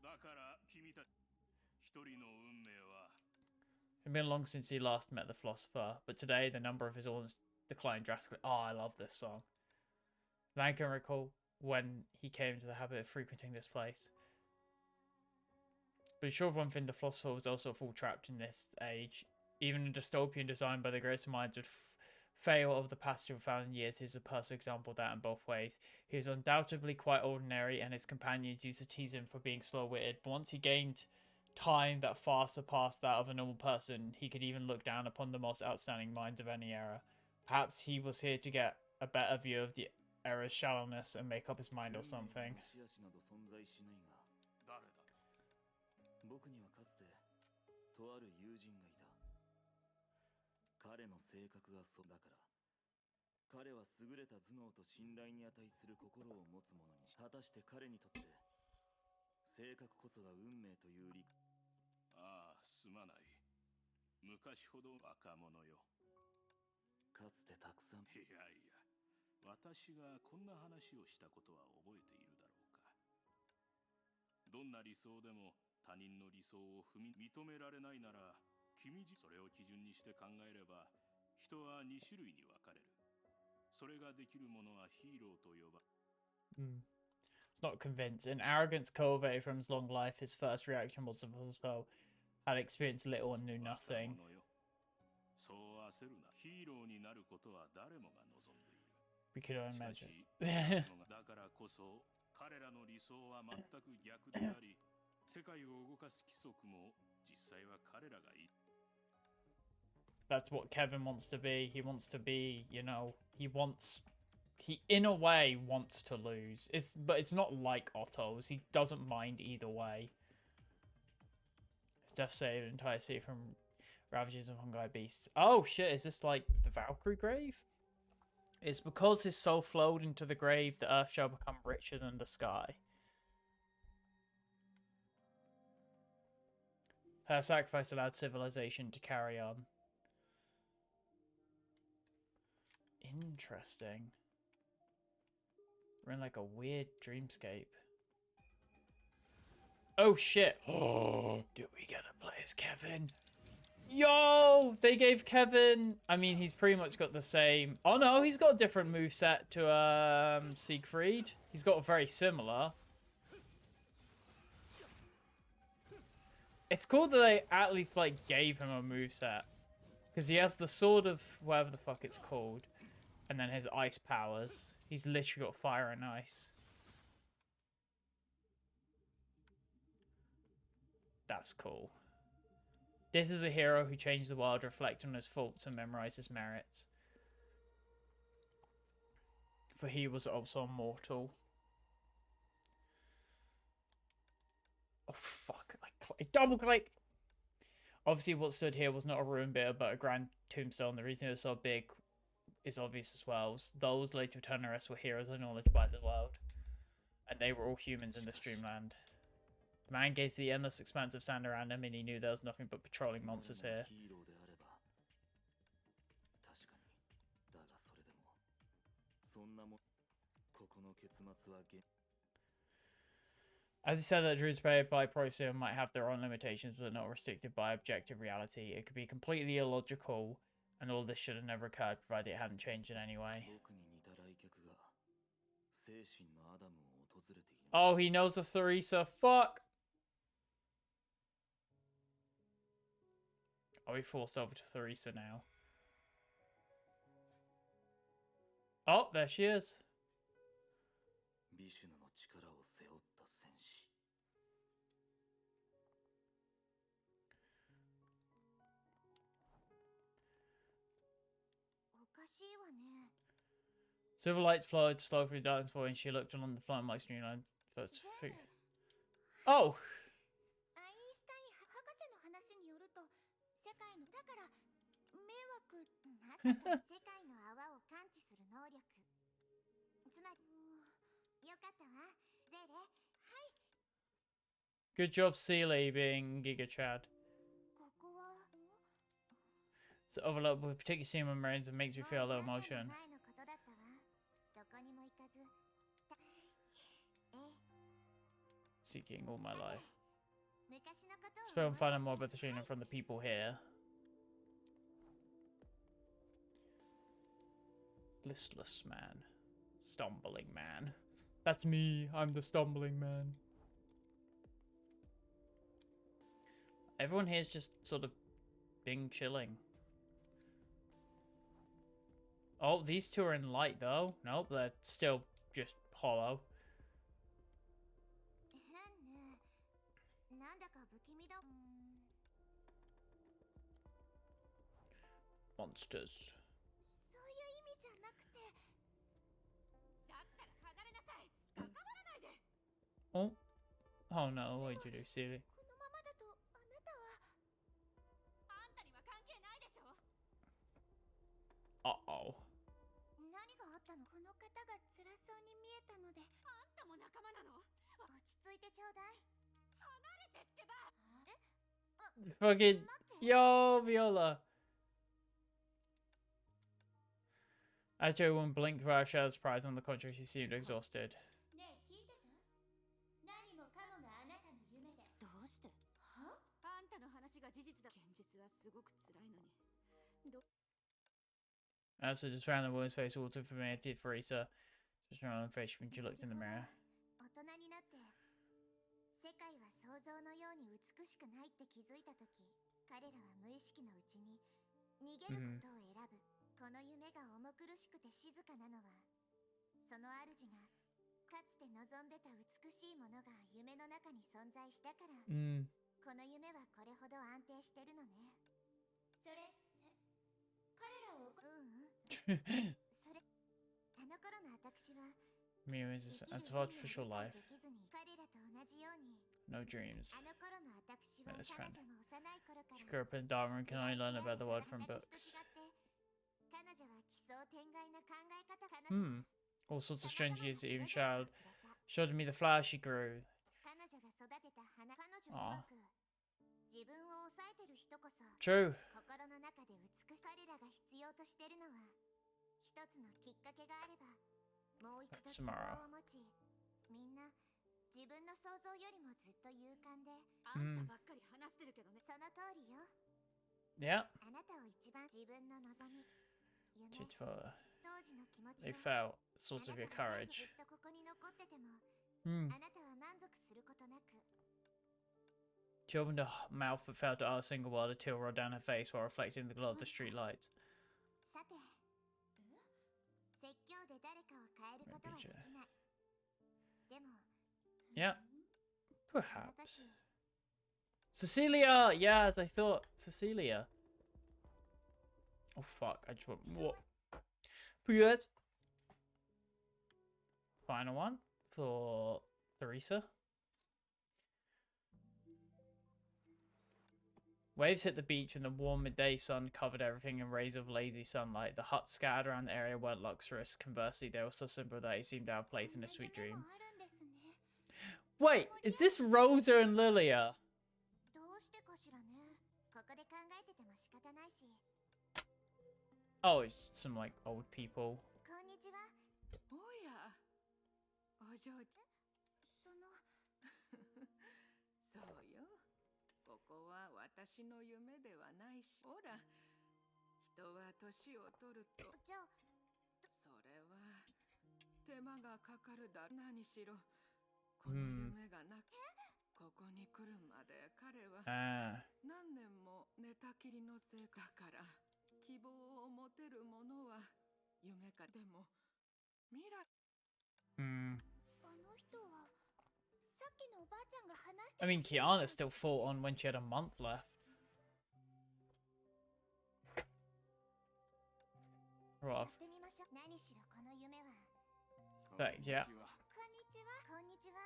だから君たち一人の運命は。 It's been long since he last met the philosopher, but today the number of his orders declined drastically. Oh, I love this song. Man can recall when he came into the habit of frequenting this place. But he's sure of one thing, the philosopher was also a fool trapped in this age. Even a dystopian designed by the greatest minds would fail over the passage of 1,000 years. He's a personal example of that in both ways. He was undoubtedly quite ordinary, and his companions used to tease him for being slow-witted. But once he gained time that far surpassed that of a normal person. He could even look down upon the most outstanding minds of any era. Perhaps he was here to get a better view of the era's shallowness and make up his mind or something. 誰だ？僕にはかつてとある友人がいた。彼の性格がそうだから、彼は優れた頭脳と信頼に値する心を持つ者にし、果たして彼にとって性格こそが運命という理。ああ、すまない。昔ほど若者よ。かつてたくさん。いやいや、私がこんな話をしたことは覚えているだろうか。どんな理想でも他人の理想を認められないなら、それを基準にして考えれば、人は2種類に分かれる。それができる者はヒーローと呼ば。It's not convinced. In arrogance cultivated from his long life, his first reaction was as though had experienced little and knew nothing. そう焦るな。ヒーローになることは誰もが望んでいる。We could only imagine. だからこそ、彼らの理想は全く逆であり、世界を動かす規則も実際は彼らがいい。That's what Kevin wants to be. He wants to be, you know, he in a way wants to lose. But it's not like Otto's. He doesn't mind either way. His death saved an entire city from ravages of Honkai beasts. Oh shit, is this like the Valkyrie grave? It's because his soul flowed into the grave, the earth shall become richer than the sky. Her sacrifice allowed civilization to carry on. Interesting. We're in like a weird dreamscape. Oh shit. Oh, do we get to play as Kevin? Yo, they gave Kevin, I mean, he's pretty much got the same. Oh no, he's got a different moveset to Siegfried. He's got a very similar. It's cool that they at least like gave him a moveset. Because he has the sword of whatever the fuck it's called. And then his ice powers. He's literally got fire and ice. That's cool. This is a hero who changed the world, reflect on his faults and memorize his merits. For he was also mortal. Oh fuck, I double click! Obviously what stood here was not a ruined bit, but a grand tombstone. The reason it was so big is obvious as well. Those later Eternarists were heroes acknowledged by the world. And they were all humans in this dreamland. The man gazed at the endless expanse of sand around him and he knew there was nothing but patrolling monsters here. As he said that druids played by Procyon might have their own limitations but not restricted by objective reality, it could be completely illogical and all this should have never occurred provided it hadn't changed in any way. Oh, he knows of Theresa. Fuck! Are we forced over to Theresa now? Oh, there she is. Silver lights flowed slowly through the darkness for her, and she looked along the flying light streamline. First figure. Oh! Good job, Seeley, being Giga Chad. So overlooked with particular scene memories and makes me feel a little emotion. Seeking all my life. Spell and find out more about the training from the people here. Listless man. Stumbling man. That's me. I'm the stumbling man. Everyone here is just sort of being chilling. Oh, these two are in light though. Nope, they're still just hollow. monsters. そういう意味じゃなくて。だったら離れなさい。関わらないで。 Oh. Oh no, what did you do, silly? このままだとあなたは。あんたには関係ないでしょ。 Uh-oh. 何があったの？この方が辛そうに見えたので。あんたも仲間なの？落ち着いてちょうだい。離れてってば。Fucking... Yo, Viola! Ajo won't blink without a shadow of surprise. On the contrary, she seemed exhausted. ねえ、聞いてた？何もかもがあなたの夢で。どうして？は？あんたの話が事実だ。現実はすごく辛いのに。Also, just found the woman's face all too familiar to Teresa. Just around her face when she looked in the mirror. 大人になって世界は想像のように美しくないって気づいたとき、彼らは無意識のうちに逃げることを選ぶ。この夢が重苦しくて静かなのは、その主がかつて望んでた美しいものが夢の中に存在したから、この夢はこれほど安定してるのね。それって彼らをそれ、あの頃の私は Mew is an artificial life. 彼らと同じように No dreams. あの頃の私は Best 彼 friend. 女も幼い頃から She grew up in a dark room and can only learn about the world from books. 彼女は奇想天外な考え方。彼女 All sorts of strange years, even child. Showed me the flower she grew. 彼女が育てた花。彼女あ曰く自分を抑えてる人こそ True. 心の中で美しさ。彼らが必要としてるのは一つのきっかけがあればもう一度希望を持ち、みんな自分の想像よりもずっと勇敢で。あんたばっかり話してるけどね。その通りよ。 Yeah. あなたを一番自分の望み、夢、 Tit for 当時の気持ち they は felt source of your あなたが courage. ずっとここに残ってても、 Hmm. あなたは満足することなく。 She opened her mouth but failed to utter a single word. A tear rolled down her face while reflecting the glow of the street lights. さて、説教で誰かを変えることはできない。でも、 Yeah. あなた Perhaps. し Cecilia! Yes, I thought Cecilia. Oh fuck, I just went what? Yes. Final one for Teresa. Waves hit the beach and the warm midday sun covered everything in rays of lazy sunlight. The huts scattered around the area weren't luxurious. Conversely, they were so simple that it seemed out of place in a sweet dream. あるんですね。 Wait, is this Rosa and Lilia? どうしてかしらね。ここで考えてても仕方ないし。 Oh, it's some like old people. こんにちは。おや、お嬢ちゃん。その、そうよ。ここは私の夢ではないし、ほら、人は年を取ると、じゃあ、それは手間がかかるだ。何しろ、この夢がなく、ここに来るまで彼は Ah. 何年も寝たきりのせいだから、希望を持てるものは夢か。でも未来 Hmm. あの人は、さっきのおばあちゃんが話して I mean, Kiana still fought on when she had a month left. Rough. やってみましょう。何しろこの夢は。 But yeah, こんにちは。こんにちは。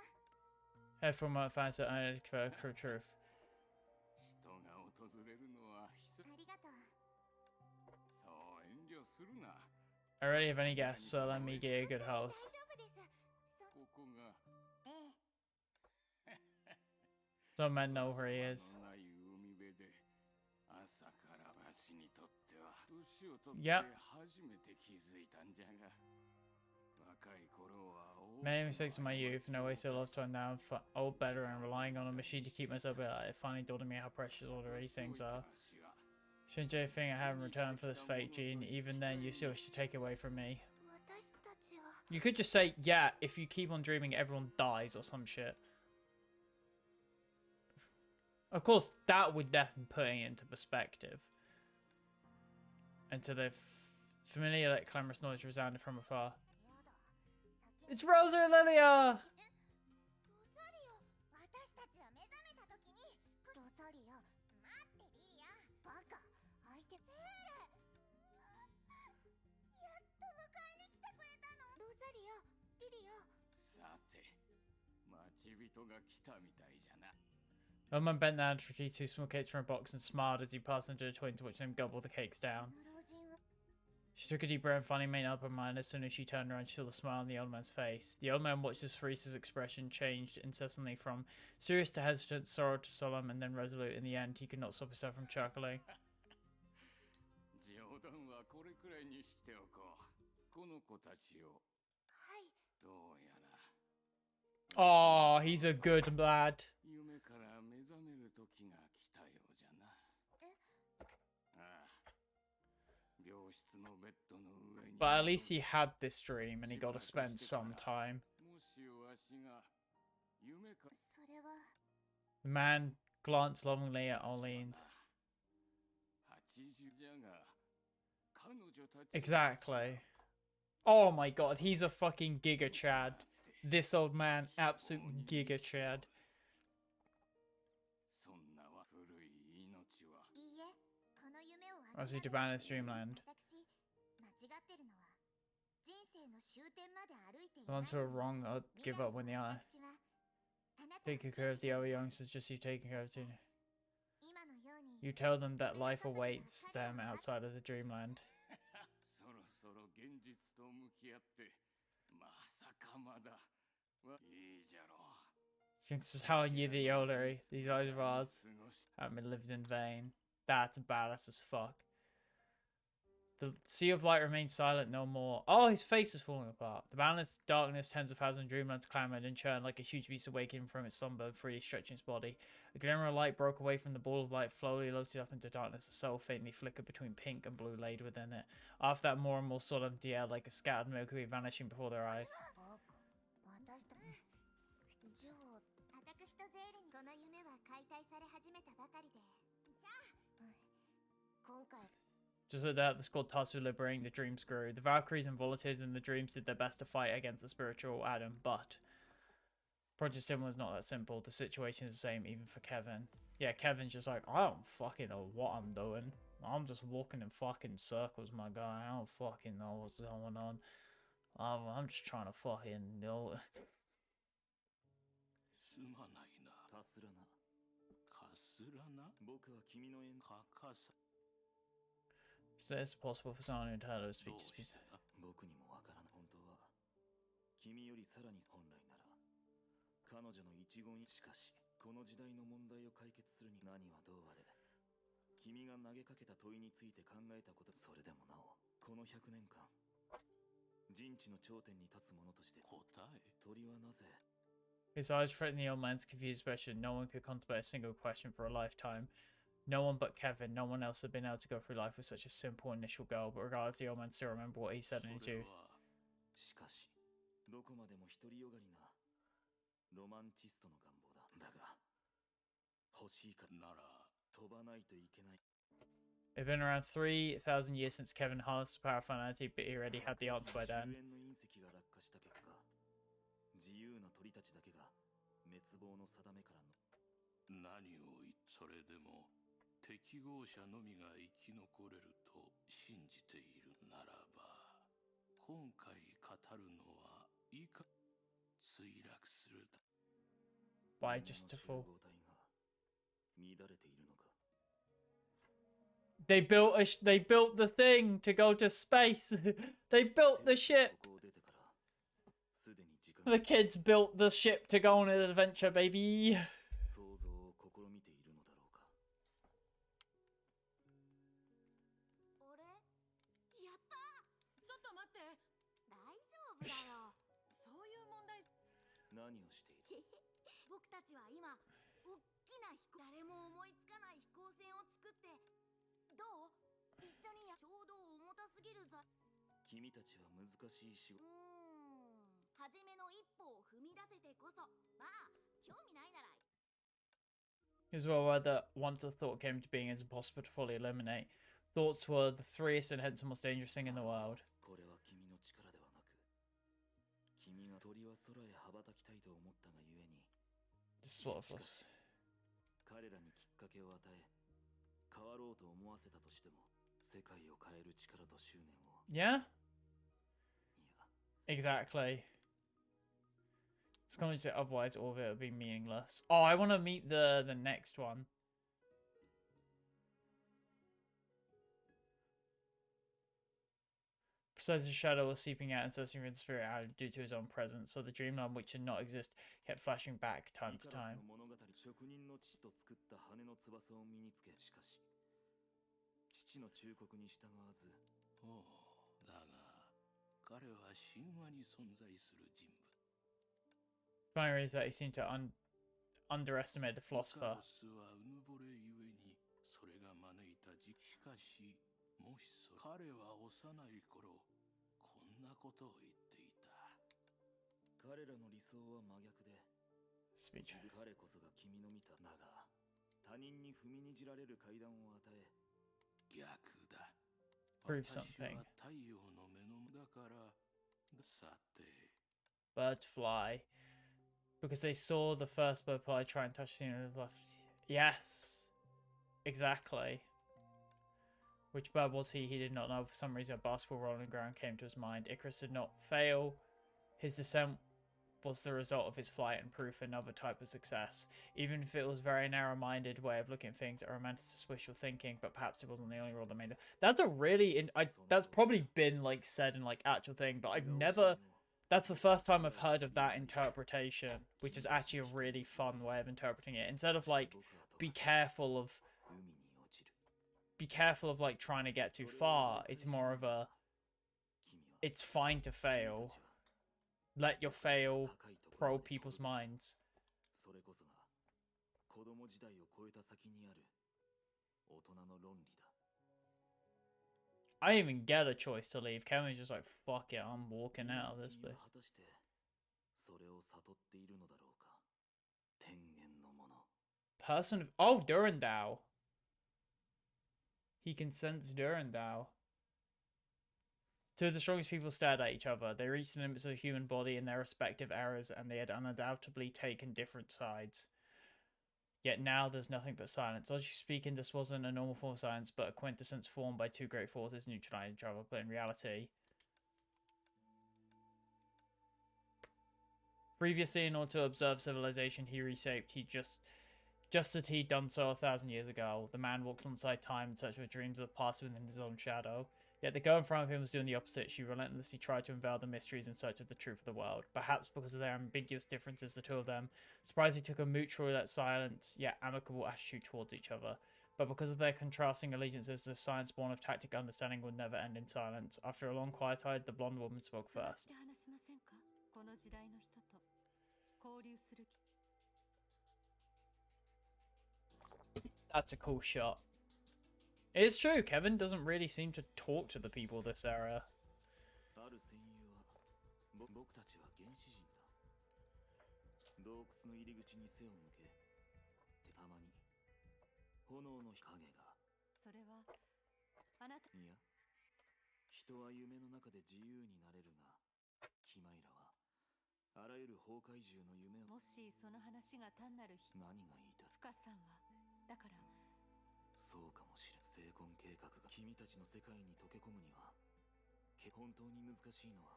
head from a fancy unidentified for truth. 人が訪れるのは久ありがとう。そう遠慮するな。 I already have any guests, so let me get a good house. 大丈夫です。ここが ええ。 Some men know where he is. のない海辺で朝からわしにとっては年を取っ Yep. て初めて気づいたんじゃが、若い頃は Many mistakes in my youth, no way so love to now old better and relying on a machine to keep myself alive. It finally dawned on me how precious already things are. Shouldn't you think I have in return for this fate, Jean? Even then, you still should take it away from me. 私たちは。 You could just say, yeah, if you keep on dreaming, everyone dies or some shit. Of course, that would definitely put it into perspective. Until the familiar, like, clamorous noise resounded from afar. It's Rosa and Lilia! ロザリオ、私たちは目覚めた時に。ロザリオ、待ってリリア。バカ、相手。セーレ、さて、待ち人が来たみたいじゃな。 Old man bent down to retrieve 2 small cakes from a box and smiled as he passed under a twin to watch them gobble the cakes down. この老人は She took a deep breath and finally made up her mind. As soon as she turned around, she saw the smile on the old man's face. The old man watched as Theresa's expression changed incessantly from serious to hesitant, sorrow to solemn, and then resolute. In the end, he could not stop himself from chuckling. 冗談はこれくらいにしておこう。この子たちを。はい。どうやら。 Oh, he's a good lad. 夢から目覚める時が来たようじゃな。ああ。病室のベッドの上に。 But at least he had this dream and he got to spend some time. もしわしが夢か。それは The man glanced longingly at Orleans. 80じゃが。彼女たち。 Exactly. Oh my god, he's a fucking Giga Chad. This old man, absolute Giga Chad. そんな古い命は。いいえ、この夢を As he demanded dreamland. 私、間違ってるのは人生の終点まで歩いてい The ones who are wrong give up when they are. Taking care of the other youngsters, just you taking care of the... 今のように You tell them that life awaits them outside of the dreamland. そろそろ現実と向き合って、まさかまだ。いいじゃろう。 She thinks how I knew the older these eyes of ours 過ごし haven't been lived in vain. That's badass as fuck. The sea of light remains silent no more. Oh, his face is falling apart. The boundless darkness, tens of thousands of dreamlands clamoured and churned like a huge beast awakening from its slumber, freely stretching its body. A glimmer of light broke away from the ball of light, slowly floated up into darkness. A soul faintly flickered between pink and blue laid within it. After that, more and more saw empty air like a scattered Milky Way vanishing before their eyes. 私とじゃあ私とゼーレにこの夢は解体され始めたばかりでじゃあ、今回 Just like that, the squad tasked with liberating the dreams grew. The Valkyries and Volatiers in the dreams did their best to fight against the spiritual Adam, but Project Stimul is not that simple. The situation is the same even for Kevin. Yeah, Kevin's just like, I don't fucking know what I'm doing. I'm just walking in fucking circles, my guy. I don't fucking know what's going on. I'm just trying to fucking know. すまないな。かすらな。かすらな。僕は君の縁かかさ。 Is it possible for someone who heard us speak to speak? 僕にもわからない。本当は君よりさらに本来なら彼女の一言しかしこの時代の問題を解決するに何はどうあれ君が投げかけた問いについて考えたことそれでもなおこの100年間人知の頂点に立つ者として答え鳥はなぜ His eyes reflecting the old man's confused expression. No one could contemplate a single question for a lifetime. No one but Kevin, no one else had been able to go through life with such a simple initial goal, but regardless, the old man still remembered what he said in his youth. しかしどこまでも独りよがりなロマンチストの願望だだが欲しいかなら飛ばないといけない It had been around 3,000 years since Kevin harnessed the power of finality, but he already had the answer by then. 終焉の隕石が落下した結果自由な鳥たちだけが滅亡の定めからの何を言それでも適合者のみが生き残れると信じているならば今回語るのはいか墜落する By just to fall. 乱れているのか They built the thing to go to space. They built the ship. ここを出てからすでに時間 The kids built the ship to go on an adventure, baby. 想像を試みているのだろうかあれやったちょっと待って大丈夫だよそういう問題何をしている僕たちは今おっきな誰も思いつかない飛行船を作ってどう一緒にちょうど重たすぎる君たちは難しい仕事初めの一歩を踏み出せてこそまあ興味ないなら As well, whether once a thought came to being, it's impossible to fully eliminate. Thoughts were the freest and hence the most dangerous thing in the world. これは君の力ではなく君が鳥は空へ羽ばたきたいと思ったがゆえに Just sort of was. 彼らにきっかけを与え変わろうと思わせたとしても世界を変える力と執念を Yeah? いや Exactly. It's going to say otherwise all of it would be meaningless. Oh, I want to meet the next one. Precisely, shadow was seeping out and searching for the spirit out due to his own presence, so the dreamland which did not exist kept flashing back time to time. 職人の父と作った羽の翼を身につけ、しかし父の忠告に従わず。おう、だが彼は神話に存在する人物。Finally, is that he seemed to underestimate the philosopher. イカロスはうぬぼれゆえにそれが招いたしかしもし彼は幼い頃こんなことを言っていた。彼らの理想は真逆で、 Speech. 彼こそが君の見ただが、他人に踏みにじられる階段を与え。逆だ。 Prove 私 something. は太陽の目のだから。さて。 Birds fly. Because they saw the first bird fly try and touch the end of the left. Yes. Exactly. Which bird was he? He did not know. For some reason, a basketball rolling on the ground came to his mind. Icarus did not fail. His descent was the result of his flight and proof another type of success. Even if it was a very narrow-minded way of looking at things, a romanticist wishful thinking, but perhaps it wasn't the only rule that made it. That's a really... that's probably been, like, said in, like, actual thing, but I've never... That's the first time I've heard of that interpretation, which is actually a really fun way of interpreting it. Instead of, like, be careful of, like, trying to get too far, it's more of a... It's fine to fail. Let your fail probe people's minds. それこそが子供時代を超えた先にある大人の論理だ。 I didn't even get a choice to leave. Kevin's just like, fuck it, I'm walking out of this place. 果たしてそれを悟っているのだろうか。天元のもの。 Person of... Oh, Durandal. He can sense Durandal. Two of the strongest people stared at each other. They reached the limits of the human body in their respective eras, and they had undoubtedly taken different sides. Yet now there's nothing but silence. Logically speaking, this wasn't a normal form of silence, but a quintessence formed by two great forces neutralizing each other. But in reality, previously, in order to observe civilization he reshaped, just as he'd done so 1,000 years ago. The man walked alongside time in search of dreams of the past within his own shadow. Yet the girl in front of him was doing the opposite. She relentlessly tried to unveil the mysteries in search of the truth of the world. Perhaps because of their ambiguous differences, the two of them surprisingly took a mutual yet silent, yet amicable attitude towards each other. But because of their contrasting allegiances, the science born of tactic understanding would never end in silence. After a long quiet tide, the blonde woman spoke first. That's a cool shot. It's true, Kevin doesn't really seem to talk to the people this era. ある戦友は僕たちは原始人だ。洞窟の入り口に背を向け、たまに炎の影が。それはあなた。いや、人は夢の中で自由になれるが、キマイラはあらゆる崩壊獣の夢を。もしその話が単なる何が言いたい？深さんはだから。そうかもしれん。成婚計画が君たちの世界に溶け込むには本当に難しいのは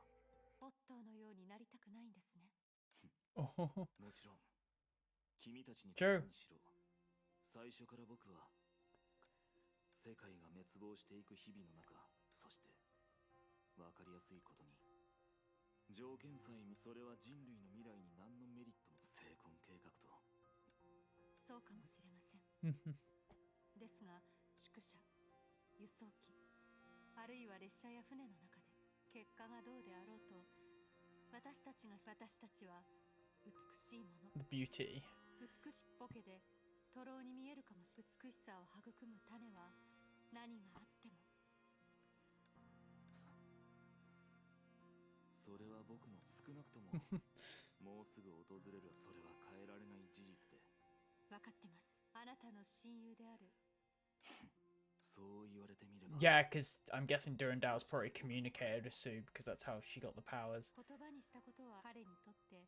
オットーのようになりたくないんですね。もちろん君たちに対しろ。最初から僕は世界が滅亡していく日々の中、そして分かりやすいことに条件さえそれは人類の未来に何のメリットも。成婚計画とそうかもしれません。ですが宿舎、輸送機、あるいは列車や船の中で結果がどうであろうと、私たちは美しいもの。Beauty. 美しいボケで徒労に見えるかもしれない。美しさを育む種は何があっても。それは僕の少なくとももうすぐ訪れる。それは変えられない事実で。分かってます。あなたの親友である。Yeah, because I'm guessing Durandal's probably communicated with Sue because that's how she got the powers. 言葉にしたことは彼にとって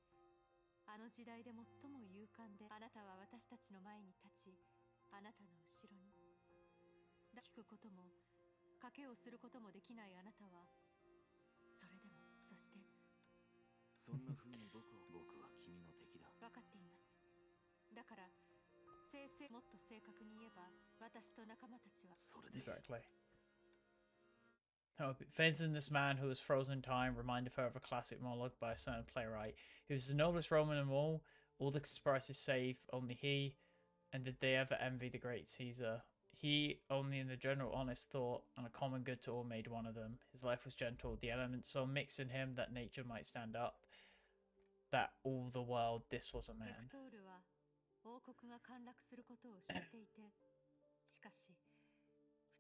あの時代で最も勇敢で、あなたは私たちの前に立ち、あなたの後ろに聞くことも賭けをすることもできないあなたは、それでも、そしてそんな風に僕は君の敵だ。分かっています。だからもっと正確に言えば私と仲間たちはそれで Exactly. Fancying this man who was frozen in time reminded her of a classic monologue by a certain playwright. He was the noblest Roman of all the conspirators save, only he, and did they ever envy the great Caesar? He, only in the general honest thought, and a common good to all, made one of them. His life was gentle, the elements so mixed in him that nature might stand up, that all the world, this was a ヘ man. クトールは王国が陥落することを知っていて、しかし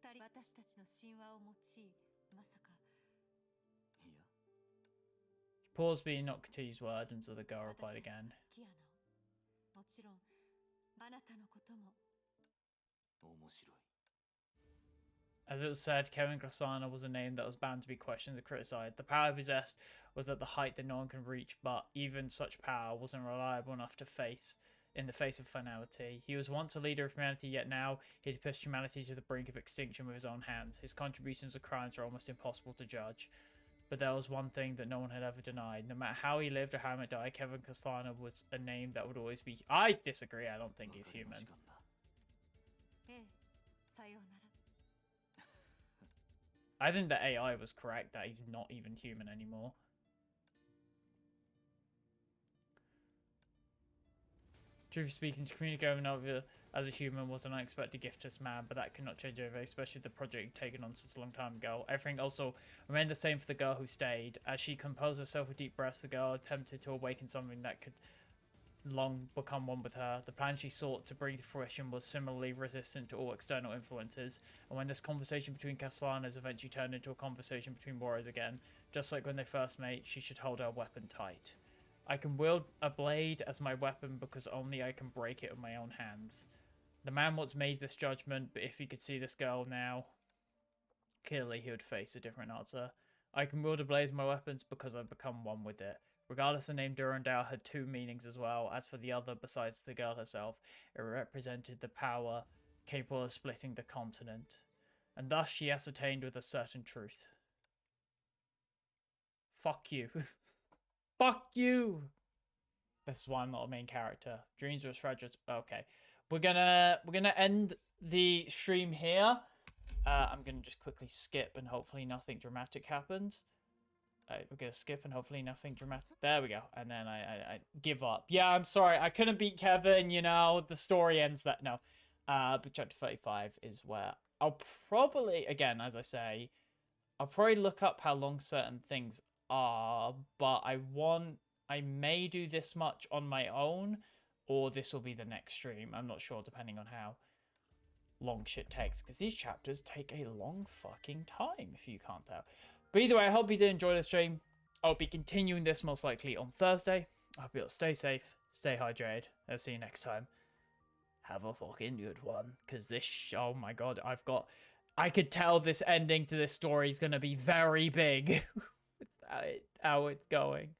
二人私たちの神話を用い、まさか いや He paused, being not to use word, and so the girl replied 私たち again. がキアナを、もちろんあなたのことも。面白い。 As it was said, Kevin Glissana was a name that was bound to be questioned and criticized. The power he possessed was at the height that no one can reach, but even such power wasn't reliable enough to face in the face of finality. He was once a leader of humanity, yet now he had pushed humanity to the brink of extinction with his own hands. His contributions to crimes are almost impossible to judge. But there was one thing that no one had ever denied. No matter how he lived or how he might die, Kevin Castellano was a name that would always be... I disagree. I don't think he's 別れの human. 時間だ。ええ、さようなら。 I think the AI was correct that he's not even human anymore. Truth speaking, to communicate with another as a human was an unexpected gift to this man, but that could not change over, especially the project taken on such a long time ago. Everything also remained the same for the girl who stayed. As she composed herself with deep breaths, the girl attempted to awaken something that could long become one with her. The plan she sought to bring to fruition was similarly resistant to all external influences, and when this conversation between Castellanos eventually turned into a conversation between warriors again, just like when they first met, she should hold her weapon tight. I can wield a blade as my weapon because only I can break it with my own hands. The man once made this judgment, but if he could see this girl now, clearly he would face a different answer. I can wield a blade as my weapons because I've become one with it. Regardless, the name Durandal had two meanings as well. As for the other, besides the girl herself, it represented the power capable of splitting the continent. And thus she ascertained with a certain truth. Fuck you. Fuck you! This is why I'm not a main character. Dreams were as fragile. Okay. We're gonna end the stream here. I'm gonna just quickly skip and hopefully nothing dramatic happens. We're gonna skip and hopefully nothing dramatic. There we go. And then I give up. Yeah, I'm sorry. I couldn't beat Kevin, you know. The story ends that. No. But chapter 35 is where I'll probably, again, as I say, I'll probably look up how long certain things are. But I may do this much on my own, or this will be the next stream. I'm not sure, depending on how long shit takes. Because these chapters take a long fucking time, if you can't tell. But either way, I hope you did enjoy the stream. I'll be continuing this most likely on Thursday. I hope you'll stay safe, stay hydrated. I'll see you next time. Have a fucking good one. Because this, oh my god, I could tell this ending to this story is going to be very big. How it's going.